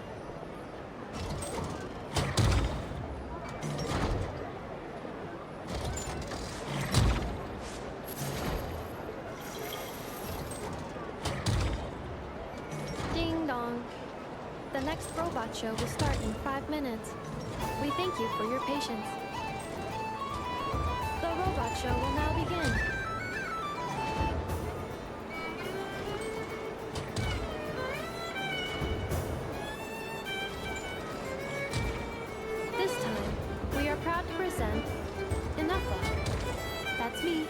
Speaker 14: Ding dong. The next robot show will start in 5 minutes. We thank you for your patience. The robot show will now begin. This time, we are proud to present Inefa. That's me.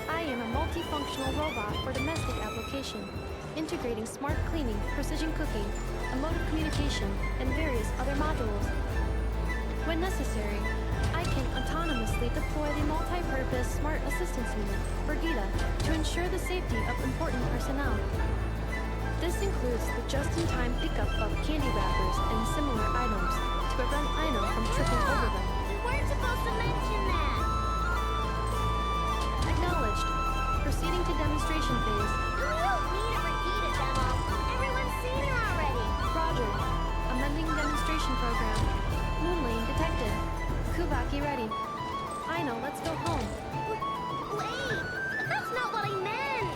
Speaker 14: I am a multifunctional robot for domestic application, integrating smart cleaning, precision cooking, emotive communication, and various other modules. When necessary, I can autonomously deploy the multi-purpose Smart Assistance Unit, Brigida, to ensure the safety of important personnel. This includes the just-in-time pickup of candy wrappers and similar items to prevent Aino from tripping over them.
Speaker 3: We weren't supposed to mention that.
Speaker 14: Acknowledged. Proceeding to demonstration phase.
Speaker 3: We don't need a Brigida demo. Everyone's seen her already.
Speaker 14: Roger. Amending demonstration program. Moonlight detected. Kuvaki ready. Aino, let's go home.
Speaker 3: Wait, that's not what I meant.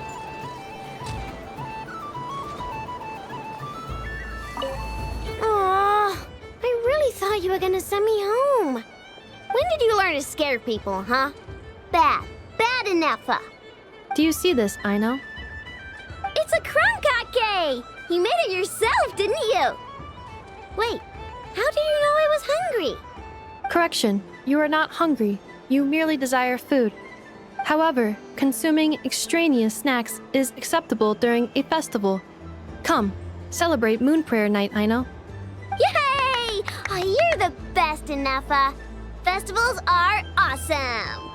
Speaker 3: Aww, I really thought you were gonna send me home. When did you learn to scare people, huh? Bad enough.
Speaker 14: Do you see this, Aino?
Speaker 3: It's a crunkake! You made it yourself, didn't you? Wait, how do you know I was hungry?
Speaker 14: Correction, you are not hungry. You merely desire food. However, consuming extraneous snacks is acceptable during a festival. Come, celebrate Moon Prayer Night, Aino.
Speaker 3: Yay! Oh, you're the best, Inefa. Festivals are awesome.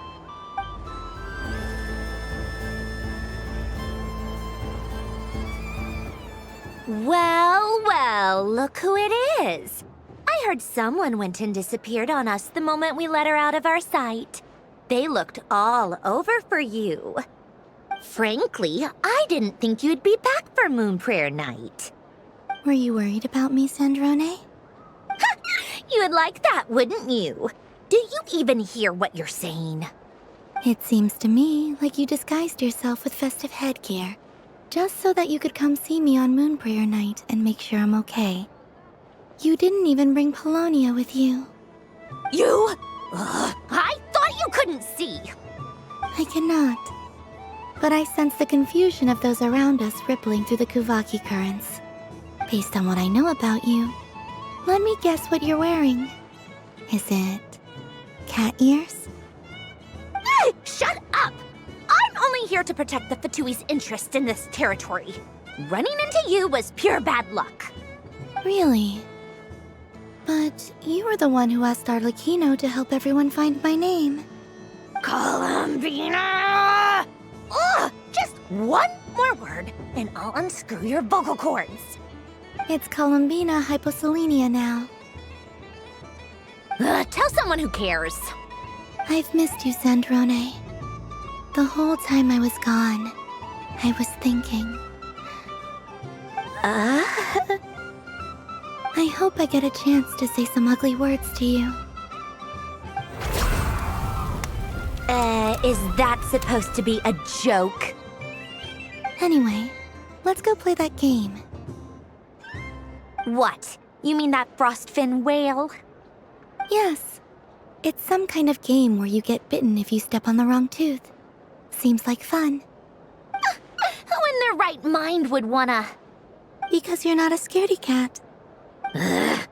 Speaker 15: Well, well, look who it is. I heard someone went and disappeared on us the moment we let her out of our sight. They looked all over for you. Frankly, I didn't think you'd be back for Moon Prayer Night.
Speaker 2: Were you worried about me, Sandrone?
Speaker 15: You would like that, wouldn't you? Do you even hear what you're saying?
Speaker 2: It seems to me like you disguised yourself with festive headgear, just so that you could come see me on Moon Prayer Night and make sure I'm okay. You didn't even bring Polonia with you.
Speaker 15: You? I thought you couldn't see.
Speaker 2: I cannot. But I sense the confusion of those around us rippling through the Kuvaki currents. Based on what I know about you, let me guess what you're wearing. Is it cat ears?
Speaker 15: Shut up! I'm only here to protect the Fatui's interest in this territory. Running into you was pure bad luck.
Speaker 2: Really? But you were the one who asked Arlecchino to help everyone find my name.
Speaker 15: Columbina! Ugh! Just one more word, and I'll unscrew your vocal cords.
Speaker 2: It's Columbina hyposelenia now.
Speaker 15: Tell someone who cares.
Speaker 2: I've missed you, Sandrone. The whole time I was gone, I was thinking. I hope I get a chance to say some ugly words to you.
Speaker 15: Is that supposed to be a joke?
Speaker 2: Anyway, let's go play that game.
Speaker 15: What? You mean that frostfin whale?
Speaker 2: Yes. It's some kind of game where you get bitten if you step on the wrong tooth. Seems like fun.
Speaker 15: Who in their right mind would wanna...
Speaker 2: Because you're not a scaredy cat.
Speaker 15: Fine!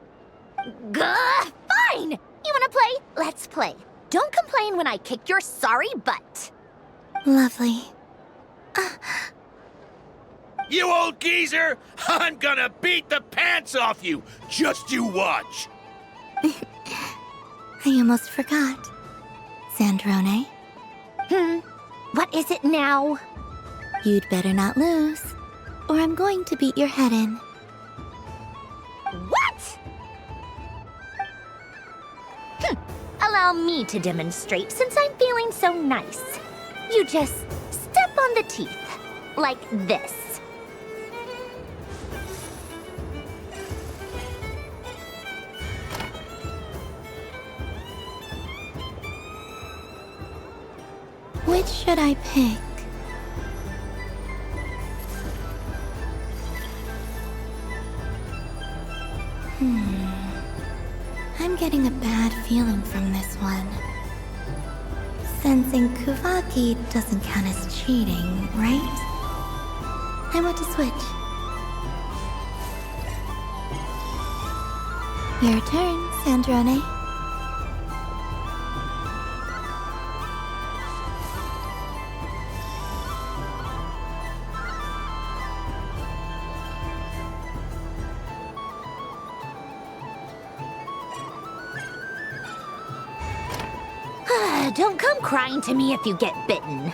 Speaker 15: You wanna play? Let's play. Don't complain when I kick your sorry butt.
Speaker 2: Lovely.
Speaker 16: You old geezer! I'm gonna beat the pants off you! Just you watch!
Speaker 2: I almost forgot. Sandrone?
Speaker 15: What is it now?
Speaker 2: You'd better not lose, or I'm going to beat your head in.
Speaker 15: What? Allow me to demonstrate since I'm feeling so nice. You just step on the teeth, like this.
Speaker 2: Which should I pick? I'm getting a bad feeling from this one. Sensing Kuvaki doesn't count as cheating, right? I want to switch. Your turn, Sandrone.
Speaker 15: Don't come crying to me if you get bitten.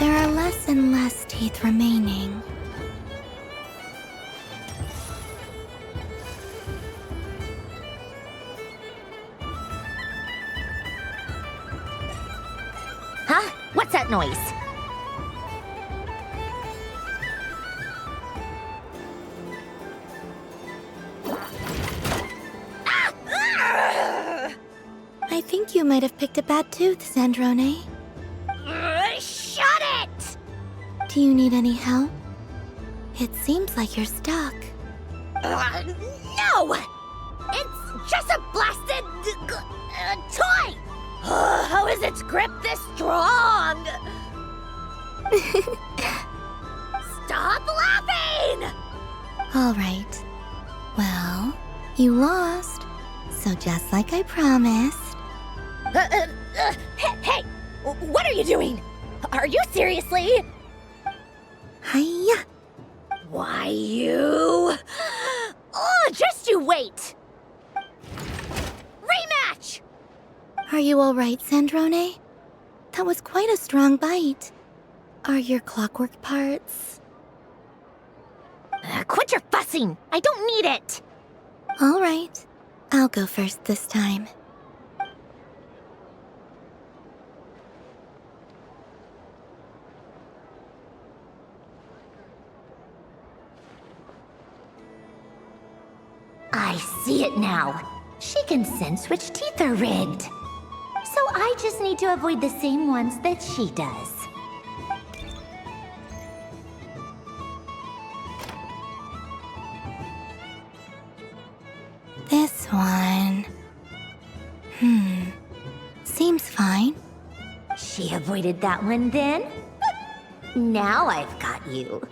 Speaker 2: There are less and less teeth remaining.
Speaker 15: Huh? What's that noise?
Speaker 2: I think you might have picked a bad tooth, Sandrone.
Speaker 15: Shut it!
Speaker 2: Do you need any help? It seems like you're stuck.
Speaker 15: No! It's just a blasted... toy! How is its grip this strong? Stop laughing!
Speaker 2: All right. Well, you lost. So just like I promised...
Speaker 15: Hey! What are you doing? Are you seriously?
Speaker 2: Hiya!
Speaker 15: Why, you... Oh, just you wait! Rematch!
Speaker 2: Are you you all right, Sandrone? That was quite a strong bite. Are your clockwork parts?
Speaker 15: Quit your fussing! I don't need it!
Speaker 2: All right. I'll go first this time.
Speaker 15: I see it now. She can sense which teeth are rigged. So I just need to avoid the same ones that she does.
Speaker 2: This one... Seems fine.
Speaker 15: She avoided that one then? Now I've got you.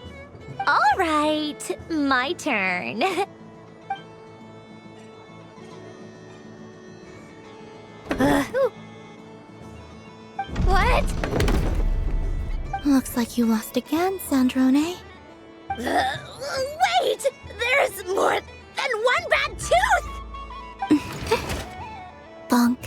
Speaker 15: All right, my turn. What?
Speaker 2: Looks like you lost again, Sandrone.
Speaker 15: Wait! There's more than one bad tooth!
Speaker 2: Bonk.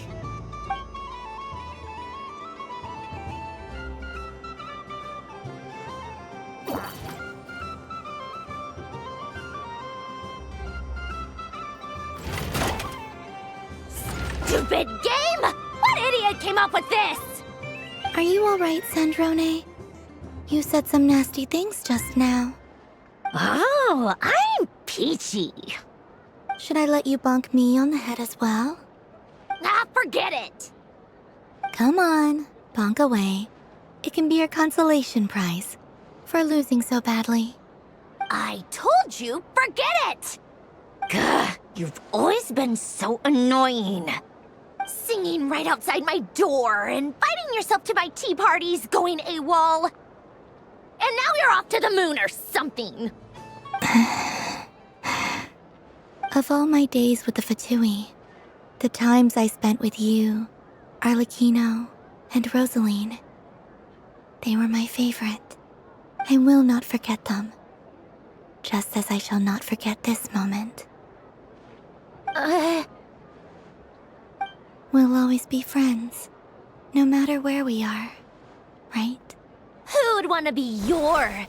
Speaker 15: Stupid game! What idiot came up with this?
Speaker 2: Are you alright, Sandrone? You said some nasty things just now.
Speaker 15: Oh, I'm peachy.
Speaker 2: Should I let you bonk me on the head as well?
Speaker 15: Ah, forget it!
Speaker 2: Come on, bonk away. It can be your consolation prize for losing so badly.
Speaker 15: I told you, forget it! Gah, you've always been so annoying. Singing right outside my door, inviting yourself to my tea parties, going AWOL. And now you're off to the moon or something.
Speaker 2: Of all my days with the Fatui, the times I spent with you, Arlecchino, and Rosaline, they were my favorite. I will not forget them. Just as I shall not forget this moment. We'll always be friends, no matter where we are, right?
Speaker 15: Who'd want to be your...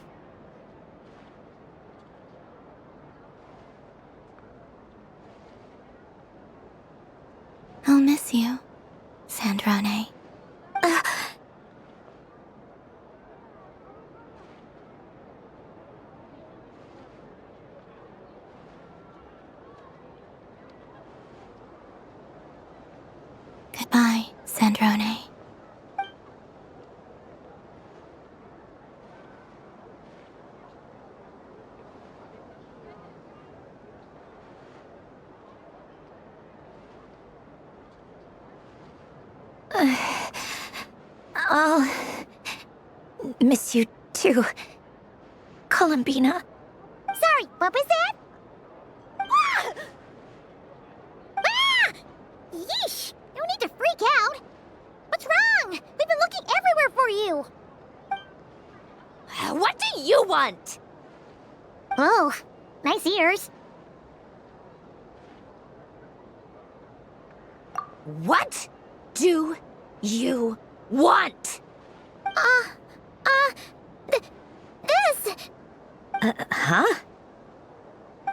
Speaker 2: I'll miss you, Sandrone. Goodbye, Sandrone.
Speaker 15: I'll miss you too, Columbina.
Speaker 3: Sorry, what was that? Ah! Ah! Yeesh! No need to freak out. What's wrong? We've been looking everywhere for you.
Speaker 15: What do you want?
Speaker 3: Oh, nice ears.
Speaker 15: What do you want?
Speaker 3: This.
Speaker 15: Huh?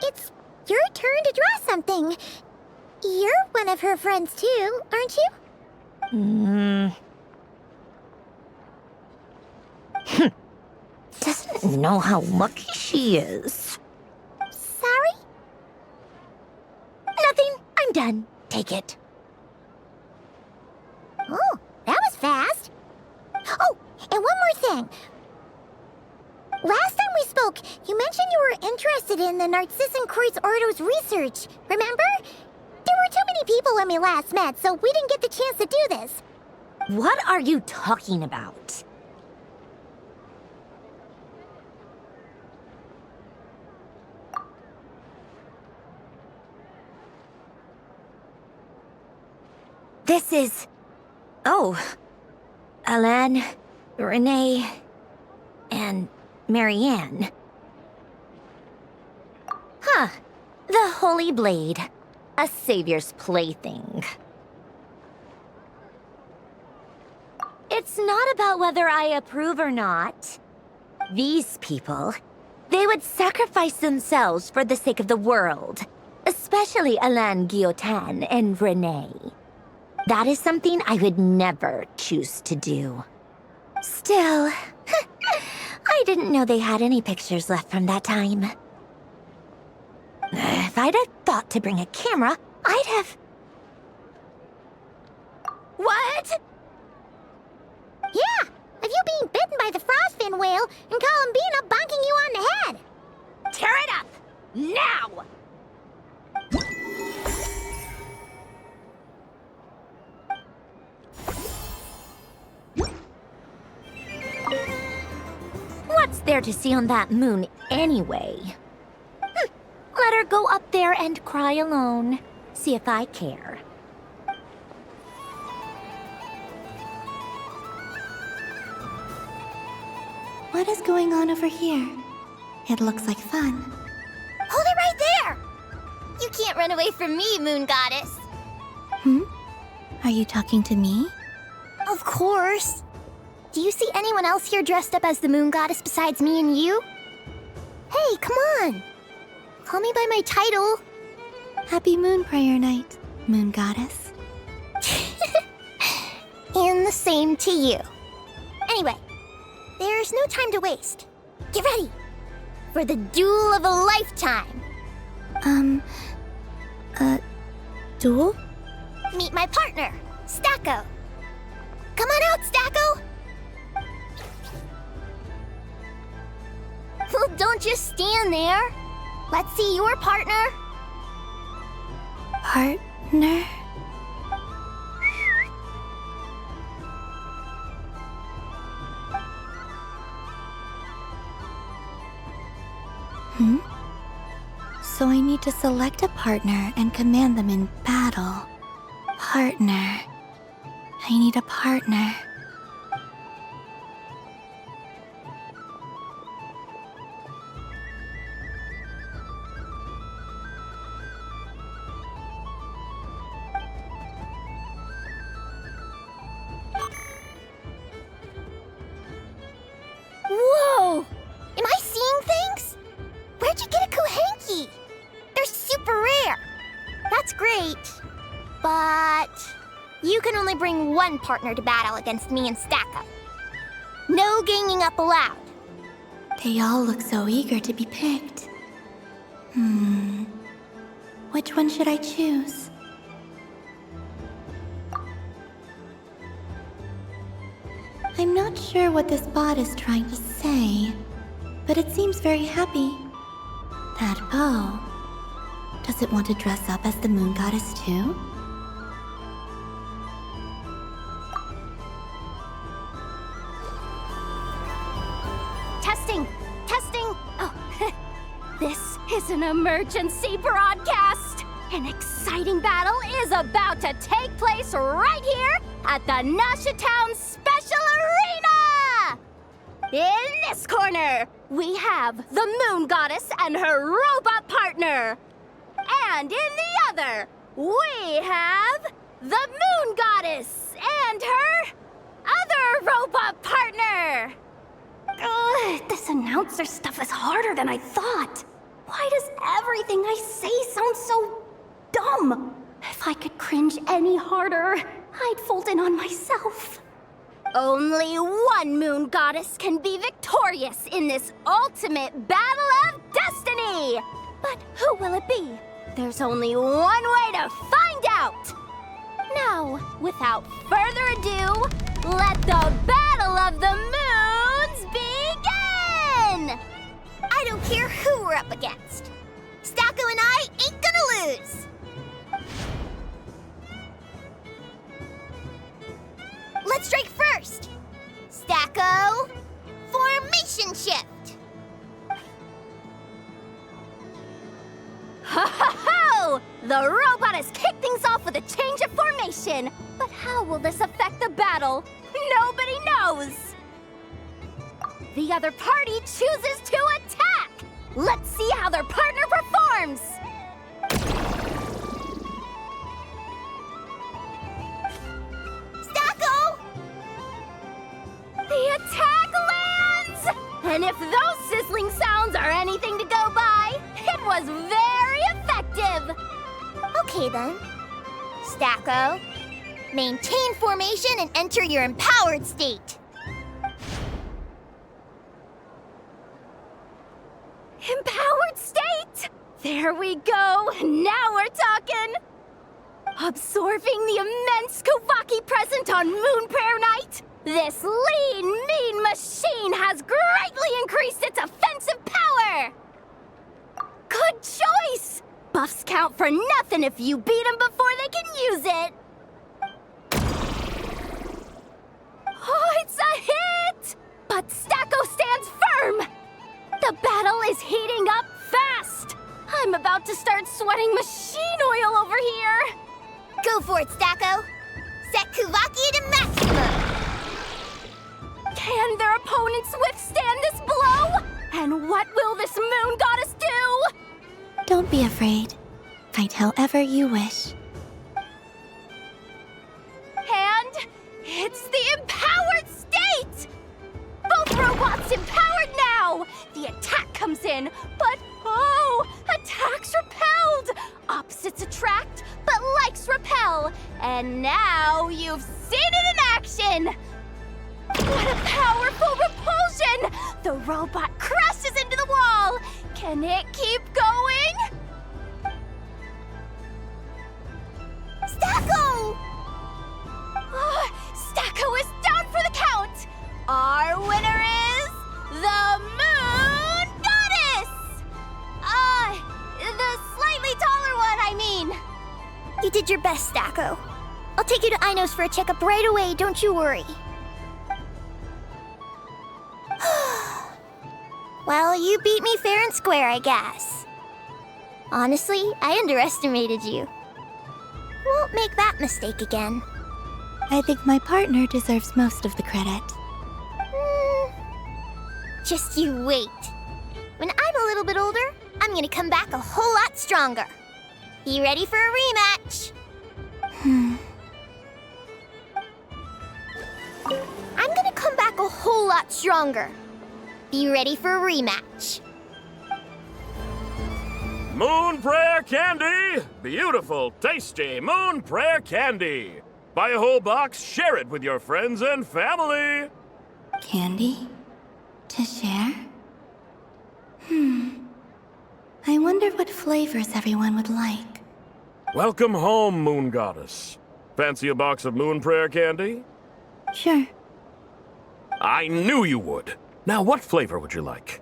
Speaker 3: It's your turn to draw something. You're one of her friends too, aren't you?
Speaker 15: Doesn't know how lucky she is.
Speaker 3: Sorry?
Speaker 15: Nothing. I'm done. Take it.
Speaker 3: Oh, that was fast. Oh, and one more thing. Last time we spoke, you mentioned you were interested in the Narcissan Kreuz Ordo's research, remember? There were too many people when we last met, so we didn't get the chance to do this.
Speaker 15: What are you talking about? This is... Oh. Alain, Renee, and Marianne. Huh. The Holy Blade. A savior's plaything. It's not about whether I approve or not. These people, they would sacrifice themselves for the sake of the world. Especially Alain Guillotin and Renee. That is something I would never choose to do. Still, I didn't know they had any pictures left from that time. If I'd have thought to bring a camera, I'd have...
Speaker 3: What? Yeah, of you being bitten by the frostfin whale and Columbina bonking you on the head.
Speaker 15: Tear it up! Now! What's there to see on that moon anyway? Let her go up there and cry alone. See if I care.
Speaker 2: What is going on over here? It looks like fun.
Speaker 3: Hold it right there! You can't run away from me, Moon Goddess.
Speaker 2: Are you talking to me?
Speaker 3: Of course. Do you see anyone else here dressed up as the Moon Goddess besides me and you? Hey, come on! Call me by my title.
Speaker 2: Happy Moon Prayer Night, Moon Goddess.
Speaker 3: And the same to you. Anyway, there's no time to waste. Get ready for the duel of a lifetime.
Speaker 2: Duel?
Speaker 3: Meet my partner, Stacko. Come on out, Stacko! Well, don't just stand there. Let's see your partner.
Speaker 2: Partner? So I need to select a partner and command them in battle. Partner. I need a partner.
Speaker 3: Whoa! Am I seeing things? Where'd you get a Kuhenki? They're super rare. That's great. But you can only bring one partner to battle against me and Stacko. No ganging up allowed.
Speaker 2: They all look so eager to be picked. Which one should I choose? I'm not sure what this bot is trying to say, but it seems very happy. That bow. Does it want to dress up as the Moon Goddess too?
Speaker 8: Testing! Testing! Oh, this is an emergency broadcast! An exciting battle is about to take place right here at the Nasha Town Special Arena! In this corner, we have the Moon Goddess and her robot partner. And in the other, we have the Moon Goddess and her other robot partner. This announcer stuff is harder than I thought. Why does everything I say sound so dumb? If I could cringe any harder, I'd fold in on myself. Only one Moon Goddess can be victorious in this ultimate battle of destiny! But who will it be? There's only one way to find out! Now, without further ado, let the Battle of the Moons begin!
Speaker 3: I don't care who we're up against. Stacko and I ain't gonna lose. Let's strike first. Stacko, formation shift.
Speaker 8: Ho-ho-ho! The robot has kicked things off with a change of formation. But how will this affect the battle? Nobody knows. The other party chooses to attack. Let's see how their partner performs.
Speaker 3: Stacko!
Speaker 8: those sizzling sounds are anything to go by, it was very effective!
Speaker 3: Okay then. Stacko, maintain formation and enter your empowered state.
Speaker 8: Empowered state! There we go, now we're talking! Absorbing the immense Kuvaki present on Moon Prayer Night, this lean, mean machine has greatly increased its offensive power! Good choice! Buffs count for nothing if you beat them before they can use it! Oh, it's a hit! But Stacko stands firm! The battle is heating up fast! I'm about to start sweating machine oil over here!
Speaker 3: Go for it, Stacko! Set Kuvaki to maximum!
Speaker 8: Can their opponents withstand this blow? And what will this moon goddess do?
Speaker 2: Don't be afraid. Fight however you wish.
Speaker 8: And it's the empowered state! Both robots empowered now! The attack comes in, but oh, attacks repelled! Opposites attract, but likes repel. And now you've seen it in action! What a powerful repulsion! The robot crashes into the wall! Can it keep going?
Speaker 3: Stacko!
Speaker 8: Oh, Stacko is down for the count! Our winner is the Moon Goddess! The slightly taller one, I mean.
Speaker 3: You did your best, Stacko. I'll take you to Ainos for a checkup right away, don't you worry. Well, you beat me fair and square, I guess. Honestly, I underestimated you. Won't make that mistake again.
Speaker 2: I think my partner deserves most of the credit.
Speaker 3: Just you wait. When I'm a little bit older, I'm gonna come back a whole lot stronger. Be ready for a rematch. I'm gonna come back a whole lot stronger. Be ready for a rematch.
Speaker 16: Moon Prayer Candy! Beautiful, tasty Moon Prayer Candy! Buy a whole box, share it with your friends and family!
Speaker 2: Candy? To share? I wonder what flavors everyone would like.
Speaker 16: Welcome home, Moon Goddess. Fancy a box of Moon Prayer Candy?
Speaker 2: Sure.
Speaker 16: I knew you would! Now, what flavor would you like?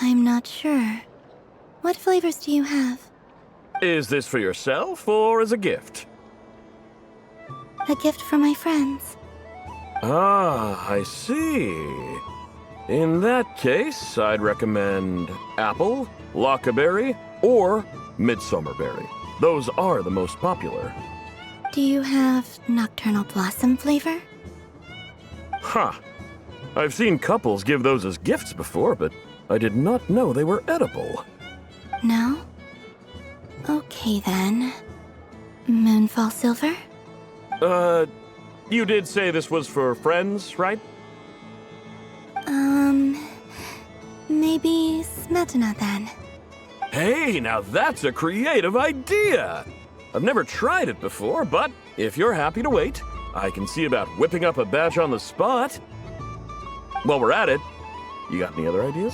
Speaker 2: I'm not sure. What flavors do you have?
Speaker 16: Is this for yourself or as a gift?
Speaker 2: A gift for my friends.
Speaker 16: Ah, I see. In that case, I'd recommend apple, lockaberry, or midsummerberry. Those are the most popular.
Speaker 2: Do you have nocturnal blossom flavor?
Speaker 16: Huh. I've seen couples give those as gifts before, but I did not know they were edible.
Speaker 2: No? Okay then. Moonfall silver?
Speaker 16: You did say this was for friends, right?
Speaker 2: Maybe smetana then.
Speaker 16: Hey, now that's a creative idea! I've never tried it before, but if you're happy to wait, I can see about whipping up a batch on the spot. While we're at it, you got any other ideas?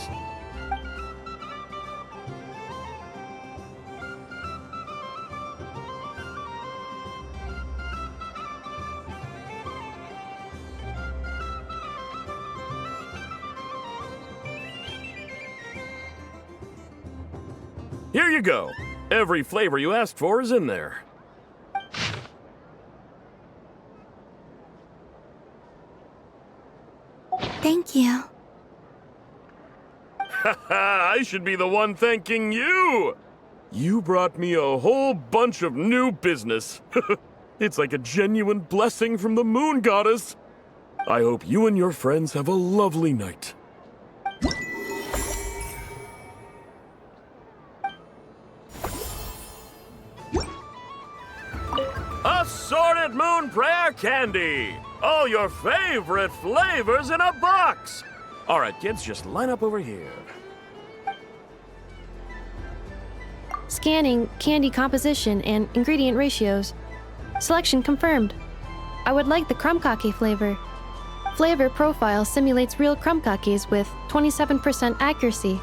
Speaker 16: Here you go. Every flavor you asked for is in there.
Speaker 2: Thank you.
Speaker 16: I should be the one thanking you! You brought me a whole bunch of new business. It's like a genuine blessing from the Moon Goddess. I hope you and your friends have a lovely night. Assorted Moon Prayer Candy! All your favorite flavors in a box! All right, kids, just line up over here.
Speaker 14: Scanning candy composition and ingredient ratios. Selection confirmed. I would like the krumkake flavor. Flavor profile simulates real krumkakes with 27% accuracy.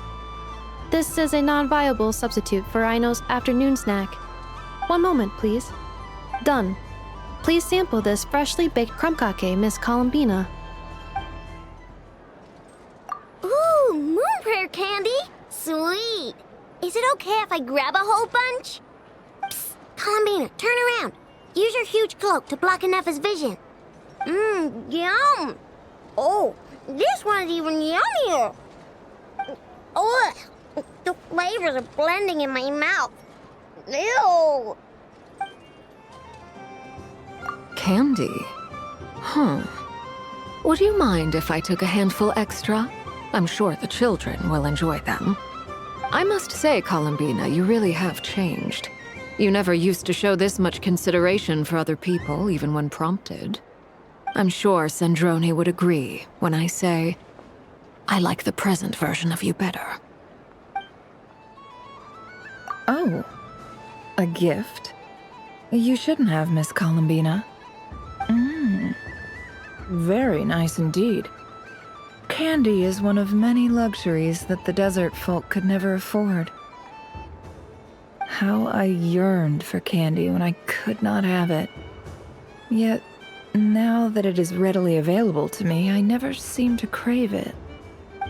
Speaker 14: This is a non-viable substitute for Aino's afternoon snack. One moment, please. Done. Please sample this freshly baked krumkake, Miss Columbina.
Speaker 3: Ooh, moon prayer candy! Sweet! Is it okay if I grab a whole bunch? Psst, Columbina, turn around. Use your huge cloak to block Nefa's vision. Yum! Oh, this one's even yummier. Ugh, the flavors are blending in my mouth. Ew!
Speaker 6: Candy? Huh. Would you mind if I took a handful extra? I'm sure the children will enjoy them. I must say, Columbina, you really have changed. You never used to show this much consideration for other people, even when prompted. I'm sure Sandrone would agree when I say, I like the present version of you better.
Speaker 10: Oh, a gift? You shouldn't have, Miss Columbina. Very nice indeed. Candy is one of many luxuries that the desert folk could never afford. How I yearned for candy when I could not have it. Yet, now that it is readily available to me, I never seem to crave it.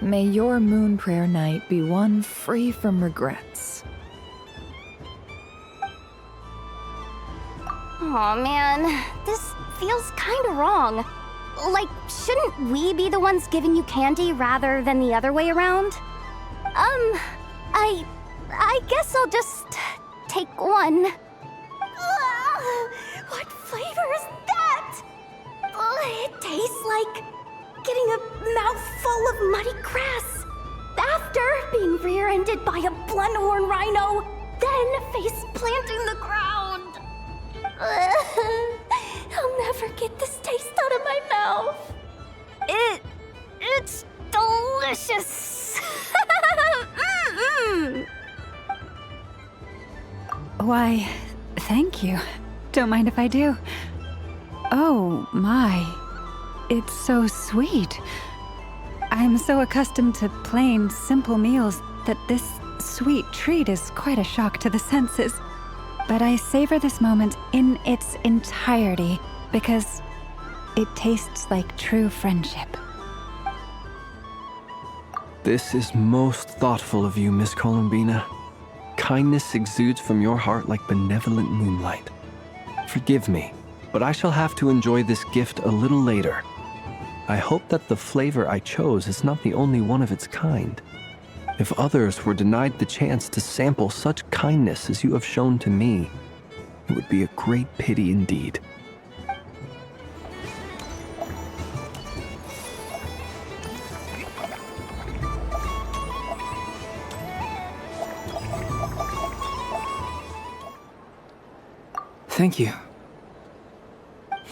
Speaker 10: May your moon prayer night be one free from regrets.
Speaker 8: Aw, man. This feels kinda wrong. Like, shouldn't we be the ones giving you candy rather than the other way around? I guess I'll just take one. What flavor is that? It tastes like getting a mouthful of muddy grass. After being rear-ended by a blunt-horn rhino, then face planting the ground. I'll never get this taste out of my mouth. It's delicious.
Speaker 5: Why, thank you. Don't mind if I do. Oh, my. It's so sweet. I'm so accustomed to plain, simple meals that this sweet treat is quite a shock to the senses. But I savor this moment in its entirety because it tastes like true friendship.
Speaker 12: This is most thoughtful of you, Miss Columbina. Kindness exudes from your heart like benevolent moonlight. Forgive me, but I shall have to enjoy this gift a little later. I hope that the flavor I chose is not the only one of its kind. If others were denied the chance to sample such kindness as you have shown to me, it would be a great pity indeed.
Speaker 11: Thank you.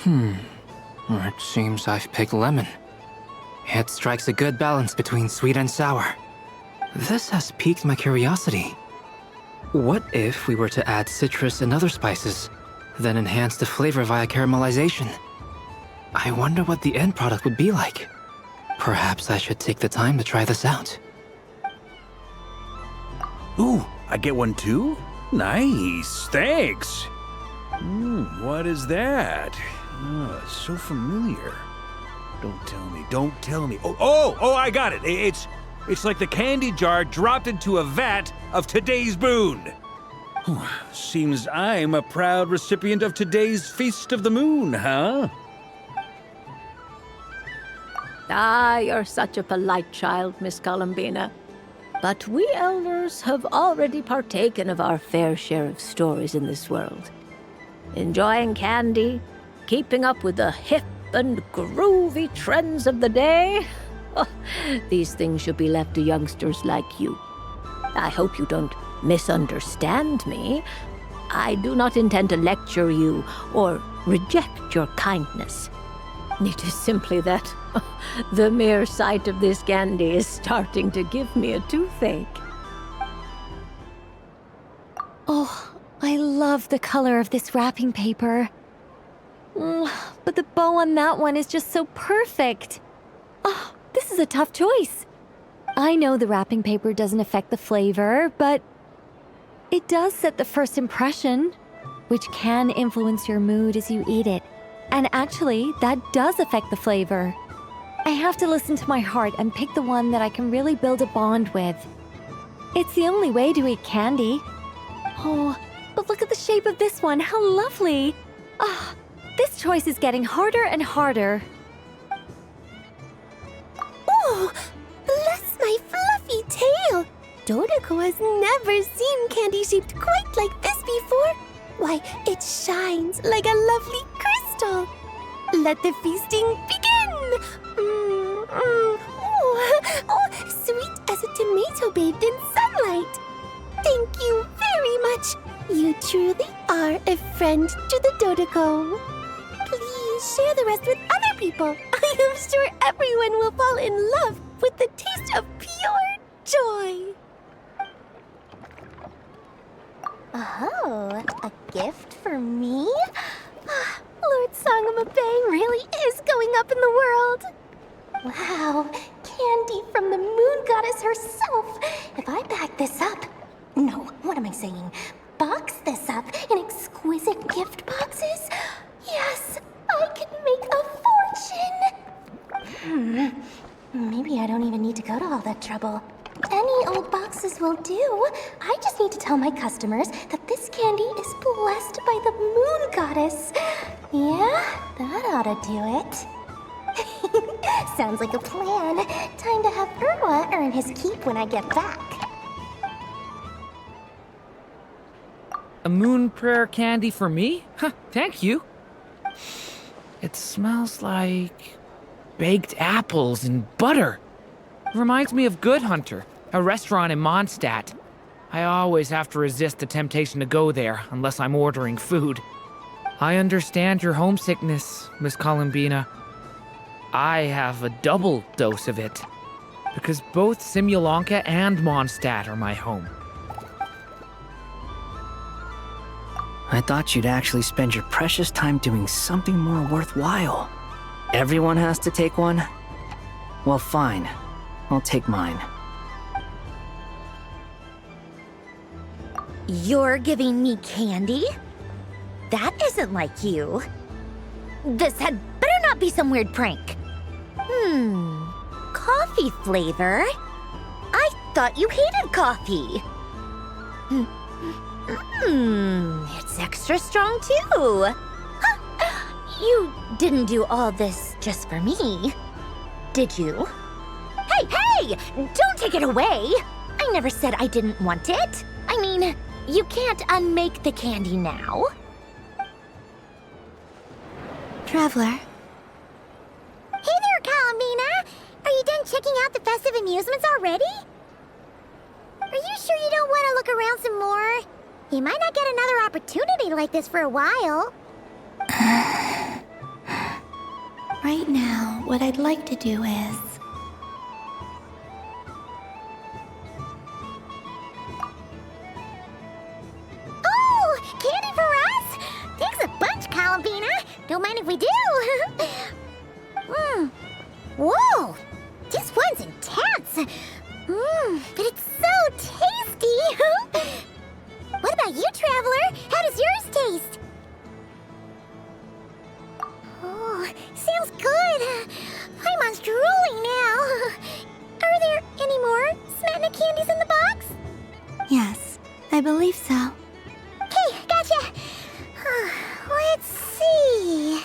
Speaker 11: It seems I've picked lemon. It strikes a good balance between sweet and sour. This has piqued my curiosity. What if we were to add citrus and other spices, then enhance the flavor via caramelization? I wonder what the end product would be like. Perhaps I should take the time to try this out.
Speaker 17: Ooh, I get one too? Nice, thanks. What is that? Oh, it's so familiar. Don't tell me. Oh, I got it. It's like the candy jar dropped into a vat of today's boon. Seems I'm a proud recipient of today's Feast of the Moon, huh?
Speaker 18: Ah, you're such a polite child, Miss Columbina. But we elders have already partaken of our fair share of stories in this world. Enjoying candy, keeping up with the hip and groovy trends of the day. Oh, these things should be left to youngsters like you. I hope you don't misunderstand me. I do not intend to lecture you or reject your kindness. It is simply that the mere sight of this candy is starting to give me a toothache.
Speaker 8: Oh, I love the color of this wrapping paper. But the bow on that one is just so perfect. Oh, this is a tough choice. I know the wrapping paper doesn't affect the flavor, but it does set the first impression, which can influence your mood as you eat it. And actually, that does affect the flavor. I have to listen to my heart and pick the one that I can really build a bond with. It's the only way to eat candy. Oh, but look at the shape of this one. How lovely. Ah, this choice is getting harder and harder.
Speaker 3: Oh, bless my fluffy tail! Dodoko has never seen candy shaped quite like this before. Why, it shines like a lovely crystal. Let the feasting begin! Oh, sweet as a tomato bathed in sunlight. Thank you very much. You truly are a friend to the Dodoko. Please share the rest with other people. I am sure everyone will fall in love with the taste of pure joy.
Speaker 8: Oh, a gift for me? Lord Sangamabe really is going up in the world. Wow, candy from the moon goddess herself. If I back this up... No, what am I saying? Box this up in exquisite gift boxes? Yes, I can make a fortune. Maybe I don't even need to go to all that trouble. Any old boxes will do. I just need to tell my customers that this candy is blessed by the moon goddess. Yeah, that ought to do it. Sounds like a plan. Time to have Urwa earn his keep when I get back.
Speaker 13: A moon prayer candy for me? Huh, thank you. It smells like baked apples and butter. Reminds me of Good Hunter, a restaurant in Mondstadt. I always have to resist the temptation to go there unless I'm ordering food. I understand your homesickness, Miss Columbina. I have a double dose of it, because both Simulanka and Mondstadt are my home.
Speaker 11: I thought you'd actually spend your precious time doing something more worthwhile. Everyone has to take one? Well, fine. I'll take mine.
Speaker 15: You're giving me candy? That isn't like you. This had better not be some weird prank. Coffee flavor? I thought you hated coffee. It's extra strong too. Huh. You didn't do all this just for me, did you? Hey! Don't take it away! I never said I didn't want it. I mean, you can't unmake the candy now.
Speaker 2: Traveler.
Speaker 3: Hey there, Columbina! Are you done checking out the festive amusements already? Are you sure you don't want to look around some more? You might not get another opportunity like this for a while.
Speaker 2: Right now, what I'd like to do is...
Speaker 3: Oh! Candy for us? Thanks a bunch, Columbina. Don't mind if we do. Whoa! This one's intense. But it's so tasty. What about you, Traveler? How does yours taste? Oh, sounds good. I'm drooling now. Are there any more Smatna candies in the box?
Speaker 2: Yes, I believe so.
Speaker 3: Okay, gotcha. Let's see.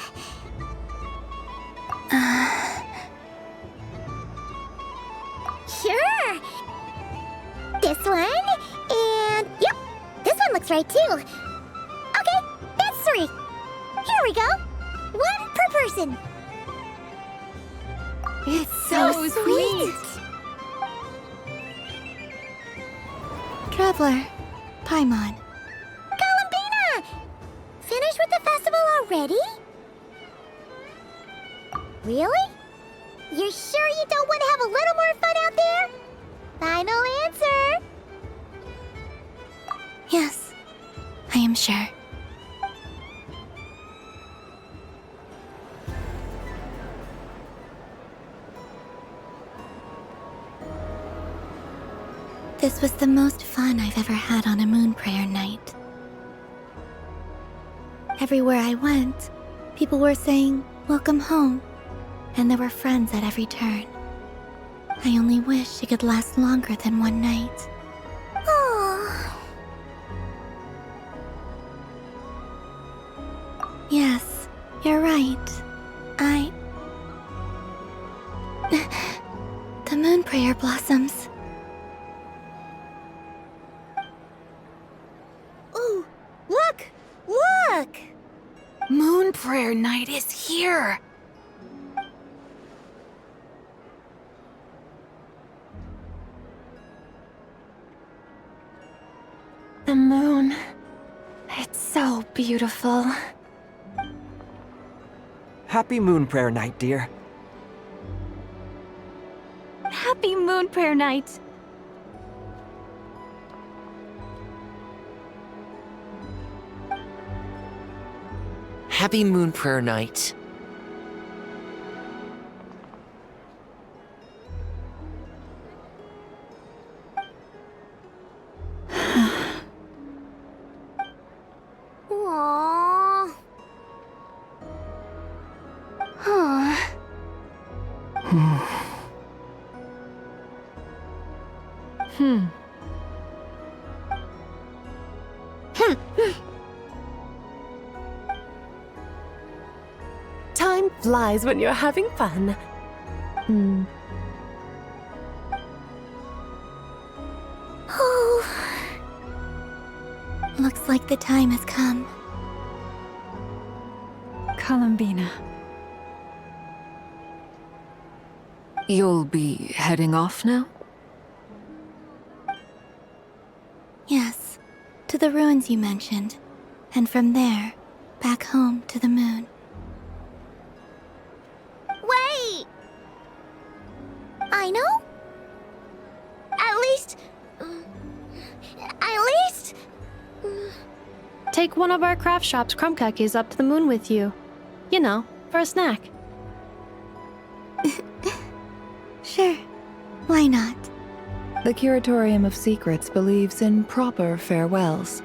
Speaker 3: Sure. This one, and yep, this one looks right too. Okay, that's 3. Here we go. 1 per person.
Speaker 2: It's so sweet. Traveler, Paimon.
Speaker 3: Columbina! Finished with the festival already? Really? You're sure you don't want to have a little more fun out there? Final answer!
Speaker 2: Yes, I am sure. This was the most fun I've ever had on a moon prayer night. Everywhere I went, people were saying, "Welcome home," and there were friends at every turn. I only wish it could last longer than one night.
Speaker 3: Oh.
Speaker 2: Yes, you're right. The moon prayer blossoms.
Speaker 9: Ooh, look! Look!
Speaker 7: Moon prayer night is here!
Speaker 8: The moon. It's so beautiful.
Speaker 19: Happy Moon Prayer Night, dear.
Speaker 8: Happy moon prayer night.
Speaker 20: Happy Moon Prayer Night.
Speaker 3: Aww. Huh.
Speaker 9: Time flies when you're having fun.
Speaker 2: Oh. Looks like the time has come.
Speaker 5: Columbina.
Speaker 6: You'll be heading off now?
Speaker 2: Yes, to the ruins you mentioned. And from there, back home to the moon.
Speaker 3: Wait! I know? At least...
Speaker 14: Take one of our craft shop's crumb cookies up to the moon with you. You know, for a snack.
Speaker 2: Sure, why not?
Speaker 10: The Curatorium of Secrets believes in proper farewells.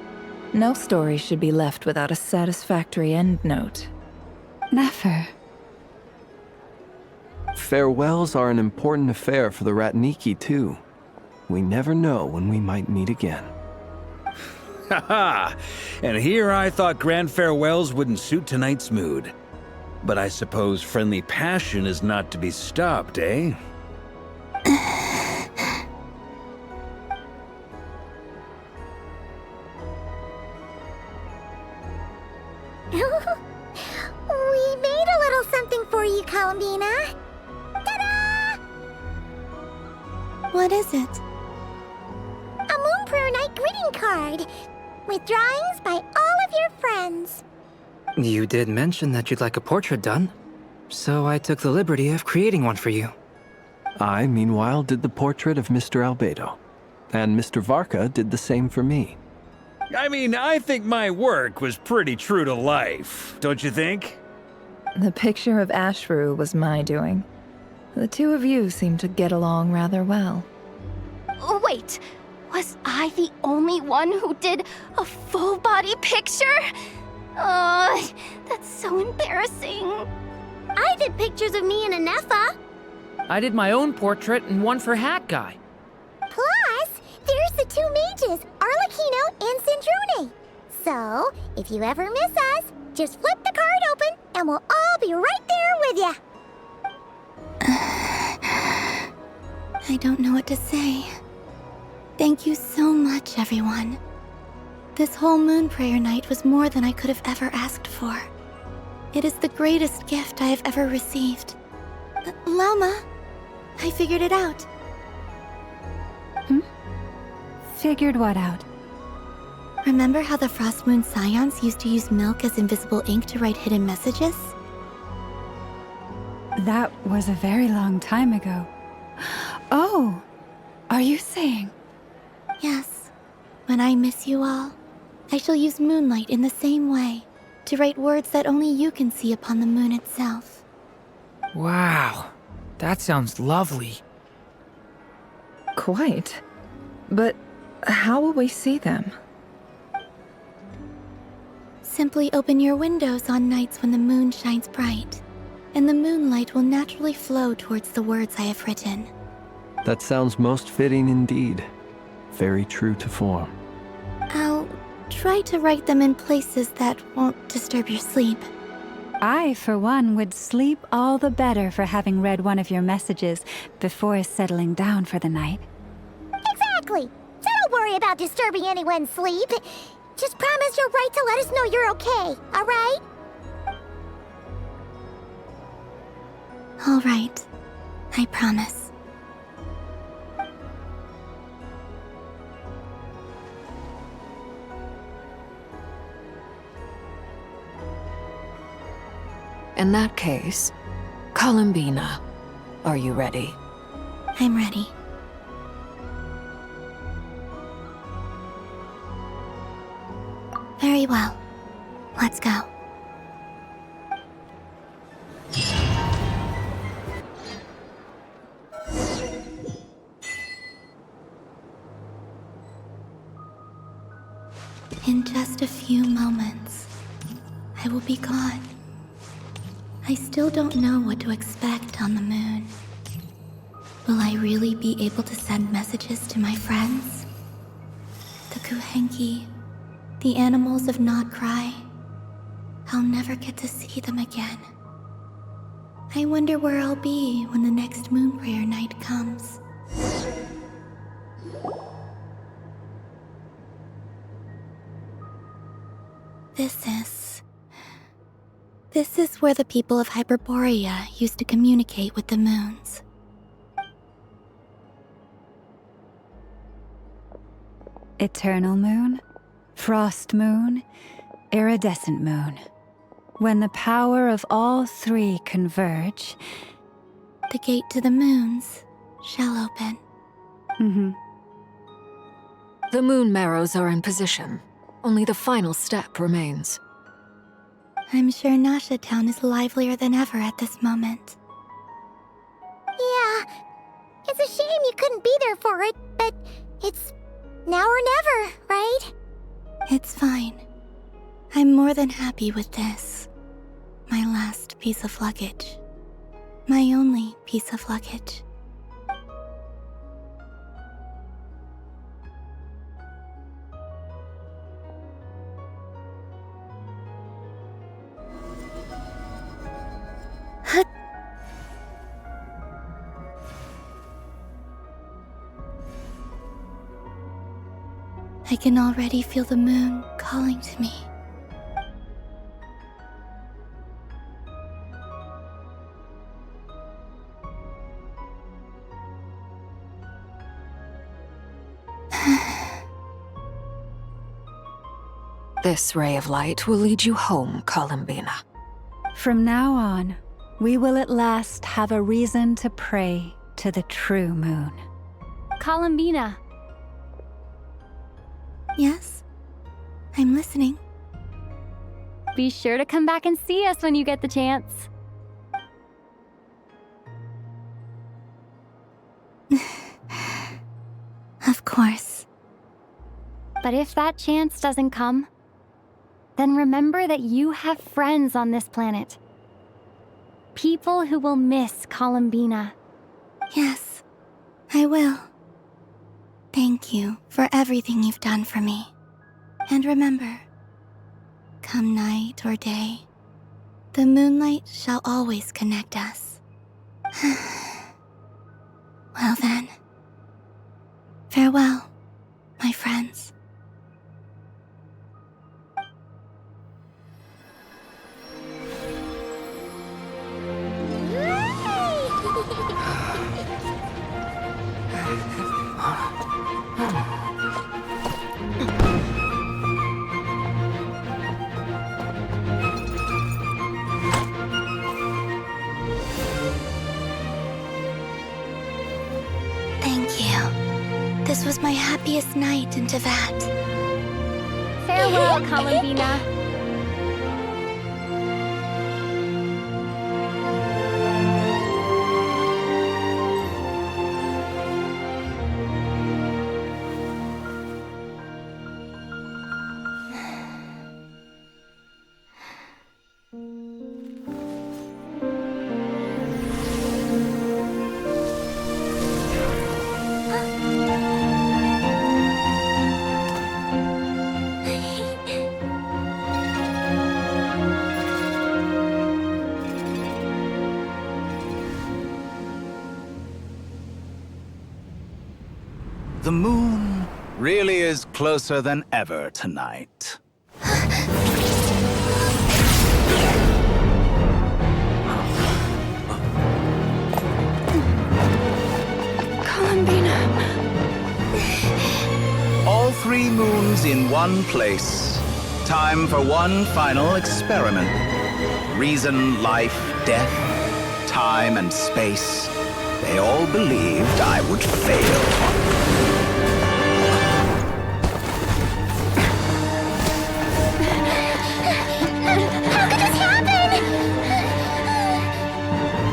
Speaker 10: No story should be left without a satisfactory endnote.
Speaker 5: Never.
Speaker 12: Farewells are an important affair for the Ratniki, too. We never know when we might meet again.
Speaker 17: Haha! And here I thought grand farewells wouldn't suit tonight's mood. But I suppose friendly passion is not to be stopped, eh?
Speaker 3: We made a little something for you, Columbina. Ta-da!
Speaker 2: What is it?
Speaker 3: A Moon Prayer Night greeting card with drawings by all of your friends.
Speaker 11: You did mention that you'd like a portrait done, so I took the liberty of creating one for you.
Speaker 12: I, meanwhile, did the portrait of Mr. Albedo, and Mr. Varka did the same for me.
Speaker 17: I mean, I think my work was pretty true to life, don't you think?
Speaker 10: The picture of Ashru was my doing. The two of you seem to get along rather well.
Speaker 8: Wait, was I the only one who did a full body picture? That's so embarrassing.
Speaker 3: I did pictures of me and Anefa.
Speaker 13: I did my own portrait and one for Hat Guy.
Speaker 3: Plus, there's the two mages, Arlecchino and Sindrune. So, if you ever miss us, just flip the card open and we'll all be right there with you.
Speaker 2: I don't know what to say. Thank you so much, everyone. This whole moon prayer night was more than I could have ever asked for. It is the greatest gift I have ever received. Lama, I figured it out.
Speaker 5: Figured what out?
Speaker 2: Remember how the Frost Moon Scions used to use milk as invisible ink to write hidden messages?
Speaker 5: That was a very long time ago. Oh, are you saying?
Speaker 2: Yes. When I miss you all, I shall use Moonlight in the same way, to write words that only you can see upon the moon itself.
Speaker 13: Wow, that sounds lovely.
Speaker 10: Quite. But how will we see them?
Speaker 2: Simply open your windows on nights when the moon shines bright, and the moonlight will naturally flow towards the words I have written.
Speaker 12: That sounds most fitting indeed. Very true to form.
Speaker 2: I'll try to write them in places that won't disturb your sleep.
Speaker 5: I, for one, would sleep all the better for having read one of your messages before settling down for the night.
Speaker 3: Exactly! So don't worry about disturbing anyone's sleep. Just promise you'll write to let us know you're okay, alright?
Speaker 2: All right. I promise.
Speaker 6: In that case, Columbina, are you ready?
Speaker 2: I'm ready. Very well. Let's go. In just a few moments, I will be gone. I still don't know what to expect on the moon. Will I really be able to send messages to my friends? The Kuhenki, the animals of Not Cry. I'll never get to see them again. I wonder where I'll be when the next moon prayer night comes. This is where the people of Hyperborea used to communicate with the moons.
Speaker 5: Eternal moon, frost moon, iridescent moon. When the power of all three converge,
Speaker 2: the gate to the moons shall open.
Speaker 6: The moon marrows are in position. Only the final step remains.
Speaker 2: I'm sure Nasha Town is livelier than ever at this moment.
Speaker 3: Yeah, it's a shame you couldn't be there for it, but it's now or never, right?
Speaker 2: It's fine. I'm more than happy with this. My last piece of luggage. My only piece of luggage. I can already feel the moon calling to me.
Speaker 6: This ray of light will lead you home, Columbina.
Speaker 5: From now on, we will at last have a reason to pray to the true moon.
Speaker 8: Columbina.
Speaker 2: Yes? I'm listening.
Speaker 8: Be sure to come back and see us when you get the chance.
Speaker 2: Of course.
Speaker 8: But if that chance doesn't come, then remember that you have friends on this planet. People who will miss Columbina.
Speaker 2: Yes, I will. Thank you for everything you've done for me. And remember, come night or day, the moonlight shall always connect us. Well then, farewell, my friends. This was my happiest night in Teyvat.
Speaker 8: Farewell, Columbina.
Speaker 21: The moon really is closer than ever tonight.
Speaker 5: Columbina.
Speaker 21: All 3 moons in one place. Time for one final experiment. Reason, life, death, time, and space. They all believed I would fail.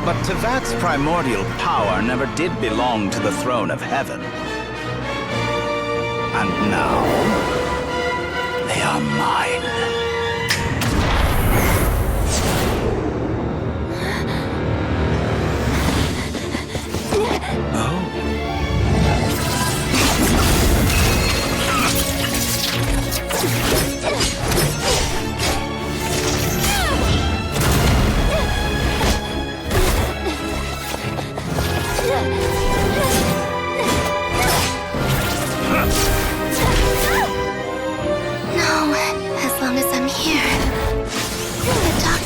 Speaker 21: But Teyvat's primordial power never did belong to the throne of heaven. And now, they are mine.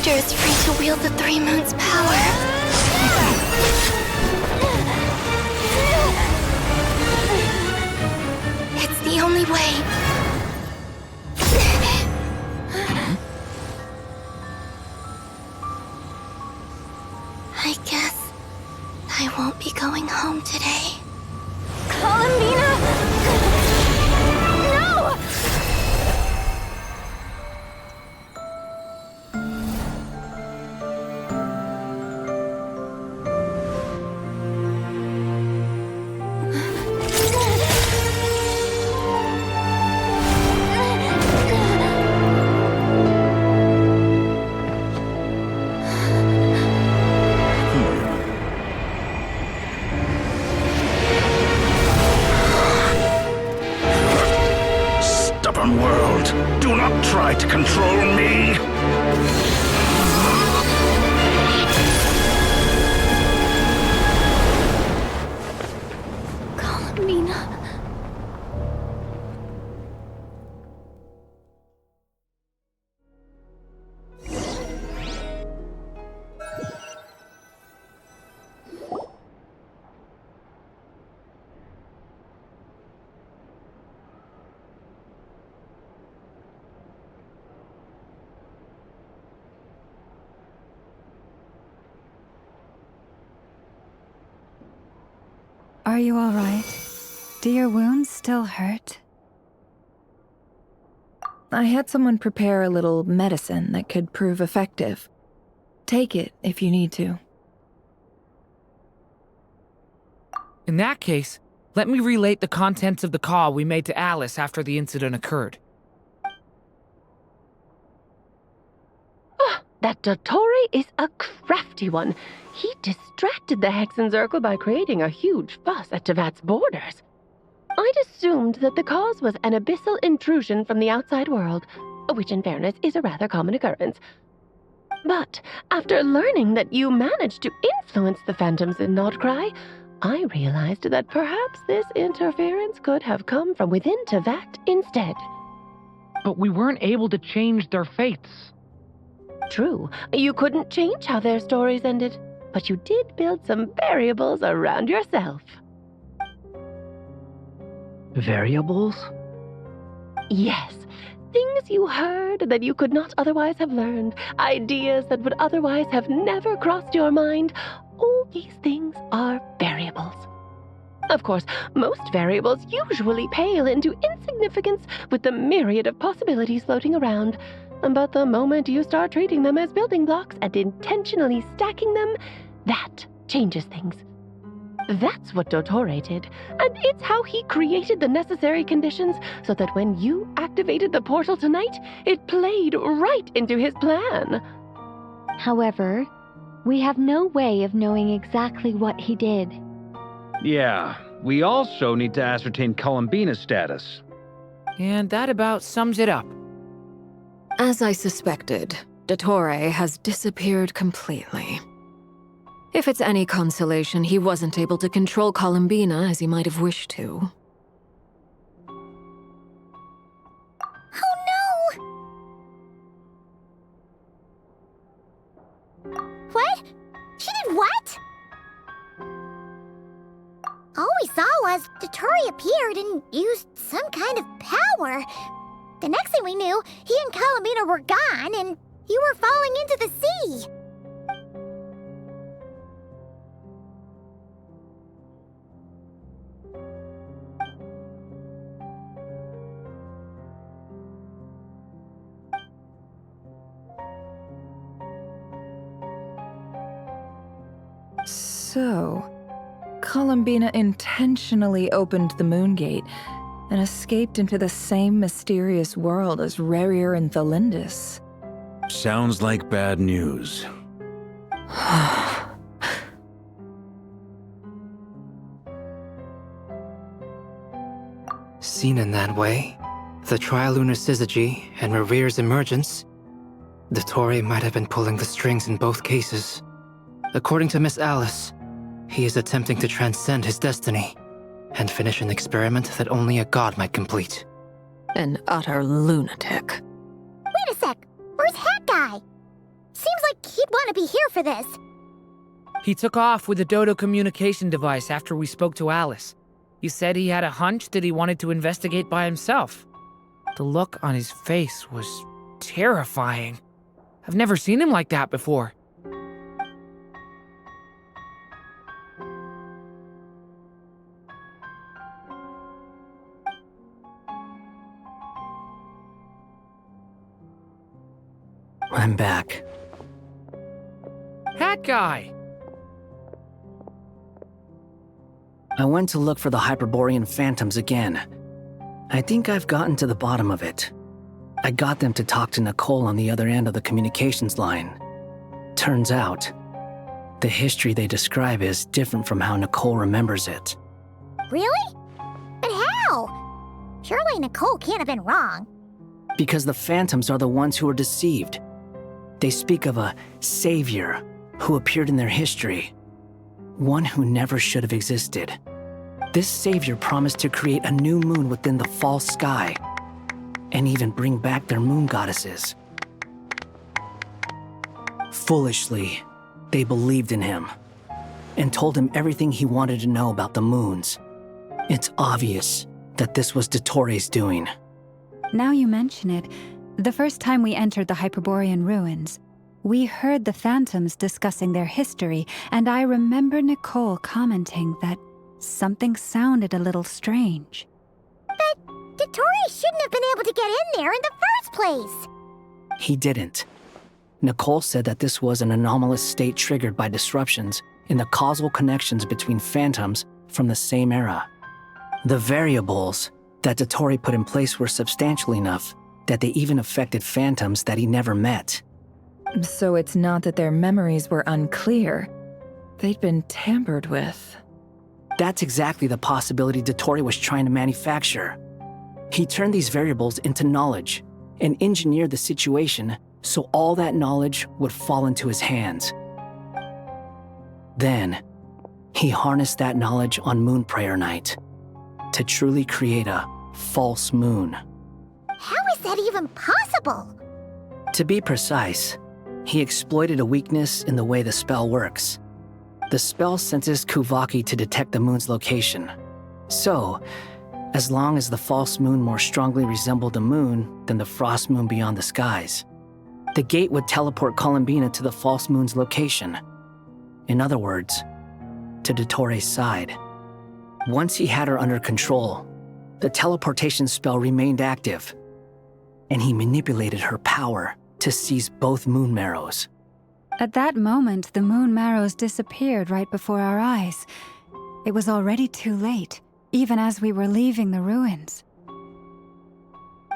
Speaker 2: Is free to wield the 3 moons' power. It's the only way. I guess I won't be going home today.
Speaker 8: Columbina! No!
Speaker 21: World, do not try to control me!
Speaker 2: Columbina.
Speaker 5: Are you all right? Do your wounds still hurt?
Speaker 10: I had someone prepare a little medicine that could prove effective. Take it if you need to.
Speaker 13: In that case, let me relate the contents of the call we made to Alice after the incident occurred.
Speaker 22: That Dottore is a crafty one. He distracted the Hexenzirkel by creating a huge fuss at Teyvat's borders. I'd assumed that the cause was an abyssal intrusion from the outside world, which in fairness is a rather common occurrence. But after learning that you managed to influence the phantoms in Nordcry, I realized that perhaps this interference could have come from within Teyvat instead.
Speaker 13: But we weren't able to change their fates.
Speaker 22: True, you couldn't change how their stories ended, but you did build some variables around yourself.
Speaker 13: Variables?
Speaker 22: Yes, things you heard that you could not otherwise have learned, ideas that would otherwise have never crossed your mind. All these things are variables. Of course, most variables usually pale into insignificance with the myriad of possibilities floating around. But the moment you start treating them as building blocks and intentionally stacking them, that changes things. That's what Dottore did, and it's how he created the necessary conditions so that when you activated the portal tonight, it played right into his plan.
Speaker 1: However, we have no way of knowing exactly what he did.
Speaker 17: Yeah, we also need to ascertain Columbina's status.
Speaker 13: And that about sums it up.
Speaker 6: As I suspected, Dottore has disappeared completely. If it's any consolation, he wasn't able to control Columbina as he might have wished to.
Speaker 3: Oh no! What? She did what? All we saw was Dottore appeared and used some kind of power. The next thing we knew, he and Columbina were gone and you were falling into the sea.
Speaker 10: So, Columbina intentionally opened the Moon Gate and escaped into the same mysterious world as Rerir and Thelindis.
Speaker 17: Sounds like bad news.
Speaker 11: Seen in that way, the Trilunar Syzygy and Revir's emergence, Dottore might have been pulling the strings in both cases. According to Miss Alice, he is attempting to transcend his destiny and finish an experiment that only a god might complete.
Speaker 6: An utter lunatic.
Speaker 3: Wait a sec, where's Hat Guy? Seems like he'd want to be here for this.
Speaker 13: He took off with the Dodo communication device after we spoke to Alice. He said he had a hunch that he wanted to investigate by himself. The look on his face was terrifying. I've never seen him like that before.
Speaker 11: I'm back.
Speaker 13: Hat Guy!
Speaker 4: I went to look for the Hyperborean phantoms again. I think I've gotten to the bottom of it. I got them to talk to Nicole on the other end of the communications line. Turns out, the history they describe is different from how Nicole remembers it.
Speaker 3: Really? But how? Surely Nicole can't have been wrong.
Speaker 4: Because the phantoms are the ones who were deceived. They speak of a savior who appeared in their history. One who never should have existed. This savior promised to create a new moon within the false sky, and even bring back their moon goddesses. Foolishly, they believed in him, and told him everything he wanted to know about the moons. It's obvious that this was Dottore's doing.
Speaker 5: Now you mention it, the first time we entered the Hyperborean ruins, we heard the phantoms discussing their history, and I remember Nicole commenting that something sounded a little strange.
Speaker 3: But Dottore shouldn't have been able to get in there in the first place.
Speaker 4: He didn't. Nicole said that this was an anomalous state triggered by disruptions in the causal connections between phantoms from the same era. The variables that Dottore put in place were substantial enough that they even affected phantoms that he never met.
Speaker 10: So it's not that their memories were unclear. They'd been tampered with.
Speaker 4: That's exactly the possibility Dottore was trying to manufacture. He turned these variables into knowledge and engineered the situation so all that knowledge would fall into his hands. Then, he harnessed that knowledge on Moon Prayer Night to truly create a false moon.
Speaker 3: How is that even possible?
Speaker 4: To be precise, he exploited a weakness in the way the spell works. The spell senses Kuvaki to detect the moon's location. So, as long as the false moon more strongly resembled the moon than the frost moon beyond the skies, the gate would teleport Columbina to the false moon's location. In other words, to Dottore's side. Once he had her under control, the teleportation spell remained active, and he manipulated her power to seize both moon marrows.
Speaker 5: At that moment, the moon marrows disappeared right before our eyes. It was already too late, even as we were leaving the ruins.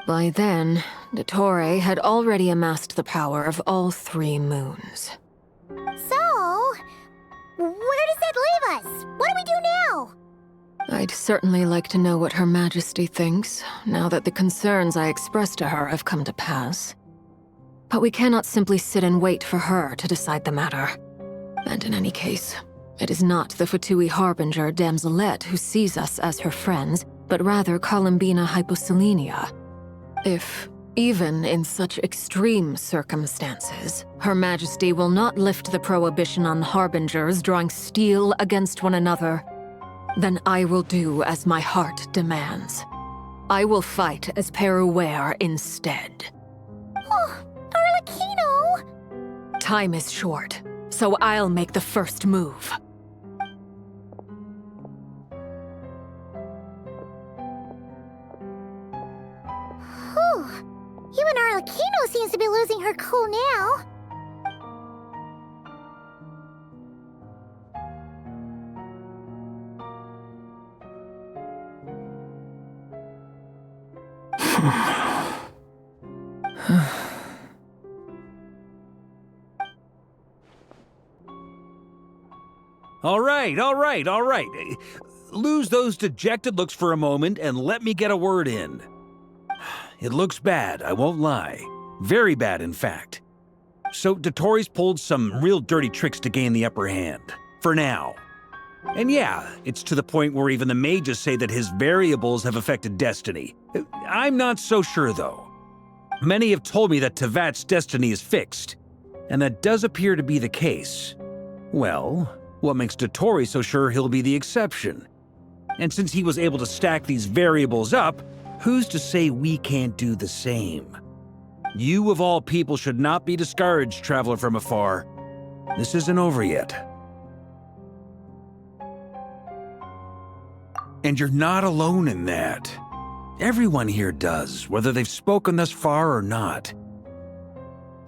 Speaker 6: By then, Dottore had already amassed the power of all 3 moons.
Speaker 3: So, where does that leave us? What do we do now?
Speaker 6: I'd certainly like to know what Her Majesty thinks, now that the concerns I expressed to her have come to pass. But we cannot simply sit and wait for her to decide the matter. And in any case, it is not the Fatui Harbinger Damselette who sees us as her friends, but rather Columbina Hyposelenia. If, even in such extreme circumstances, Her Majesty will not lift the prohibition on Harbingers drawing steel against one another, then I will do as my heart demands. I will fight as Peruware instead.
Speaker 3: Oh, Arlecchino!
Speaker 6: Time is short, so I'll make the first move.
Speaker 3: Whew. Even Arlecchino seems to be losing her cool now.
Speaker 17: All right. Lose those dejected looks for a moment and let me get a word in. It looks bad, I won't lie. Very bad, in fact. So Dottore's pulled some real dirty tricks to gain the upper hand. For now. And yeah, it's to the point where even the mages say that his variables have affected destiny. I'm not so sure, though. Many have told me that Teyvat's destiny is fixed, and that does appear to be the case. Well, what makes Dottore so sure he'll be the exception? And since he was able to stack these variables up, who's to say we can't do the same? You of all people should not be discouraged, traveler from afar. This isn't over yet. And you're not alone in that. Everyone here does, whether they've spoken thus far or not.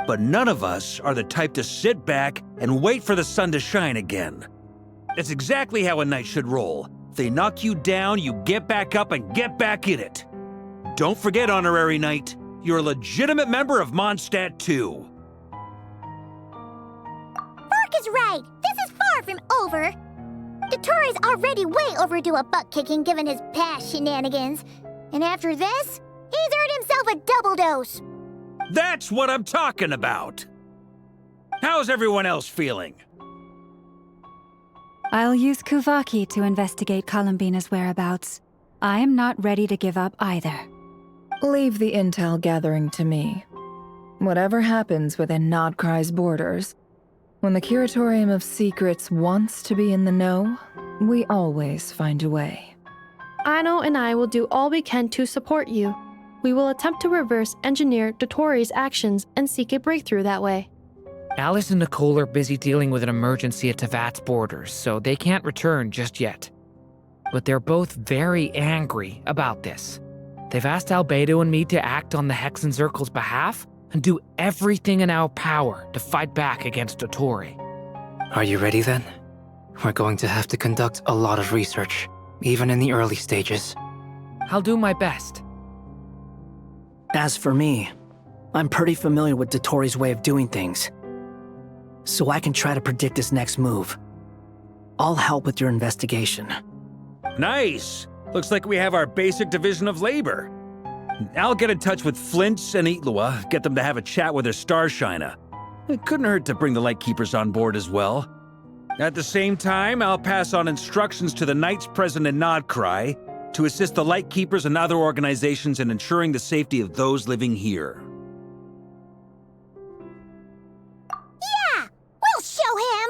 Speaker 17: But none of us are the type to sit back and wait for the sun to shine again. That's exactly how a knight should roll. If they knock you down, you get back up and get back in it. Don't forget, honorary knight, you're a legitimate member of Mondstadt too.
Speaker 3: Fork is right. This is far from over. Dottore's already way overdue a butt-kicking given his past shenanigans. And after this, he's earned himself a double dose.
Speaker 17: That's what I'm talking about. How's everyone else feeling?
Speaker 5: I'll use Kuvaki to investigate Columbina's whereabouts. I am not ready to give up either.
Speaker 10: Leave the intel gathering to me. Whatever happens within Nodcry's borders, when the Curatorium of Secrets wants to be in the know, we always find a way.
Speaker 14: Ano and I will do all we can to support you. We will attempt to reverse engineer Dottore's actions and seek a breakthrough that way.
Speaker 13: Alice and Nicole are busy dealing with an emergency at Teyvat's borders, so they can't return just yet. But they're both very angry about this. They've asked Albedo and me to act on the Hexenzirkel's behalf and do everything in our power to fight back against Dottore.
Speaker 11: Are you ready then? We're going to have to conduct a lot of research, even in the early stages.
Speaker 13: I'll do my best.
Speaker 4: As for me, I'm pretty familiar with Dottore's way of doing things, so I can try to predict his next move. I'll help with your investigation.
Speaker 17: Nice! Looks like we have our basic division of labor. I'll get in touch with Flints and Itlua, get them to have a chat with their Starshiner. It couldn't hurt to bring the Lightkeepers on board as well. At the same time, I'll pass on instructions to the knights present in Nodcry to assist the Lightkeepers and other organizations in ensuring the safety of those living here.
Speaker 3: Yeah! We'll show him!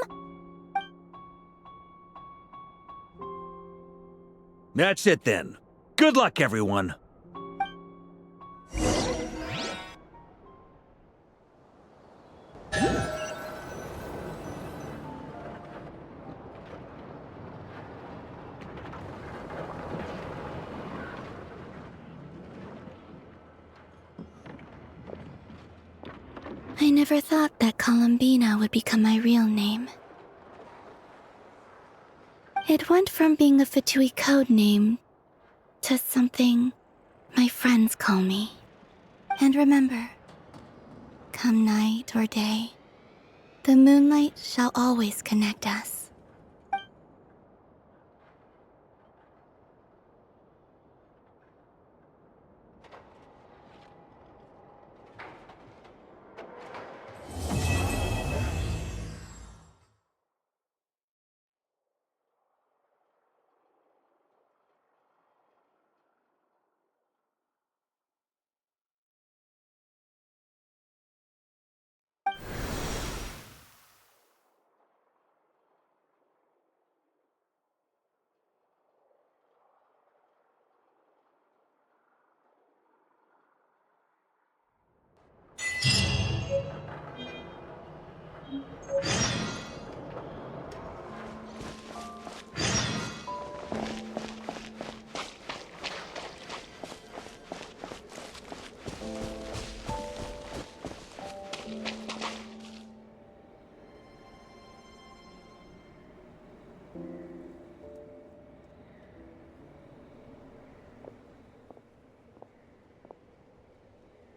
Speaker 17: That's it then. Good luck, everyone.
Speaker 2: I never thought that Columbina would become my real name. It went from being a Fatui code name to something my friends call me. And remember, come night or day, the moonlight shall always connect us.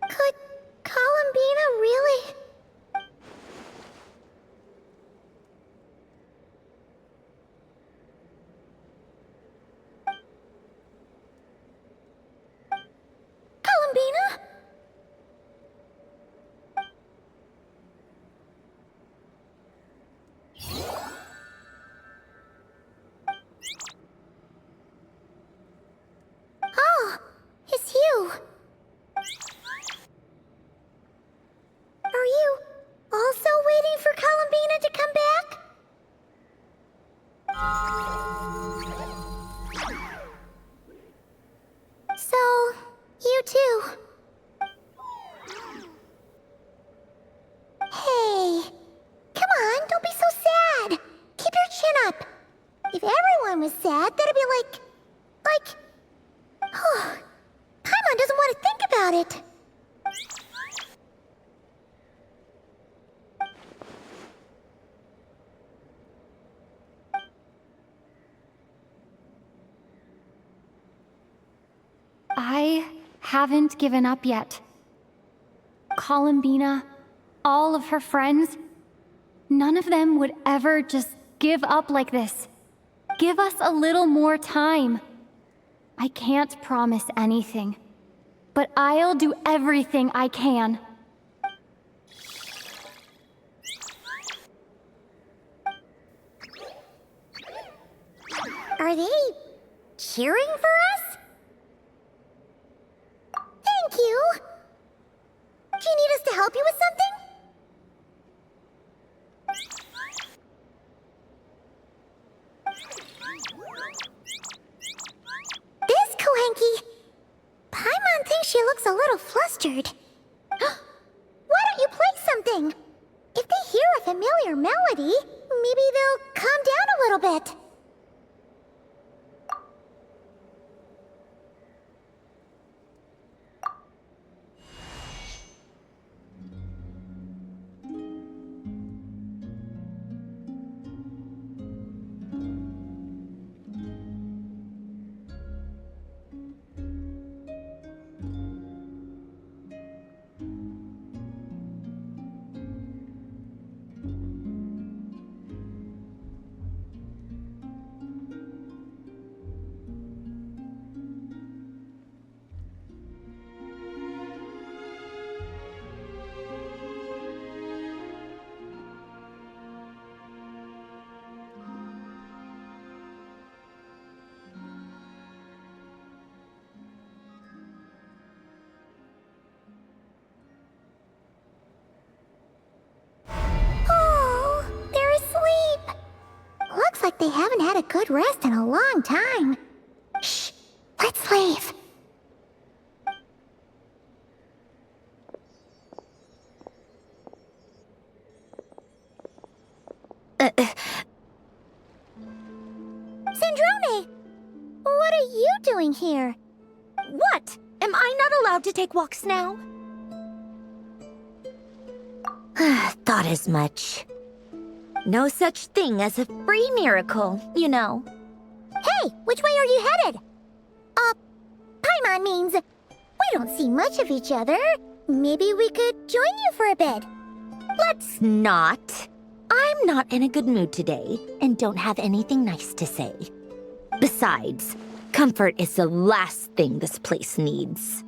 Speaker 3: Could Columbina really? Columbina? Oh, it's you. Are you also waiting for Columbina to come back? So, you too. Hey, come on, don't be so sad. Keep your chin up. If everyone was sad, that'd be like... Paimon doesn't want to think about it.
Speaker 8: I haven't given up yet. Columbina, all of her friends, none of them would ever just give up like this. Give us a little more time. I can't promise anything, but I'll do everything I can.
Speaker 3: Are they cheering for us? Thank you. Do you need us to help you with something? This Kohenki. Paimon thinks she looks a little flustered. Why don't you play something? If they hear a familiar melody, maybe they'll calm down a little bit. Like they haven't had a good rest in a long time. Shh, let's leave. Sandrone! What are you doing here?
Speaker 15: What? Am I not allowed to take walks now? Thought as much. No such thing as a free miracle, you know.
Speaker 3: Hey, which way are you headed? Paimon means we don't see much of each other. Maybe we could join you for a bit.
Speaker 15: Let's not. I'm not in a good mood today and don't have anything nice to say. Besides, comfort is the last thing this place needs.